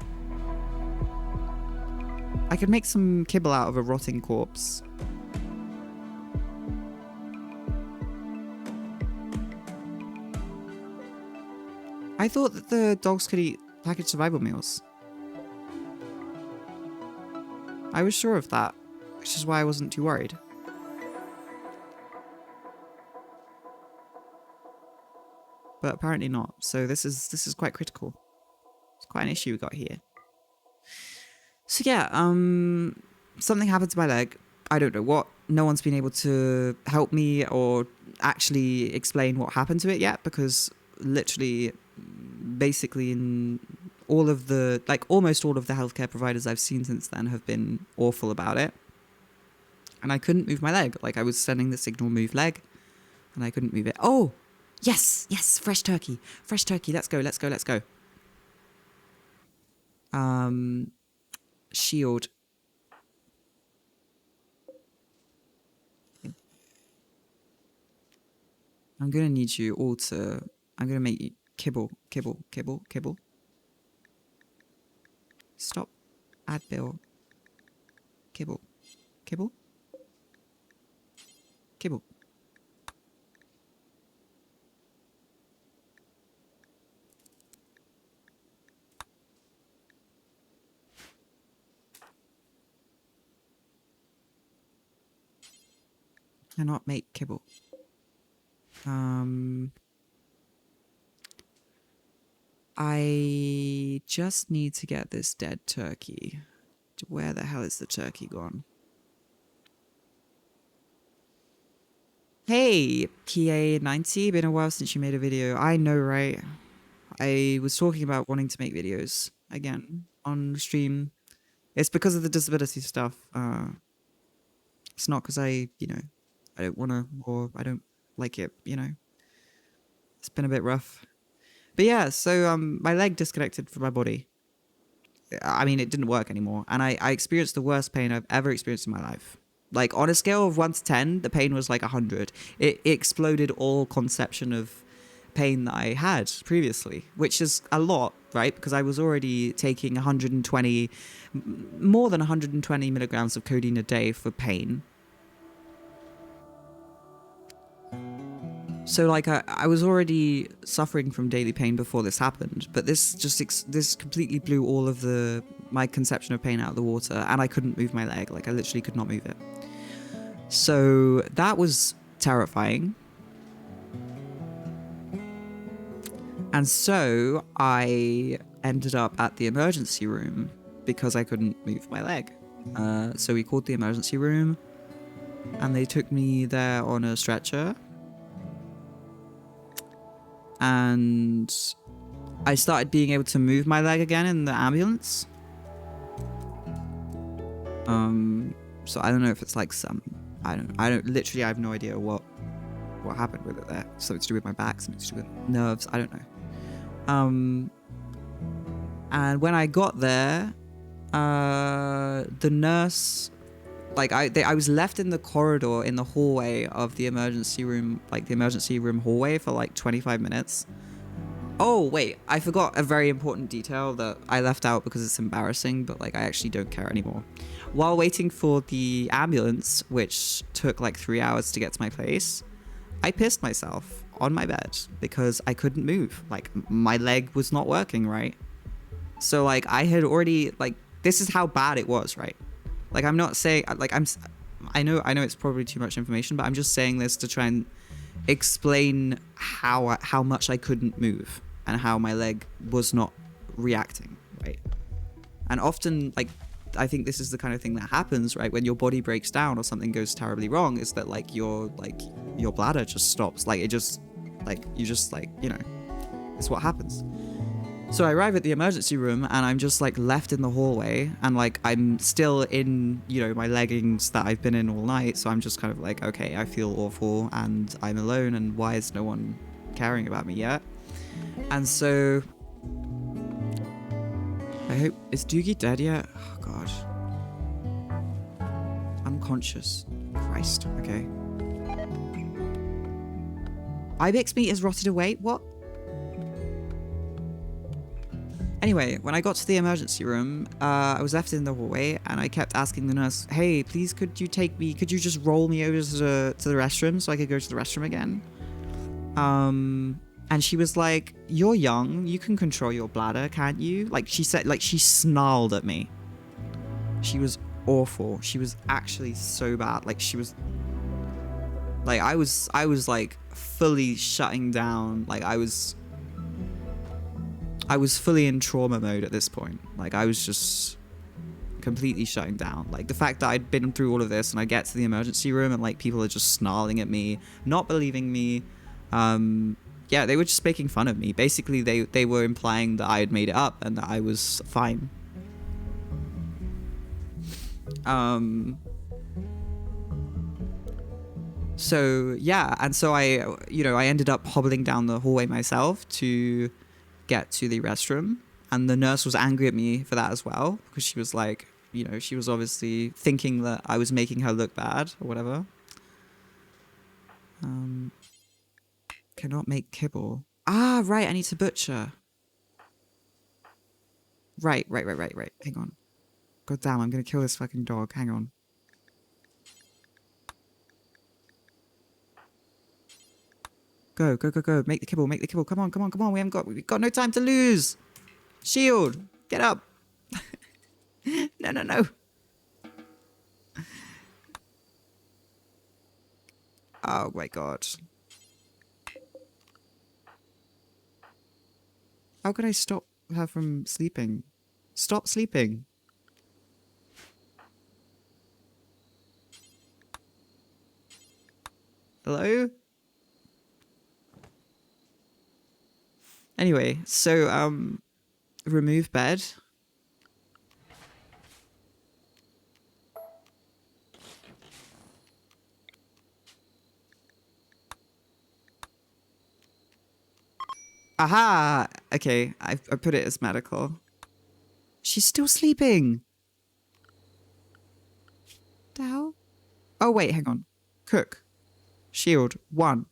I could make some kibble out of a rotting corpse. I thought that the dogs could eat packaged survival meals. I was sure of that, which is why I wasn't too worried. But apparently not. So this is quite critical. It's quite an issue we got here. So yeah, something happened to my leg. I don't know what. No one's been able to help me or actually explain what happened to it yet, because literally, basically in all of the, like almost all of the healthcare providers I've seen since then have been awful about it. And I couldn't move my leg. Like I was sending the signal move leg and I couldn't move it. Oh, yes, fresh turkey. Fresh turkey. Let's go. Shield. I'm gonna need you all to... I'm gonna make you kibble. Stop. Add bill. Kibble. Cannot make kibble. I just need to get this dead turkey. Where the hell is the turkey gone? Hey, Kia90, been a while since you made a video. I know, right? I was talking about wanting to make videos again on stream. It's because of the disability stuff. It's not because I don't want to, or I don't like it, It's been a bit rough. But yeah, so my leg disconnected from my body. I mean, it didn't work anymore. And I experienced the worst pain I've ever experienced in my life. Like, on a scale of 1 to 10, the pain was like 100. It exploded all conception of pain that I had previously, which is a lot, right? Because I was already taking more than 120 milligrams of codeine a day for pain. So like I was already suffering from daily pain before this happened, but this completely blew all of my conception of pain out of the water, and I couldn't move my leg. Like I literally could not move it. So that was terrifying. And so I ended up at the emergency room because I couldn't move my leg. So we called the emergency room and they took me there on a stretcher. And I started being able to move my leg again in the ambulance. So I don't know if it's like I have no idea what happened with it there. Something to do with my back, something to do with nerves, I don't know. And when I got there, the nurse, like I was left in the corridor in the hallway of the emergency room, like the emergency room hallway for like 25 minutes. Oh, wait, I forgot a very important detail that I left out because it's embarrassing, but like I actually don't care anymore. While waiting for the ambulance, which took like 3 hours to get to my place, I pissed myself on my bed because I couldn't move. Like my leg was not working right. So like I had already, like, this is how bad it was, right? Like I'm not saying, like I know it's probably too much information, but I'm just saying this to try and explain how much I couldn't move and how my leg was not reacting, right? And often, like, I think this is the kind of thing that happens, right? When your body breaks down or something goes terribly wrong, is that like your bladder just stops. Like it just, like, you just like, you know, it's what happens. So I arrive at the emergency room and I'm just like left in the hallway and like I'm still in, you know, my leggings that I've been in all night. So I'm just kind of like, okay, I feel awful and I'm alone and why is no one caring about me yet? And so I hope, is Doogie dead yet? Oh God. Unconscious. Christ, okay. Ibex meat is rotted away? What? Anyway, when I got to the emergency room, I was left in the hallway and I kept asking the nurse, hey, please could you just roll me over to the restroom so I could go to the restroom again? And she was like, you're young, you can control your bladder, can't you? Like she said, like she snarled at me. She was awful. She was actually so bad. Like she was, like I was like fully shutting down. Like I was fully in trauma mode at this point. Like I was just completely shutting down. Like the fact that I'd been through all of this and I get to the emergency room and like people are just snarling at me, not believing me. Yeah, they were just making fun of me. Basically, they were implying that I had made it up and that I was fine. So yeah, and so I ended up hobbling down the hallway myself to get to the restroom, and the nurse was angry at me for that as well because she was like, you know, she was obviously thinking that I was making her look bad or whatever. Cannot make kibble. Ah, right, I need to butcher. Right. Hang on. God damn, I'm gonna kill this fucking dog. Hang on. Go. Make the kibble. Come on. We've got no time to lose. Shield, get up. No. Oh my God. How could I stop her from sleeping? Stop sleeping. Hello? Anyway, so, remove bed. Aha! Okay, I put it as medical. She's still sleeping. The hell? Oh, wait, hang on. Cook. Shield. 1.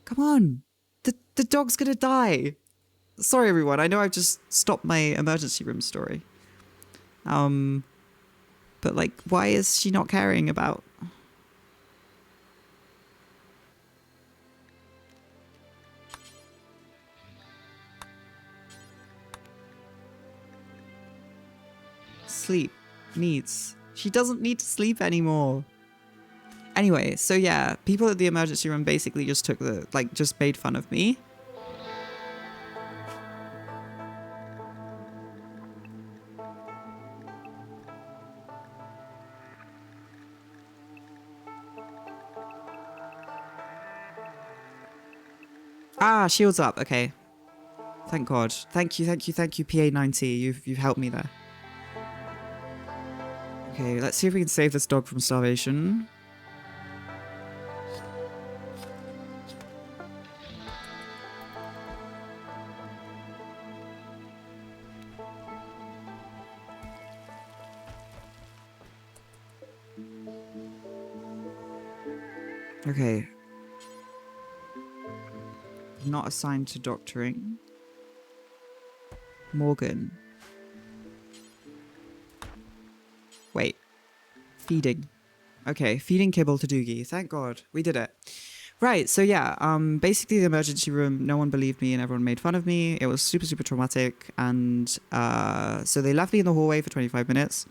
Come on. The dog's gonna die. Sorry, everyone. I know I've just stopped my emergency room story. But, like, why is she not caring about... sleep needs. She doesn't need to sleep anymore. Anyway, so yeah, people at the emergency room basically just took the, like, just made fun of me. Ah, shield's up. Okay. Thank God. Thank you, PA90. You've helped me there. Okay, let's see if we can save this dog from starvation. Okay. Not assigned to doctoring. Morgan. Wait. Feeding. Okay, feeding kibble to Doogie. Thank God. We did it. Right, so yeah, basically the emergency room, no one believed me and everyone made fun of me. It was super, super traumatic. And so they left me in the hallway for 25 minutes.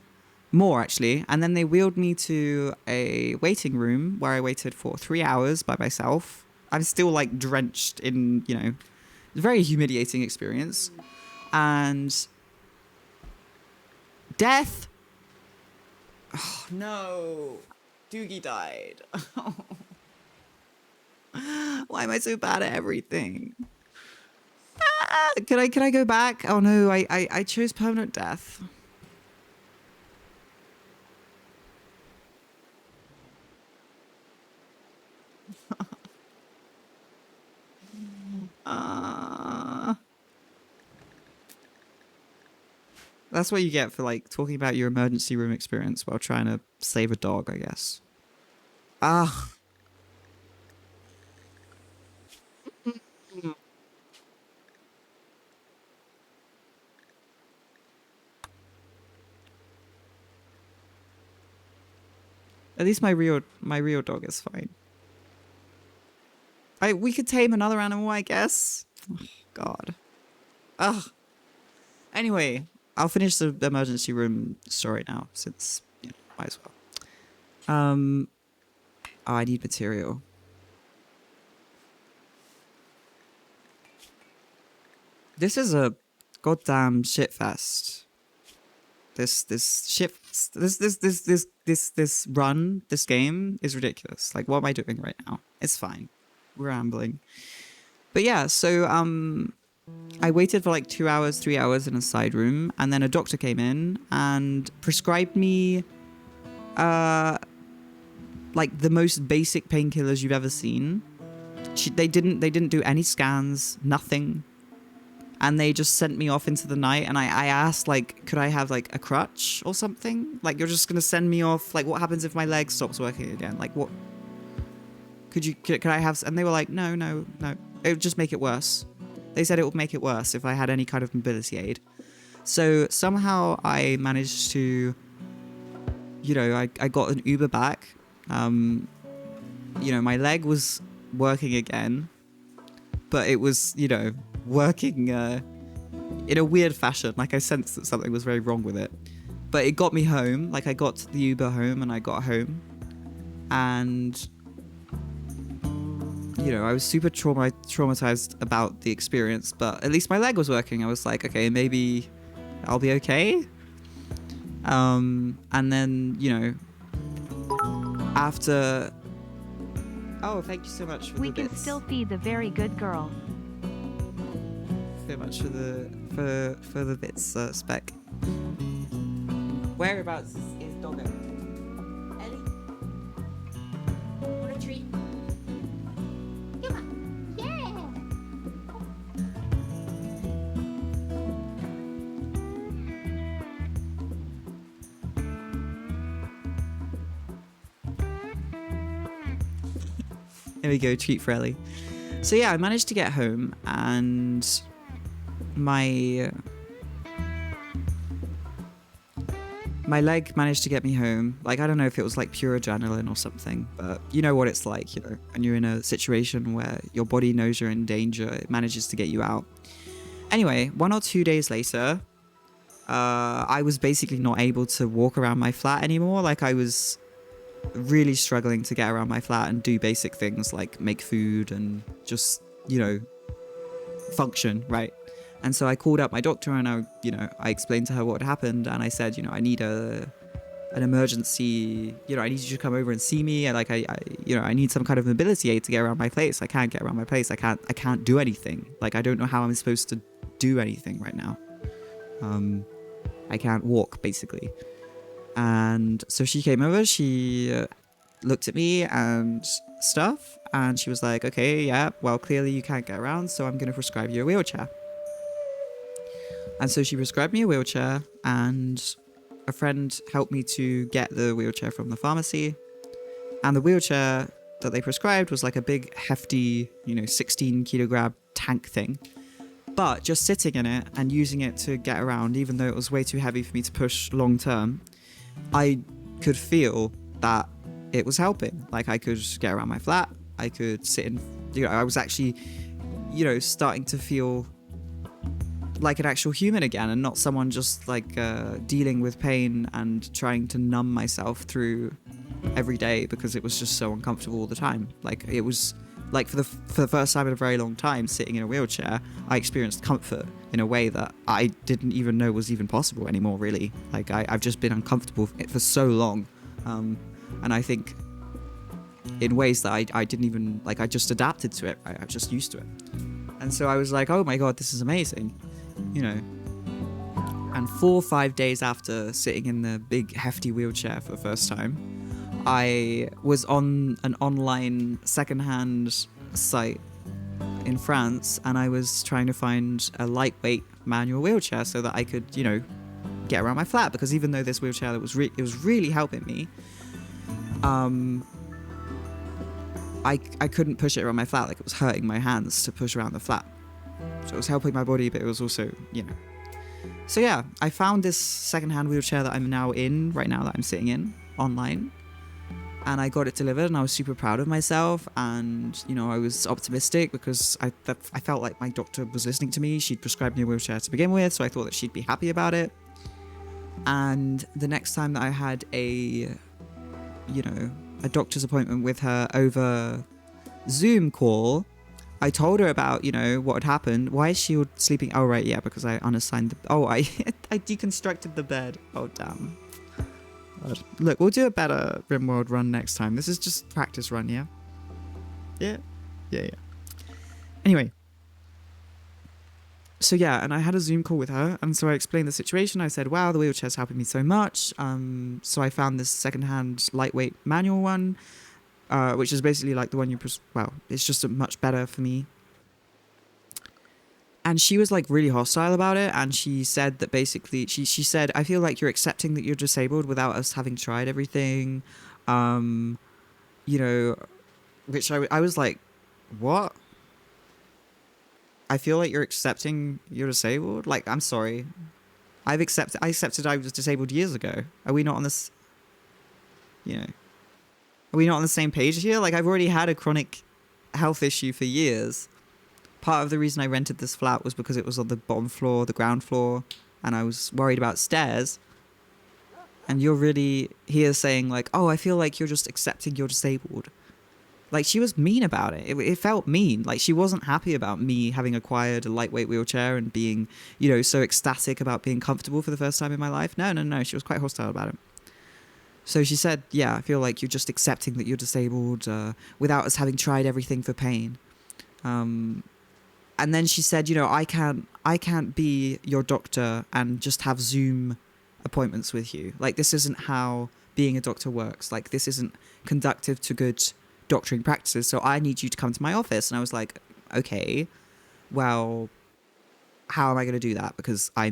More, actually. And then they wheeled me to a waiting room where I waited for 3 hours by myself. I'm still, like, drenched in, you know, a very humiliating experience. And death. Oh, no. Doogie died. Why am I so bad at everything? Ah, can I go back? Oh no, I chose permanent death. That's what you get for, like, talking about your emergency room experience while trying to save a dog, I guess. Ah. At least my real dog is fine. We could tame another animal, I guess. Oh, God. Ugh. Anyway, I'll finish the emergency room story now, since, you know, might as well. Oh, I need material. This is a goddamn shitfest. This game is ridiculous. Like, what am I doing right now? It's fine. We're rambling. But yeah, so I waited for like 2 hours, 3 hours in a side room, and then a doctor came in and prescribed me like the most basic painkillers you've ever seen. They didn't do any scans, nothing. And they just sent me off into the night, and I asked, like, could I have, like, a crutch or something? Like, you're just gonna send me off? Like, what happens if my leg stops working again? Like, what? Could I have... And they were like, no. It would just make it worse. They said it would make it worse if I had any kind of mobility aid. So somehow I managed to... You know, I got an Uber back. You know, my leg was working again. But it was, you know... working in a weird fashion. Like, I sensed that something was very wrong with it, but it got me home. Like, I got the Uber home and I got home, and you know, I was super traumatized about the experience, but at least my leg was working. I was like, okay, maybe I'll be okay. And then, you know, after... Oh, thank you so much for we the can bits. still feed the very good girl. So much for the bits, Spec. Whereabouts is Doggo? Ellie? Want a treat? Come on. Yeah! There we go, treat for Ellie. So yeah, I managed to get home, and my leg managed to get me home. Like, I don't know if it was like pure adrenaline or something, but you know what it's like, you know, when you're in a situation where your body knows you're in danger, it manages to get you out. Anyway, 1 or 2 days later, I was basically not able to walk around my flat anymore. Like I was really struggling to get around my flat and do basic things like make food and just, function, right? And so I called up my doctor and I explained to her what had happened, and I said, I need an emergency, I need you to come over and see me. And like, I need some kind of mobility aid to get around my place. I can't get around my place. I can't do anything. Like, I don't know how I'm supposed to do anything right now. I can't walk, basically. And so she came over, she looked at me and stuff, and she was like, okay, yeah, well, clearly you can't get around, so I'm going to prescribe you a wheelchair. And so she prescribed me a wheelchair, and a friend helped me to get the wheelchair from the pharmacy. And the wheelchair that they prescribed was like a big, hefty, 16 kilogram tank thing. But just sitting in it and using it to get around, even though it was way too heavy for me to push long term, I could feel that it was helping. Like I could get around my flat, I could sit in, I was actually, starting to feel like an actual human again, and not someone just like dealing with pain and trying to numb myself through every day because it was just so uncomfortable all the time. Like it was like for the first time in a very long time sitting in a wheelchair, I experienced comfort in a way that I didn't even know was even possible anymore, really. Like I've just been uncomfortable for so long, and I think in ways that I didn't even, like, I just adapted to it. I was just used to it. And so I was like, oh my god, this is amazing, And 4 or 5 days after sitting in the big hefty wheelchair for the first time, I was on an online secondhand site in France, and I was trying to find a lightweight manual wheelchair so that I could, get around my flat, because even though this wheelchair it was really helping me, I couldn't push it around my flat. Like, it was hurting my hands to push around the flat. So it was helping my body, but it was also, So yeah, I found this secondhand wheelchair that I'm now in, right now, that I'm sitting in, online. And I got it delivered, and I was super proud of myself. And, I was optimistic because I felt like my doctor was listening to me. She'd prescribed me a wheelchair to begin with, so I thought that she'd be happy about it. And the next time that I had a doctor's appointment with her over Zoom call, I told her about, what had happened. Why is she sleeping? Oh, right, yeah, because I unassigned I deconstructed the bed. Oh, damn. God. Look, we'll do a better rimworld run next time. This is just practice run, yeah? Yeah. Anyway. So yeah, and I had a Zoom call with her, and so I explained the situation. I said, wow, the wheelchair's helping me so much. So I found this secondhand lightweight manual one, which is basically like the one it's just much better for me. And she was like really hostile about it, and she said that basically, she said, I feel like you're accepting that you're disabled without us having tried everything, which I was like, what? I feel like you're accepting you're disabled? Like, I'm sorry. I accepted I was disabled years ago. Are we not on this, are we not on the same page here? Like, I've already had a chronic health issue for years. Part of the reason I rented this flat was because it was on the bottom floor, the ground floor, and I was worried about stairs. And you're really here saying like, oh, I feel like you're just accepting you're disabled. Like, she was mean about it. It felt mean. Like, she wasn't happy about me having acquired a lightweight wheelchair and being, so ecstatic about being comfortable for the first time in my life. No. She was quite hostile about it. So she said, yeah, I feel like you're just accepting that you're disabled without us having tried everything for pain. And then she said, I can't be your doctor and just have Zoom appointments with you. Like, this isn't how being a doctor works. Like, this isn't conducive to good doctoring practices. So I need you to come to my office. And I was like, okay, well, how am I going to do that? Because I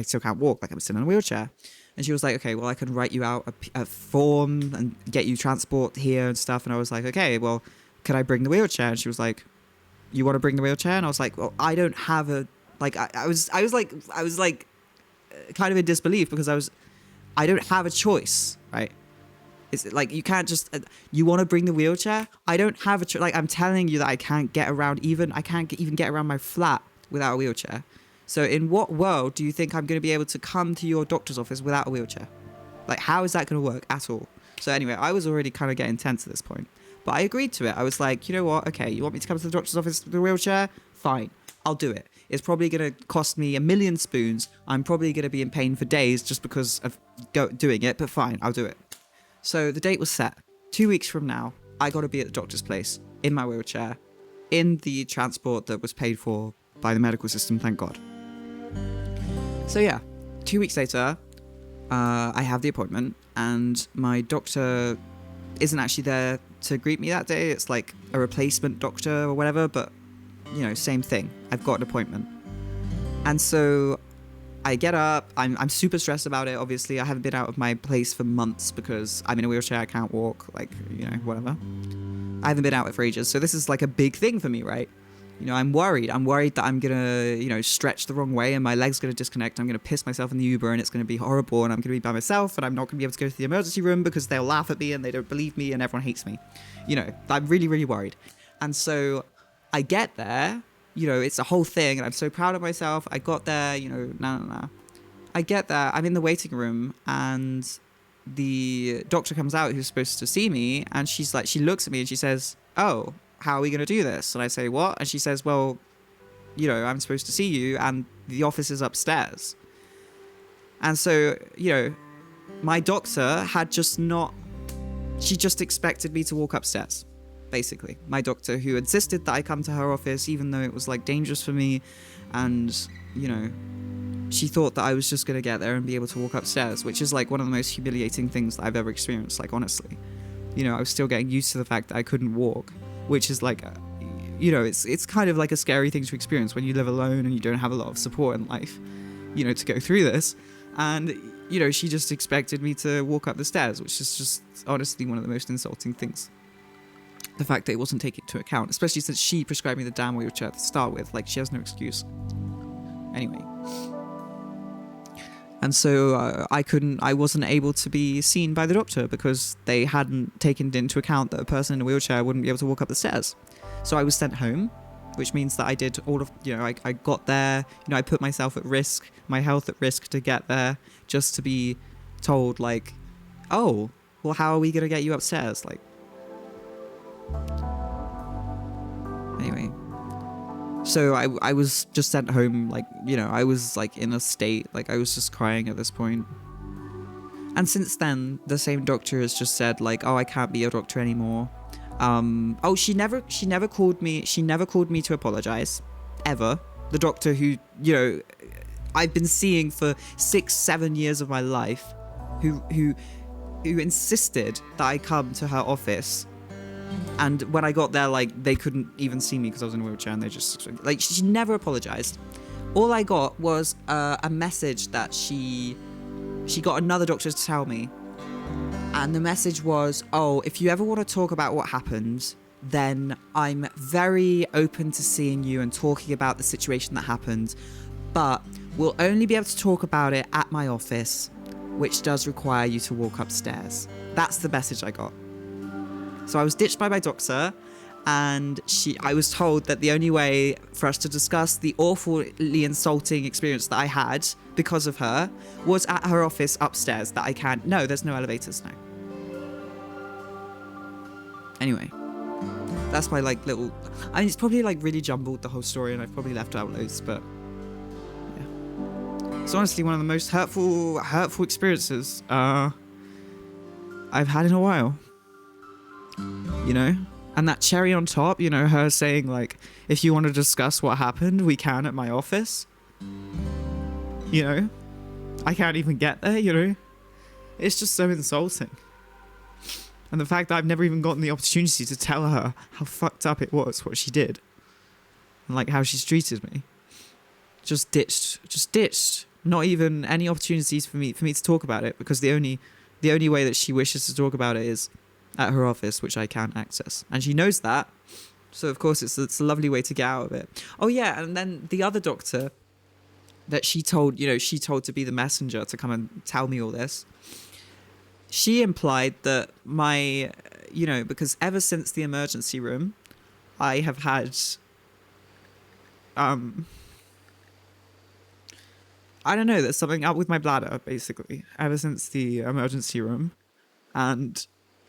still can't walk. Like, I'm still in a wheelchair. And she was like, okay, well, I can write you out a form and get you transport here and stuff. And I was like, okay, well, could I bring the wheelchair? And she was like, you want to bring the wheelchair? And I was like, well, I don't have a, like, I was like kind of in disbelief because I don't have a choice, right? It's like, you can't just, you want to bring the wheelchair? I don't have a choice. Like, I'm telling you that I can't get around I can't even get around my flat without a wheelchair. So in what world do you think I'm going to be able to come to your doctor's office without a wheelchair? Like, how is that going to work at all? So anyway, I was already kind of getting tense at this point. But I agreed to it. I was like, you know what? Okay, you want me to come to the doctor's office with a wheelchair? Fine, I'll do it. It's probably going to cost me 1,000,000 spoons. I'm probably going to be in pain for days just because of doing it, but fine, I'll do it. So the date was set. 2 weeks from now, I got to be at the doctor's place in my wheelchair, in the transport that was paid for by the medical system, thank God. So yeah, 2 weeks later, I have the appointment, and my doctor isn't actually there to greet me that day. It's like a replacement doctor or whatever, but you know, same thing. I've got an appointment. And so I get up, I'm super stressed about it, obviously. I haven't been out of my place for months because I'm in a wheelchair, I can't walk, like, you know, whatever. I haven't been out for ages, so this is like a big thing for me, right? You know, I'm worried that I'm gonna, you know, stretch the wrong way and my leg's gonna disconnect, I'm gonna piss myself in the Uber and it's gonna be horrible and I'm gonna be by myself and I'm not gonna be able to go to the emergency room because they'll laugh at me and they don't believe me and everyone hates me. You know, I'm really, really worried. And so I get there, you know, it's a whole thing and I'm so proud of myself. I got there, you know, no. I get there, I'm in the waiting room and the doctor comes out who's supposed to see me and she's like, she looks at me and she says, "Oh, how are we going to do this?" And I say, "What?" And she says, "Well, you know, I'm supposed to see you and the office is upstairs." And so, you know, my doctor had just not, she just expected me to walk upstairs, basically. My doctor, who insisted that I come to her office, even though it was like dangerous for me. And, you know, she thought that I was just going to get there and be able to walk upstairs, which is like one of the most humiliating things that I've ever experienced, like, honestly. You know, I was still getting used to the fact that I couldn't walk, which is like, you know, it's kind of like a scary thing to experience when you live alone and you don't have a lot of support in life, you know, to go through this. And, you know, she just expected me to walk up the stairs, which is just honestly one of the most insulting things. The fact that it wasn't taken into account, especially since she prescribed me the damn wheelchair to start with. Like, she has no excuse. Anyway. And so I wasn't able to be seen by the doctor because they hadn't taken into account that a person in a wheelchair wouldn't be able to walk up the stairs. So I was sent home, which means that I did all of, you know, I got there, you know, I put myself at risk, my health at risk to get there, just to be told, like, "Oh, well, how are we going to get you upstairs?" Like, anyway. So I was just sent home, like, you know, I was like in a state, like I was just crying at this point. And since then, the same doctor has just said, like, "Oh, I can't be your doctor anymore." Oh, she never called me to apologize, ever. The doctor who, you know, I've been seeing for 6-7 years of my life, who insisted that I come to her office. And when I got there, like, they couldn't even see me because I was in a wheelchair, and they just, like, she never apologized. All I got was a message that she got another doctor to tell me. And the message was, "Oh, if you ever want to talk about what happened, then I'm very open to seeing you and talking about the situation that happened, but we'll only be able to talk about it at my office, which does require you to walk upstairs." That's the message I got. So I was ditched by my doctor, and I was told that the only way for us to discuss the awfully insulting experience that I had because of her was at her office upstairs, that I can't. No, there's no elevators now. Anyway, that's my, like, little, I mean, it's probably, like, really jumbled, the whole story, and I've probably left out loads, but yeah. It's honestly one of the most hurtful experiences I've had in a while. You know? And that cherry on top, you know, her saying, like, "If you want to discuss what happened, we can at my office." You know? I can't even get there, you know? It's just so insulting. And the fact that I've never even gotten the opportunity to tell her how fucked up it was, what she did. And, like, how she's treated me. Just ditched. Not even any opportunities for me to talk about it, because the only way that she wishes to talk about it is at her office, which I can't access. And she knows that. So, of course, it's a lovely way to get out of it. Oh, yeah, and then the other doctor that she told to be the messenger to come and tell me all this, she implied that because ever since the emergency room, I have had, I don't know, there's something up with my bladder, basically, ever since the emergency room. And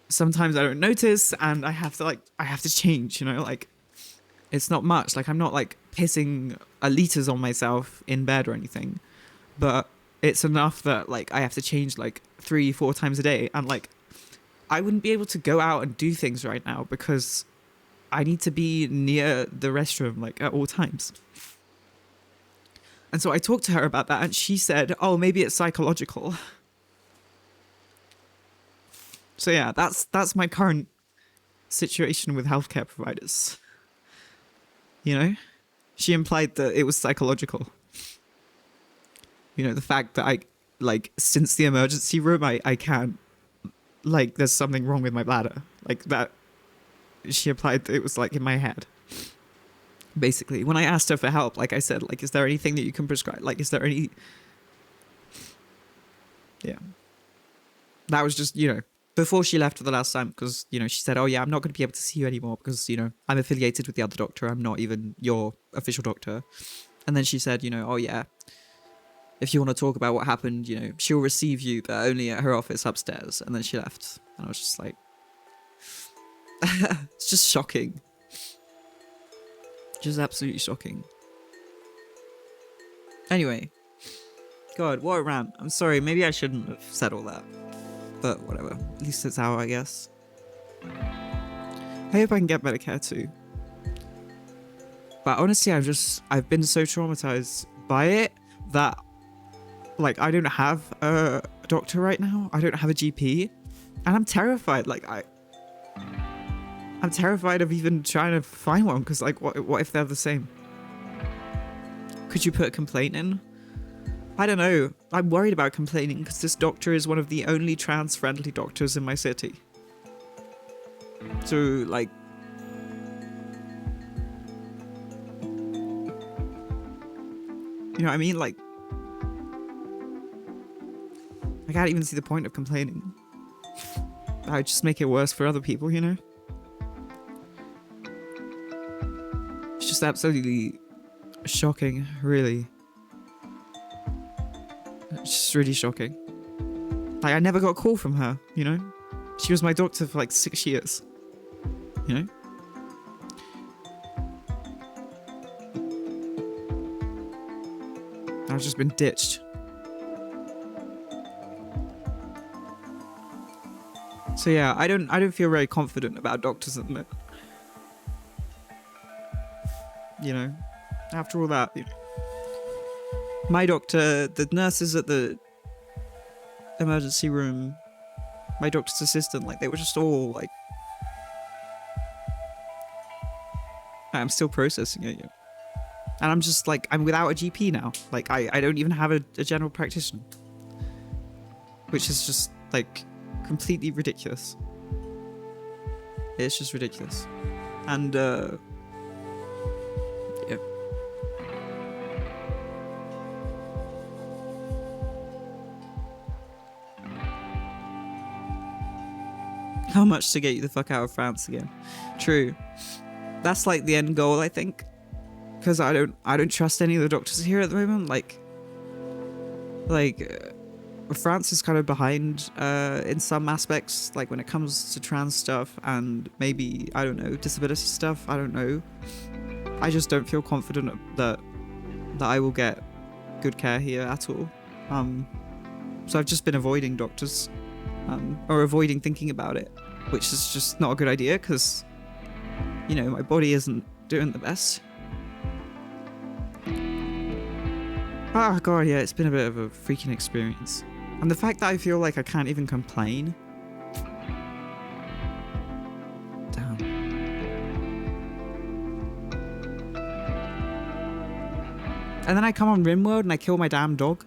sometimes I don't notice, and I have to change, you know, like, it's not much. Like, I'm not, like, pissing a liters on myself in bed or anything. But it's enough that, like, I have to change, like, 3-4 times a day. And, like, I wouldn't be able to go out and do things right now because I need to be near the restroom, like, at all times. And so I talked to her about that, and she said, oh, maybe it's psychological. So yeah, that's my current situation with healthcare providers. You know? She implied that it was psychological. You know, the fact that I, like, since the emergency room, I can't, like, there's something wrong with my bladder. Like, that, she implied that it was, like, in my head. Basically, when I asked her for help, like I said, like, is there anything that you can prescribe? Like, is there any... Yeah. That was just, you know, before she left for the last time, because, you know, she said, oh yeah, I'm not going to be able to see you anymore because, you know, I'm affiliated with the other doctor. I'm not even your official doctor. And then she said, you know, oh yeah, if you want to talk about what happened, you know, she'll receive you, but only at her office upstairs. And then she left. And I was just like... It's just shocking. Just absolutely shocking. Anyway. God, what a rant. I'm sorry, maybe I shouldn't have said all that. But whatever. At least it's out, I guess. I hope I can get better care too. But honestly, I've been so traumatized by it that, like, I don't have a doctor right now. I don't have a GP. And I'm terrified. Like, I'm terrified of even trying to find one, because, like, what if they're the same? Could you put a complaint in? I don't know. I'm worried about complaining because this doctor is one of the only trans-friendly doctors in my city. So, like... You know what I mean? Like... I can't even see the point of complaining. I would just make it worse for other people, you know? It's just absolutely shocking, really. It's just really shocking. Like, I never got a call from her, you know? She was my doctor for like 6 years. You know? I've just been ditched. So yeah, I don't feel very confident about doctors at the minute. You know? After all that, you know, my doctor, the nurses at the emergency room, my doctor's assistant, like, they were just all, like... I'm still processing it, yeah. And I'm just, like, I'm without a GP now. Like, I don't even have a general practitioner. Which is just, like, completely ridiculous. It's just ridiculous. And, yeah. How much to get you the fuck out of France again? True. That's like the end goal, I think. Because I don't trust any of the doctors here at the moment. France is kind of behind in some aspects, like when it comes to trans stuff and maybe, I don't know, disability stuff. I don't know. I just don't feel confident that I will get good care here at all. So I've just been avoiding doctors, or avoiding thinking about it, which is just not a good idea because, you know, my body isn't doing the best. Oh god, yeah, it's been a bit of a freaking experience. And the fact that I feel like I can't even complain. Damn. And then I come on Rimworld and I kill my damn dog.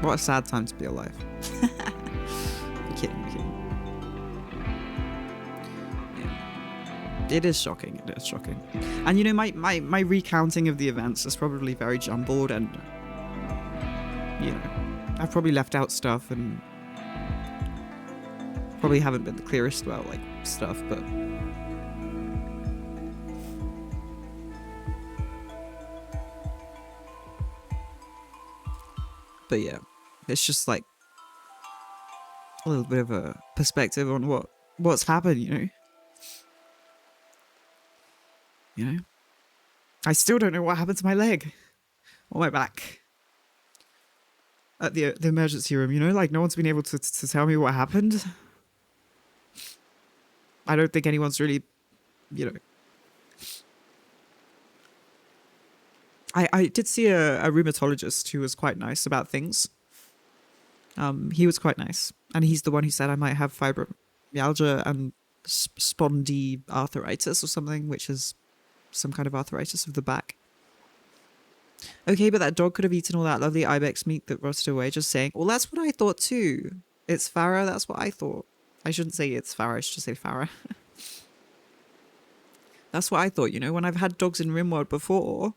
What a sad time to be alive. I'm kidding. It is shocking. It is shocking. And you know, my recounting of the events is probably very jumbled, and you know, I've probably left out stuff and probably haven't been the clearest about like stuff, but But yeah, it's just like a little bit of a perspective on what's happened, You know? I still don't know what happened to my leg or my back at the emergency room, Like, no one's been able to tell me what happened. I don't think anyone's really, I did see a rheumatologist who was quite nice about things. He was quite nice. And he's the one who said I might have fibromyalgia and spondyarthritis or something, which is some kind of arthritis of the back. Okay, but that dog could have eaten all that lovely ibex meat that rotted away, just saying. Well, that's what I thought too. It's Farah, that's what I thought. I shouldn't say it's Farah, I should say Farah. That's what I thought, when I've had dogs in Rimworld before,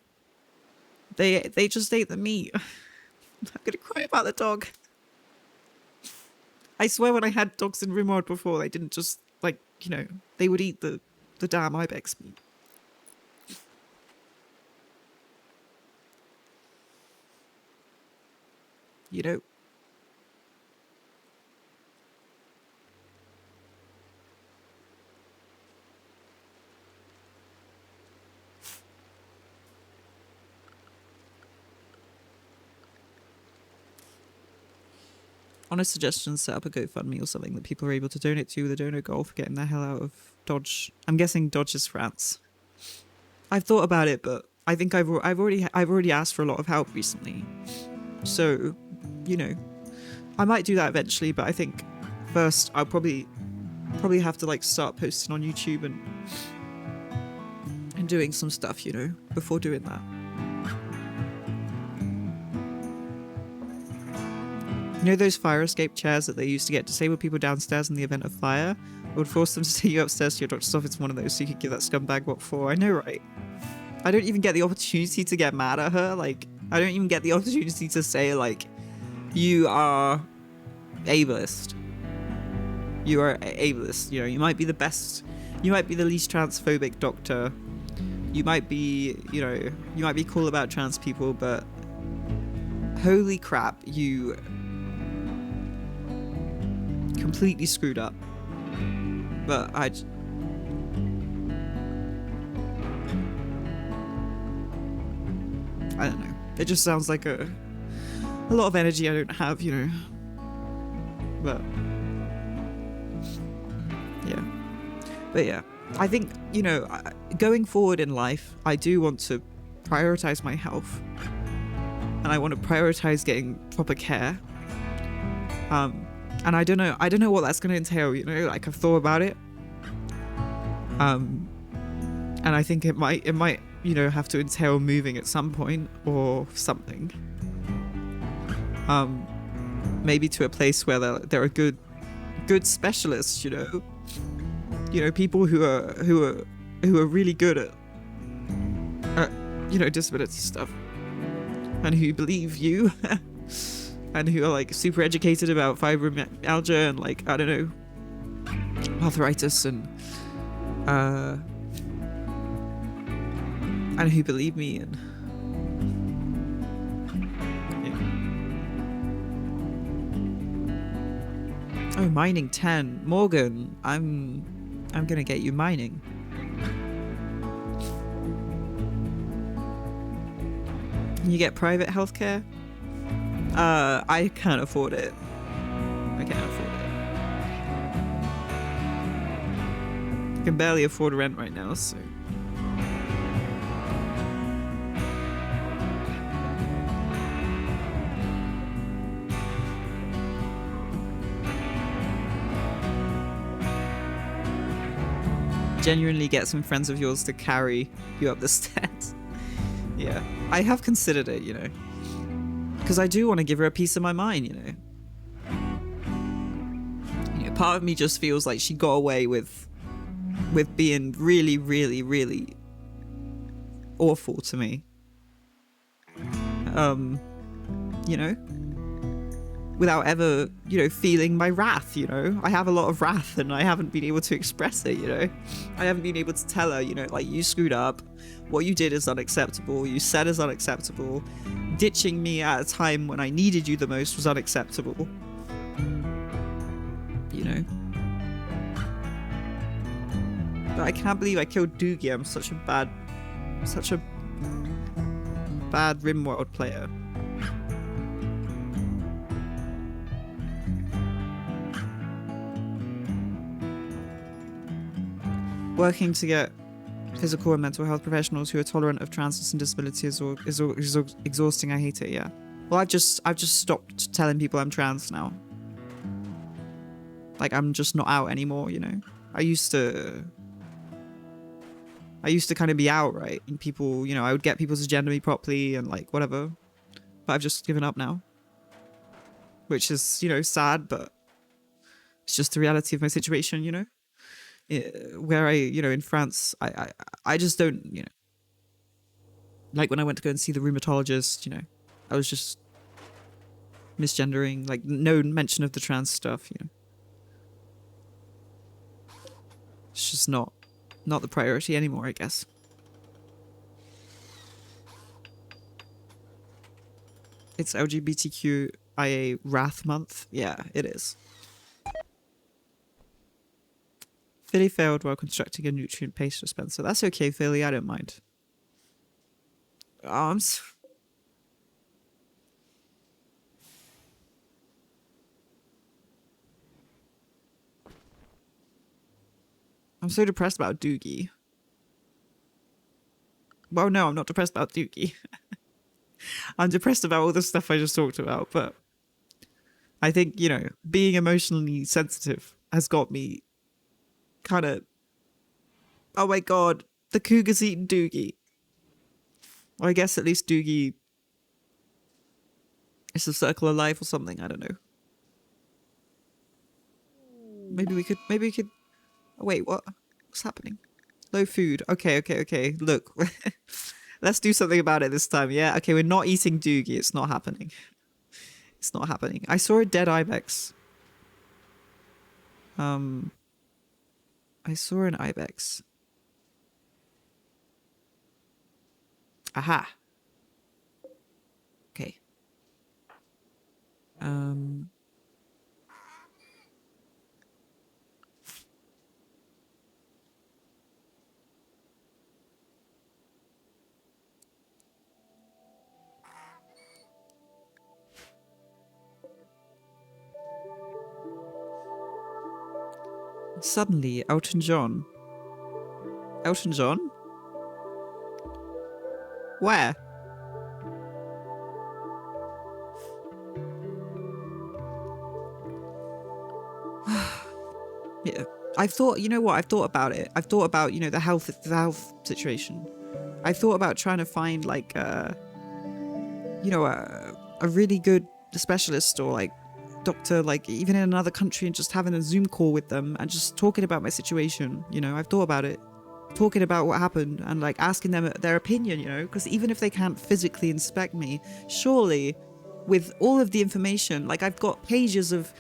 they just ate the meat. I'm gonna cry about the dog. I swear when I had dogs in Rimworld before, they didn't just, they would eat the damn ibex meat. Honest suggestions, set up a GoFundMe or something that people are able to donate to with a donor goal for getting the hell out of Dodge. I'm guessing Dodge is France. I've thought about it, but I think I've already asked for a lot of help recently. So, I might do that eventually, but I think first I'll probably have to start posting on YouTube and doing some stuff, before doing that. Those fire escape chairs that they used to get disabled people downstairs in the event of fire? It would force them to take you upstairs to your doctor's office. One of those, so you could give that scumbag what for. I know, right? I don't even get the opportunity to get mad at her. I don't even get the opportunity to say, you are ableist. You are ableist. You might be the best. You might be the least transphobic doctor. You might be, you might be cool about trans people, but holy crap, you completely screwed up. But I don't know. It just sounds like a lot of energy I don't have, But yeah. But yeah, I think, going forward in life, I do want to prioritize my health. And I want to prioritize getting proper care. And I don't know what that's going to entail, I've thought about it. And I think it might, have to entail moving at some point or something. Maybe to a place where there are good specialists, people who are really good at disability stuff and who believe you and who are super educated about fibromyalgia and I don't know, arthritis and who believe me and yeah. Oh, mining 10. Morgan, I'm gonna get you mining. Can you get private healthcare? I can't afford it. I can't afford it. I can barely afford rent right now, so. Genuinely get some friends of yours to carry you up the stairs. Yeah, I have considered it, because I do want to give her a piece of my mind, part of me just feels like she got away with being really, really, really awful to me. Without ever, feeling my wrath, I have a lot of wrath and I haven't been able to express it, I haven't been able to tell her, you screwed up, what you did is unacceptable, you said is unacceptable, ditching me at a time when I needed you the most was unacceptable. You know? But I can't believe I killed Doogie. I'm such a bad rimworld player. Working to get physical and mental health professionals who are tolerant of transness and disabilities is exhausting. I hate it. Yeah. Well, I've just stopped telling people I'm trans now. Like, I'm just not out anymore. You know. I used to kind of be out, right? And people, you know, I would get people to gender me properly and like whatever. But I've just given up now. Which is, you know, sad, but it's just the reality of my situation, you know? Where I, you know, in France, I just don't, you know. Like when I went to go and see the rheumatologist, you know, I was just misgendering, like no mention of the trans stuff, you know. It's just not the priority anymore, I guess. It's LGBTQIA Wrath Month. Yeah, it is. Philly failed while constructing a nutrient paste dispenser. That's okay, Philly. I don't mind. Arms. I'm so depressed about Doogie. Well, no, I'm not depressed about Doogie. I'm depressed about all the stuff I just talked about, but I think, you know, being emotionally sensitive has got me kind of... Oh my god, the cougar's eaten Doogie. Well, I guess at least Doogie is a circle of life or something, I don't know. Maybe we could... Oh, wait, what? What's happening? Low food. Okay. Look, let's do something about it this time, yeah? Okay, we're not eating Doogie. It's not happening. It's not happening. I saw a dead ibex. I saw an ibex. Aha. Okay. Suddenly, Elton John. Elton John? Where? Yeah. I've thought, you know what? I've thought about it. I've thought about, you know, the health situation. I thought about trying to find like, you know, a really good specialist or like doctor, like even in another country, and just having a Zoom call with them and just talking about my situation. You know, I've thought about it, talking about what happened and like asking them their opinion. You know, because even if they can't physically inspect me, surely with all of the information, like I've got pages of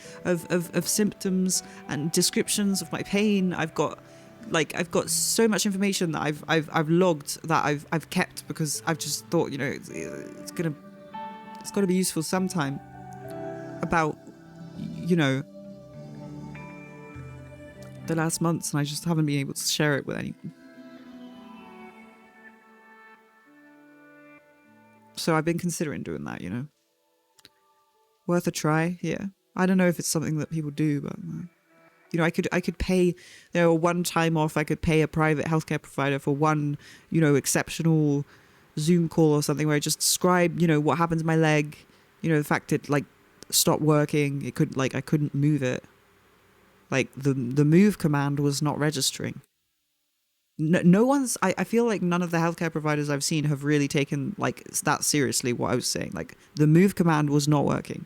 symptoms and descriptions of my pain. I've got so much information that I've logged, that I've kept, because I've just thought, you know, it's got to be useful sometime, about, you know, the last months, and I just haven't been able to share it with anyone. So I've been considering doing that, you know. Worth a try, yeah. I don't know if it's something that people do, but you know, I could pay, you know, one time off. I could pay a private healthcare provider for one, you know, exceptional Zoom call or something where I just describe, you know, what happened to my leg, you know, the fact it like stopped working. It could, like, I couldn't move it. Like the move command was not registering. No one's, I feel like none of the healthcare providers I've seen have really taken like that seriously what I was saying. Like the move command was not working.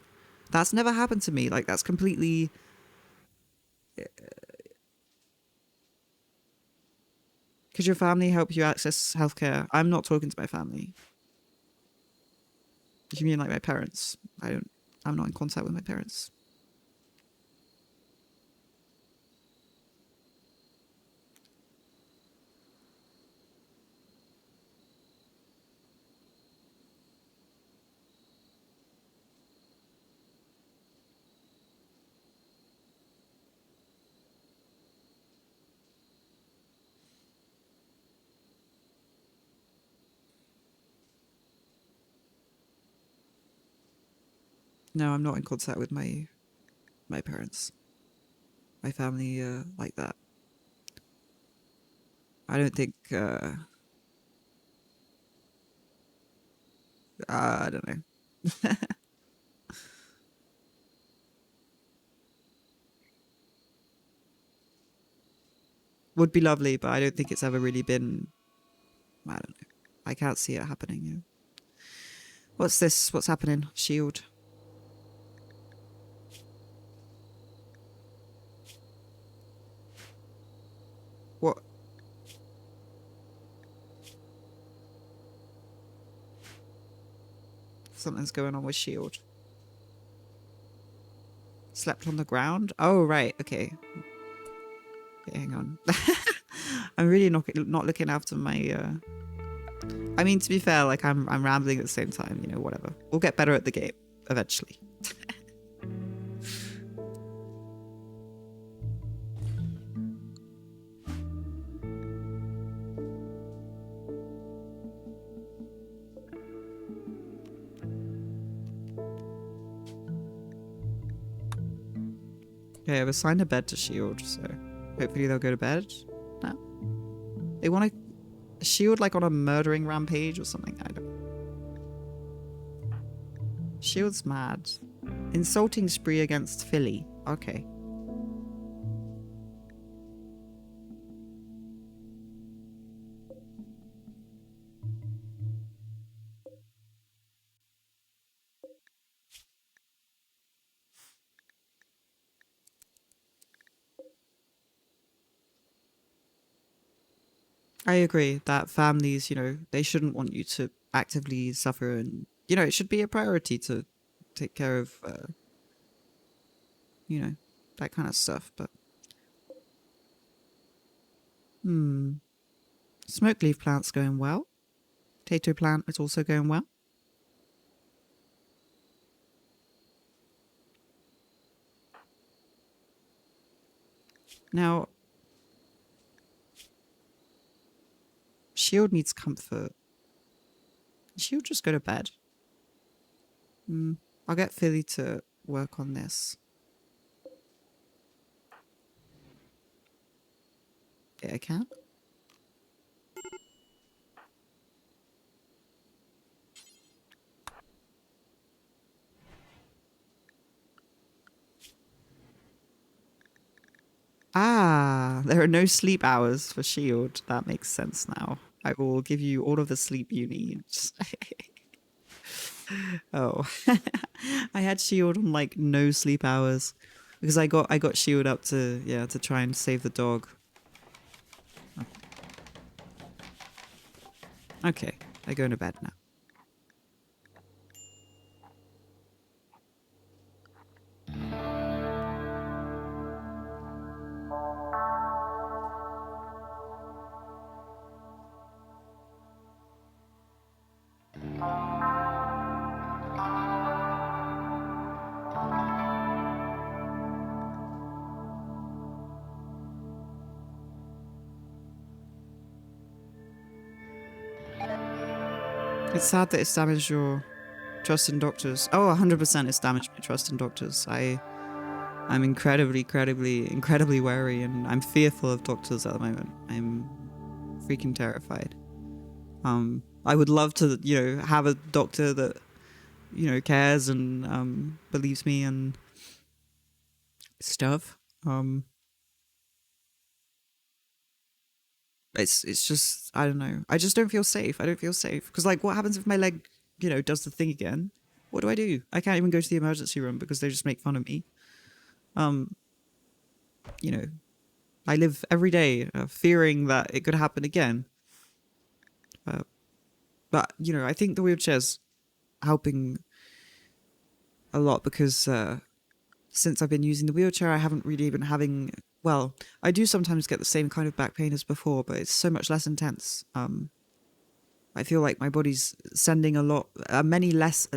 That's never happened to me. Like that's completely... Could your family help you access healthcare? I'm not talking to my family. Do you mean like my parents? I'm not in contact with my parents. No, I'm not in contact with my parents, my family like that. I don't think. I don't know. Would be lovely, but I don't think it's ever really been. I don't know. I can't see it happening. Yeah. What's this? What's happening? Shield. What? Something's going on with Shield. Slept on the ground? Oh, right. Okay. Okay, hang on. I'm really not looking after my. I mean, to be fair, like I'm rambling at the same time. You know, whatever. We'll get better at the game eventually. Okay, I've assigned a bed to Shield, so hopefully they'll go to bed. No, they want to Shield like on a murdering rampage or something. I don't. Shield's mad. Insulting spree against Philly. Okay. I agree that families, you know, they shouldn't want you to actively suffer, and you know, it should be a priority to take care of, you know, that kind of stuff. But smoke leaf plant's going well. Potato plant is also going well. Now, Shield needs comfort. Shield just go to bed. I'll get Philly to work on this. Yeah, I can. Ah, there are no sleep hours for Shield. That makes sense now. I will give you all of the sleep you need. Oh, I had Shield on like no sleep hours because I got Shield up to to try and save the dog. Okay, they're going to bed now. It's sad that it's damaged your trust in doctors. Oh, 100% it's damaged my trust in doctors. I'm incredibly wary, and I'm fearful of doctors at the moment. I'm freaking terrified. I would love to, you know, have a doctor that, you know, cares and believes me and stuff. It's just, I don't know. I just don't feel safe. I don't feel safe because like, what happens if my leg, you know, does the thing again? What do I do? I can't even go to the emergency room because they just make fun of me. You know, I live every day fearing that it could happen again. But you know, I think the wheelchair's helping a lot because since I've been using the wheelchair, I haven't really been having. Well, I do sometimes get the same kind of back pain as before, but it's so much less intense. I feel like my body's sending a lot, many less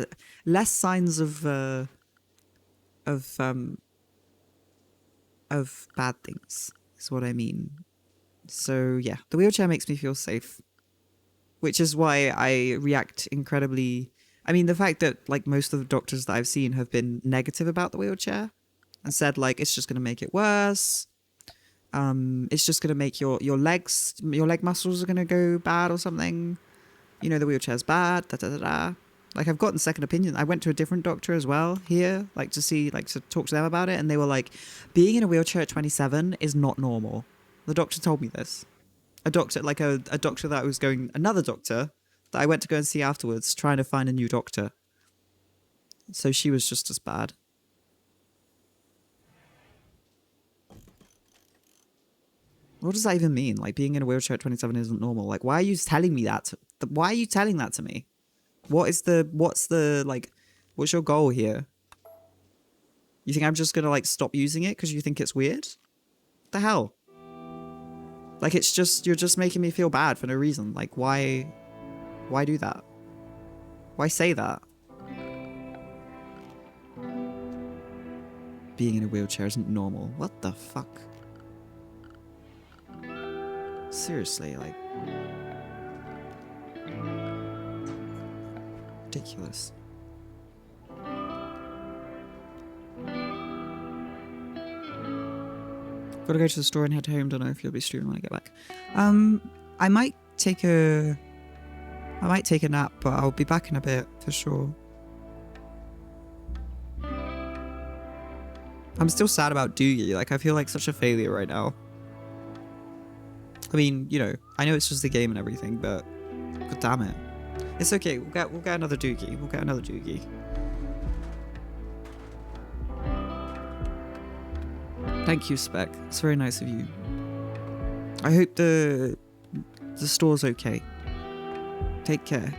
signs of um, of bad things. Is what I mean. So yeah, the wheelchair makes me feel safe, which is why I react incredibly. I mean, the fact that like most of the doctors that I've seen have been negative about the wheelchair and said like it's just going to make it worse. It's just going to make your leg muscles are going to go bad or something. You know, the wheelchair's bad. Da da da da. Like I've gotten second opinion. I went to a different doctor as well here, like to talk to them about it, and they were like, being in a wheelchair at 27 is not normal. The doctor told me this. A doctor that was going, another doctor that I went to go and see afterwards, trying to find a new doctor. So she was just as bad. What does that even mean? Like, being in a wheelchair at 27 isn't normal. Like, why are you telling me that? Why are you telling that to me? What's your goal here? You think I'm just gonna, like, stop using it because you think it's weird? What the hell? Like, you're just making me feel bad for no reason. Like, why do that? Why say that? Being in a wheelchair isn't normal. What the fuck? Seriously, like... ridiculous. Gotta go to the store and head home. Don't know if you'll be streaming when I get back. I might take a nap, but I'll be back in a bit for sure. I'm still sad about Doogie. Like, I feel like such a failure right now. I mean, you know, I know it's just a game and everything, but god damn it. It's okay. We'll get another Doogie. We'll get another Doogie. Thank you, Spec. It's very nice of you. I hope the store's okay. Take care.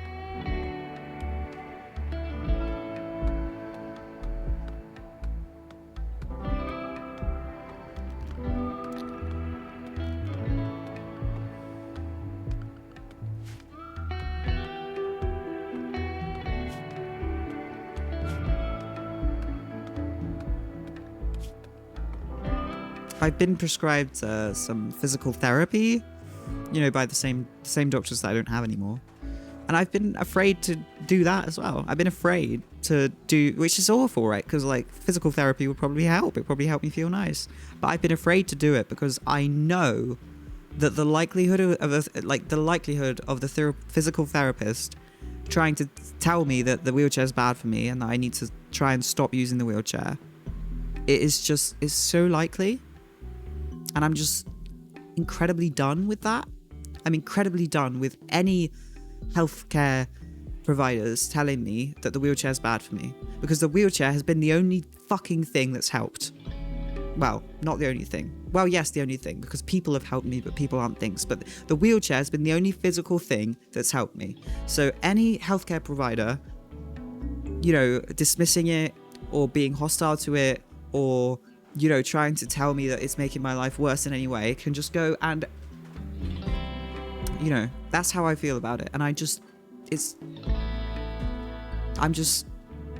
I've been prescribed some physical therapy, you know, by the same doctors that I don't have anymore. And I've been afraid to do that as well. I've been afraid to do, which is awful, right? Because like physical therapy would probably help. It probably help me feel nice. But I've been afraid to do it because I know that the likelihood of the physical therapist trying to tell me that the wheelchair is bad for me and that I need to try and stop using the wheelchair, it's so likely. And I'm just incredibly done with that. I'm incredibly done with any healthcare providers telling me that the wheelchair is bad for me. Because the wheelchair has been the only fucking thing that's helped. Well, not the only thing. Well, yes, the only thing. Because people have helped me, but people aren't things. But the wheelchair has been the only physical thing that's helped me. So any healthcare provider, you know, dismissing it or being hostile to it or... you know, trying to tell me that it's making my life worse in any way can just go and, you know, that's how I feel about it. And I'm just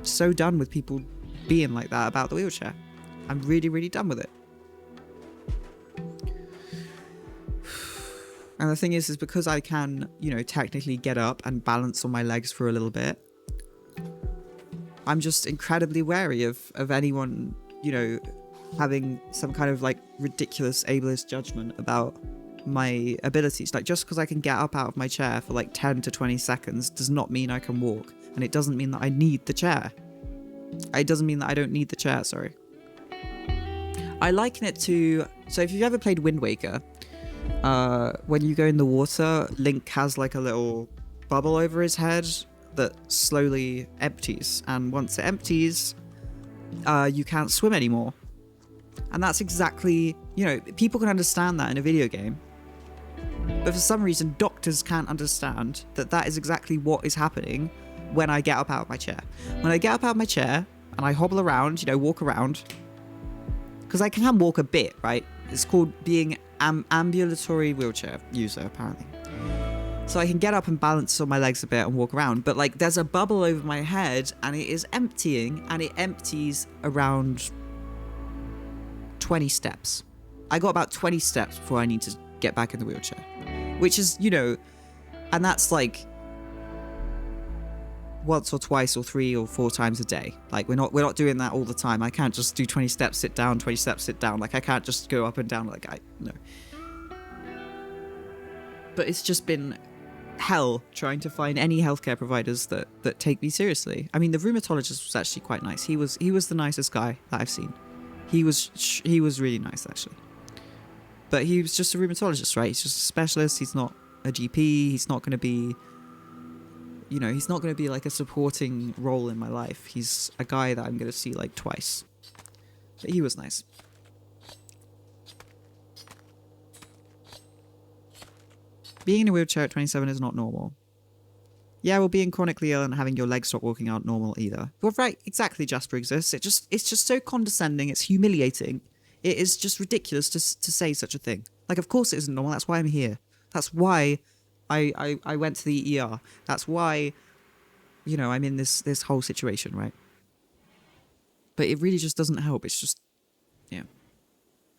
so done with people being like that about the wheelchair. I'm really, really done with it. And the thing is because I can, you know, technically get up and balance on my legs for a little bit, I'm just incredibly wary of anyone, you know, having some kind of like ridiculous ableist judgment about my abilities. Like, just because I can get up out of my chair for like 10 to 20 seconds does not mean I can walk, and it doesn't mean that I need the chair. It doesn't mean that I don't need the chair, sorry. I liken it to, so if you've ever played Wind Waker, when you go in the water, Link has like a little bubble over his head that slowly empties, and once it empties, you can't swim anymore. And that's exactly, you know, people can understand that in a video game. But for some reason, doctors can't understand that that is exactly what is happening when I get up out of my chair. When I get up out of my chair and I hobble around, you know, walk around, because I can walk a bit, right? It's called being ambulatory wheelchair user, apparently. So I can get up and balance on my legs a bit and walk around. But like, there's a bubble over my head and it is emptying, and it empties around 20 steps. I got about 20 steps before I need to get back in the wheelchair, which is, you know, and that's like, once or twice or 3 or 4 times a day. Like we're not doing that all the time. I can't just do 20 steps, sit down, 20 steps, sit down. Like I can't just go up and down like no. But it's just been hell trying to find any healthcare providers that take me seriously. I mean, the rheumatologist was actually quite nice. He was the nicest guy that I've seen. He was really nice actually. But he was just a rheumatologist, right? He's just a specialist. He's not a GP. He's not going to be, he's not going to be like a supporting role in my life. He's a guy that I'm going to see like twice. But he was nice. Being in a wheelchair at 27 is not normal. Yeah, well, being chronically ill and having your legs stop walking aren't normal either. Well, right, exactly, Jasper exists. It's just so condescending, it's humiliating. It is just ridiculous to say such a thing. Like, of course it isn't normal, that's why I'm here. That's why I went to the ER. That's why, I'm in this whole situation, right? But it really just doesn't help, it's just, yeah.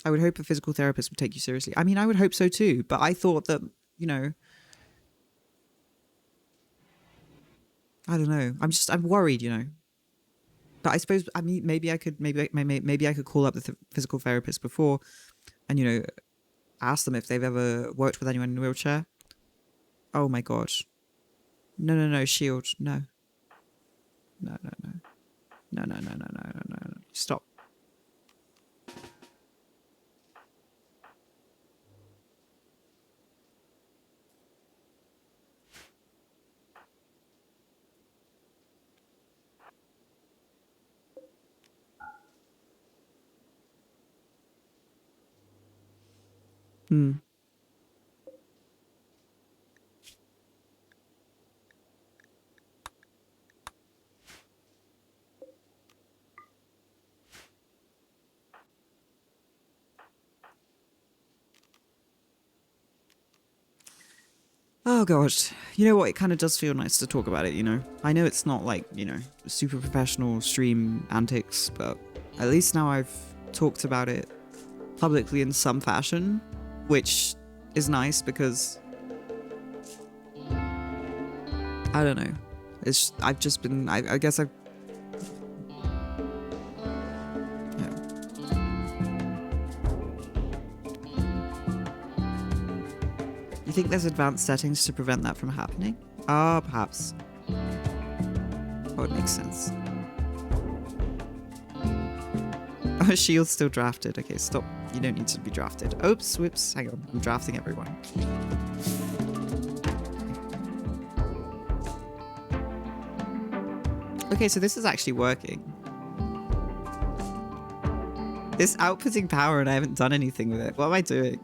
I would hope a physical therapist would take you seriously. I mean, I would hope so too, but I thought that, I don't know. I'm worried, But I suppose, I mean, maybe I could call up the physical therapist before and, ask them if they've ever worked with anyone in a wheelchair. Oh my God. No, shield. No. No. Stop. Oh God, you know what? It kind of does feel nice to talk about it, I know it's not like, super professional stream antics, but at least now I've talked about it publicly in some fashion, which is nice because I don't know. I've just been, I guess I've, You think there's advanced settings to prevent that from happening? Ah, perhaps. Oh, it makes sense. Oh, shield's still drafted. Okay, stop. You don't need to be drafted. Oops, whoops. Hang on. I'm drafting everyone. Okay, so this is actually working. This outputting power and I haven't done anything with it. What am I doing?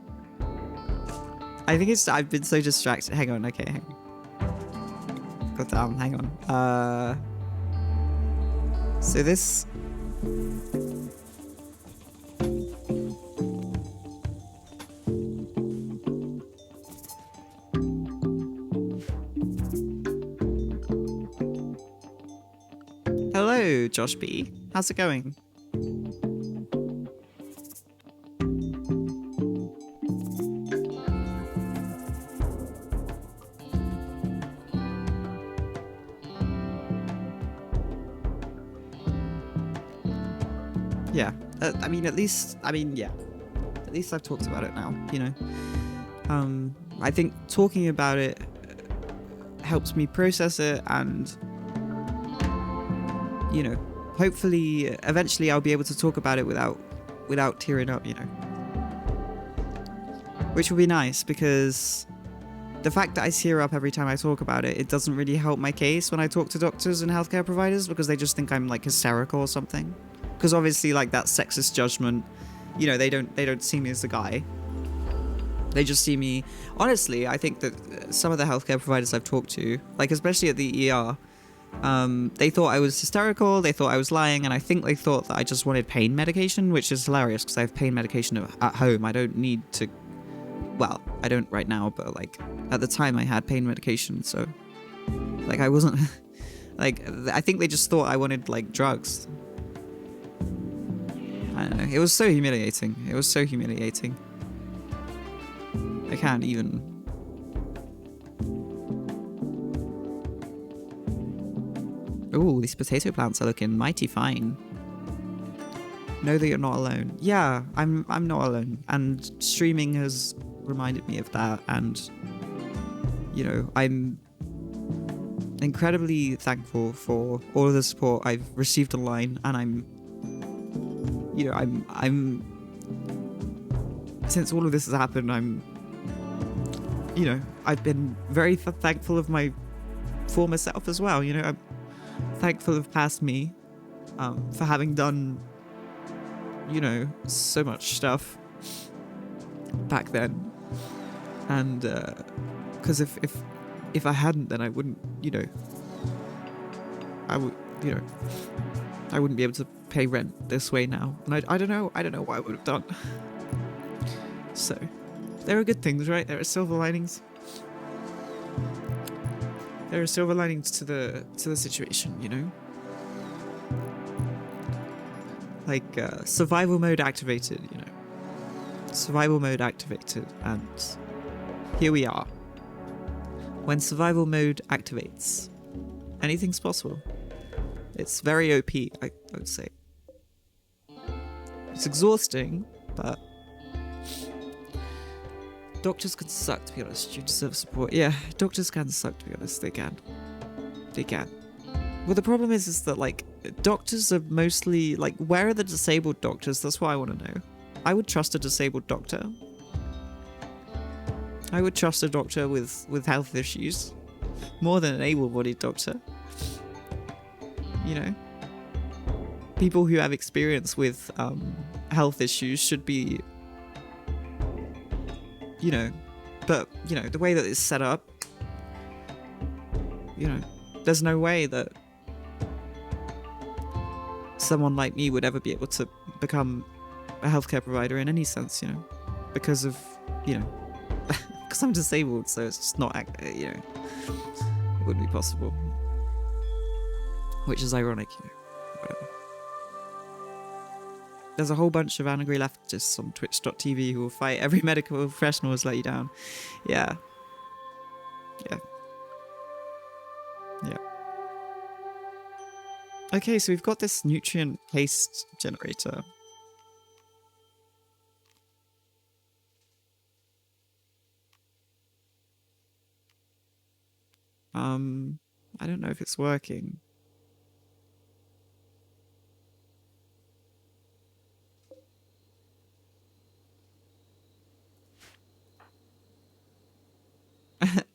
I think I've been so distracted. Hang on, okay, hang on. God damn, hang on. So this... Hello, Josh B. How's it going? Yeah, I mean, yeah. At least I've talked about it now, I think talking about it helps me process it and, hopefully, eventually I'll be able to talk about it without tearing up, Which will be nice because the fact that I tear up every time I talk about it, it doesn't really help my case when I talk to doctors and healthcare providers because they just think I'm like hysterical or something. Because obviously, like, that sexist judgment, they don't see me as the guy. They just see me... Honestly, I think that some of the healthcare providers I've talked to, like, especially at the ER, they thought I was hysterical, they thought I was lying, and I think they thought that I just wanted pain medication, which is hilarious, because I have pain medication at home. I don't need to... Well, I don't right now, but, like, at the time I had pain medication, so... Like, I wasn't... Like, I think they just thought I wanted, like, drugs. I don't know. It was so humiliating. It was so humiliating. I can't even... Ooh, these potato plants are looking mighty fine. Know that you're not alone. Yeah, I'm not alone. And streaming has reminded me of that. And, you know, I'm incredibly thankful for all of the support I've received online. And I'm since all of this has happened, I've been very thankful of my former self as well. You know, I'm thankful of past me for having done, you know, so much stuff back then. And because if I hadn't, then I wouldn't, I wouldn't be able to pay rent this way now. And I don't know what I would have done. So there are good things, right? There are silver linings. There are silver linings to the situation, you know? Like survival mode activated, you know. Survival mode activated, and here we are. When survival mode activates, anything's possible. It's very OP, I would say. It's exhausting, but doctors can suck, to be honest. You deserve support. Yeah, doctors can suck, to be honest. They can. They can. Well, the problem is that, like, doctors are mostly, like, where are the disabled doctors? That's what I want to know. I would trust a disabled doctor. I would trust a doctor with health issues more than an able-bodied doctor. You know? People who have experience with health issues should be, you know, but, you know, the way that it's set up, you know, there's no way that someone like me would ever be able to become a healthcare provider in any sense, you know, because of, you know, because I'm disabled, so it's just not, you know, it wouldn't be possible. Which is ironic, you know, whatever. There's a whole bunch of angry leftists on twitch.tv who will fight every medical professional who's let you down. Yeah. Yeah. Yeah. Okay, so we've got this nutrient paste generator. I don't know if it's working.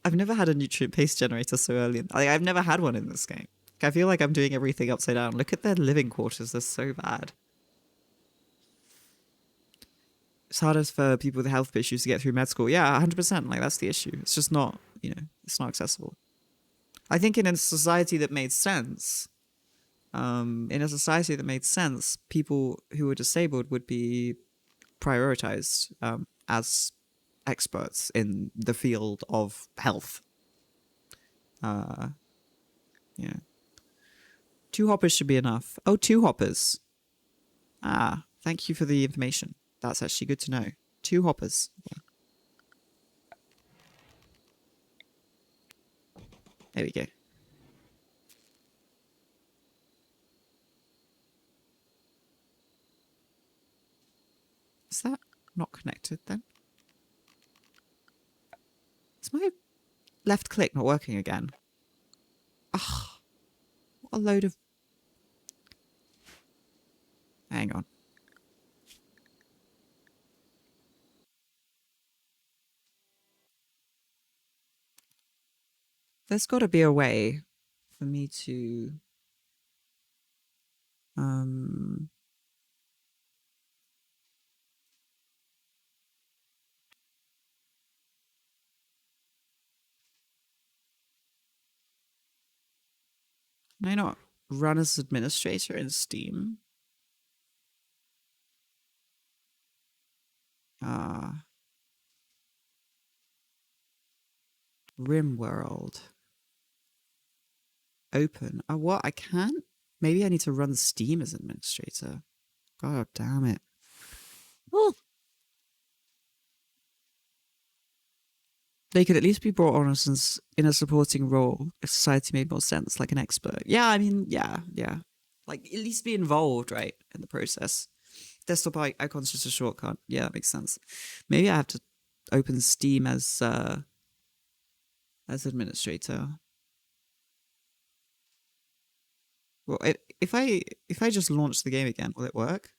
I've never had a nutrient paste generator so early. Like, I've never had one in this game. I feel like I'm doing everything upside down. Look at their living quarters. They're so bad. It's harder for people with health issues to get through med school. Yeah, 100%. Like, that's the issue. It's just not, you know, it's not accessible. I think in a society that made sense, people who were disabled would be prioritized as experts in the field of health. Yeah. 2 hoppers should be enough. Oh, 2 hoppers. Ah, thank you for the information. That's actually good to know. 2 hoppers. Yeah. There we go. Is that not connected then? Is my left click not working again? Ugh. What a load of... Hang on. There's got to be a way for me to... Can I not run as administrator in Steam? Rimworld. Open. Oh, what? I can't? Maybe I need to run Steam as administrator. God damn it. Oh. They could at least be brought on as in a supporting role if society made more sense, like an expert. Yeah, I mean, yeah. Like, at least be involved, right, in the process. Desktop icon's just a shortcut. Yeah, that makes sense. Maybe I have to open Steam as administrator. Well, if I just launch the game again, will it work?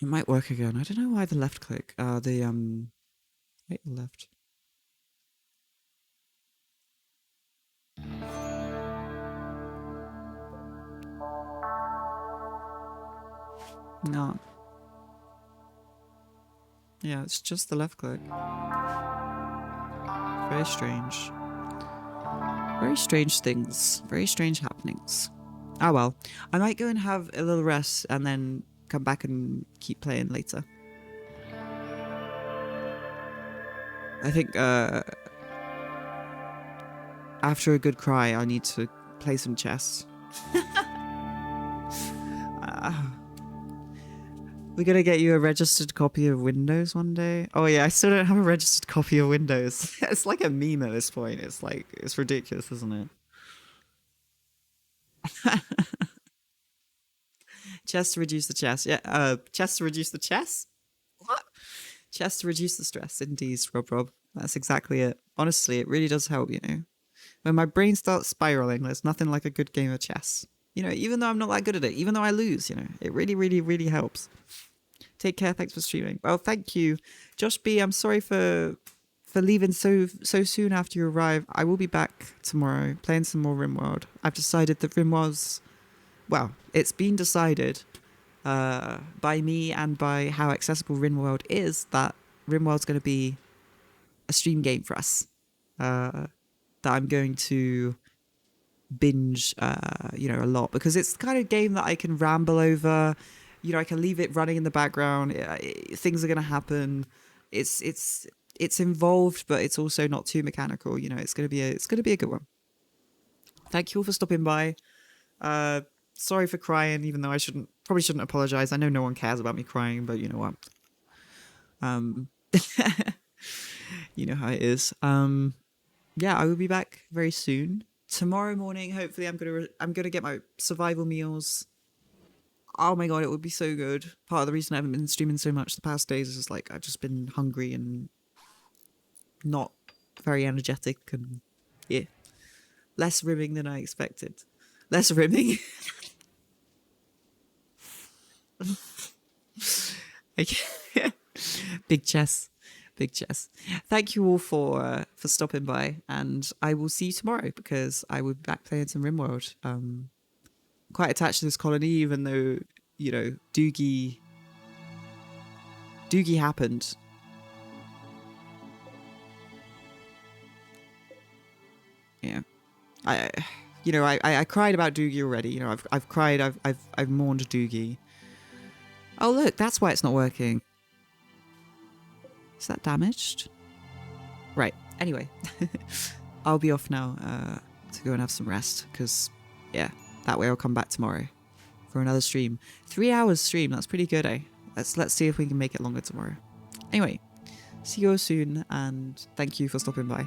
It might work again. I don't know why the left click. Wait, left. No. Yeah, it's just the left click. Very strange. Very strange things. Very strange happenings. Ah well. I might go and have a little rest and then come back and keep playing later. I think after a good cry, I need to play some chess. We're gonna get you a registered copy of Windows one day. Oh yeah, I still don't have a registered copy of Windows. It's like a meme at this point. It's like, it's ridiculous, isn't it? Chess to reduce the chess. Yeah, chess to reduce the chess? What? Chess to reduce the stress. Indeed, Rob. That's exactly it. Honestly, it really does help, you know. When my brain starts spiraling, there's nothing like a good game of chess. You know, even though I'm not that good at it, even though I lose, you know, it really, really, really helps. Take care. Thanks for streaming. Well, thank you, Josh B. I'm sorry for leaving so soon after you arrive. I will be back tomorrow playing some more RimWorld. I've decided that RimWorld's, well, it's been decided by me and by how accessible RimWorld is that RimWorld's going to be a stream game for us. That I'm going to binge, you know, a lot because it's the kind of game that I can ramble over. You know, I can leave it running in the background. Things are going to happen. It's involved, but it's also not too mechanical. You know, it's going to be a good one. Thank you all for stopping by. Sorry for crying, even though I probably shouldn't apologize. I know no one cares about me crying, but you know what? You know how it is. Yeah, I will be back very soon. Tomorrow morning, hopefully, I'm gonna get my survival meals. Oh my god, it would be so good. Part of the reason I haven't been streaming so much the past days is just like I've just been hungry and not very energetic and yeah, less rimming than I expected. Less rimming. Big chess. Big chess. Thank you all for stopping by, and I will see you tomorrow because I will be back playing some RimWorld. Quite attached to this colony, even though, you know, Doogie happened. Yeah, I cried about Doogie already. You know, I've cried. I've mourned Doogie. Oh look, that's why it's not working. Is that damaged? Right. Anyway, I'll be off now to go and have some rest because, yeah, that way I'll come back tomorrow for another stream. 3 hours stream. That's pretty good, eh? Let's see if we can make it longer tomorrow. Anyway, see you all soon, and thank you for stopping by.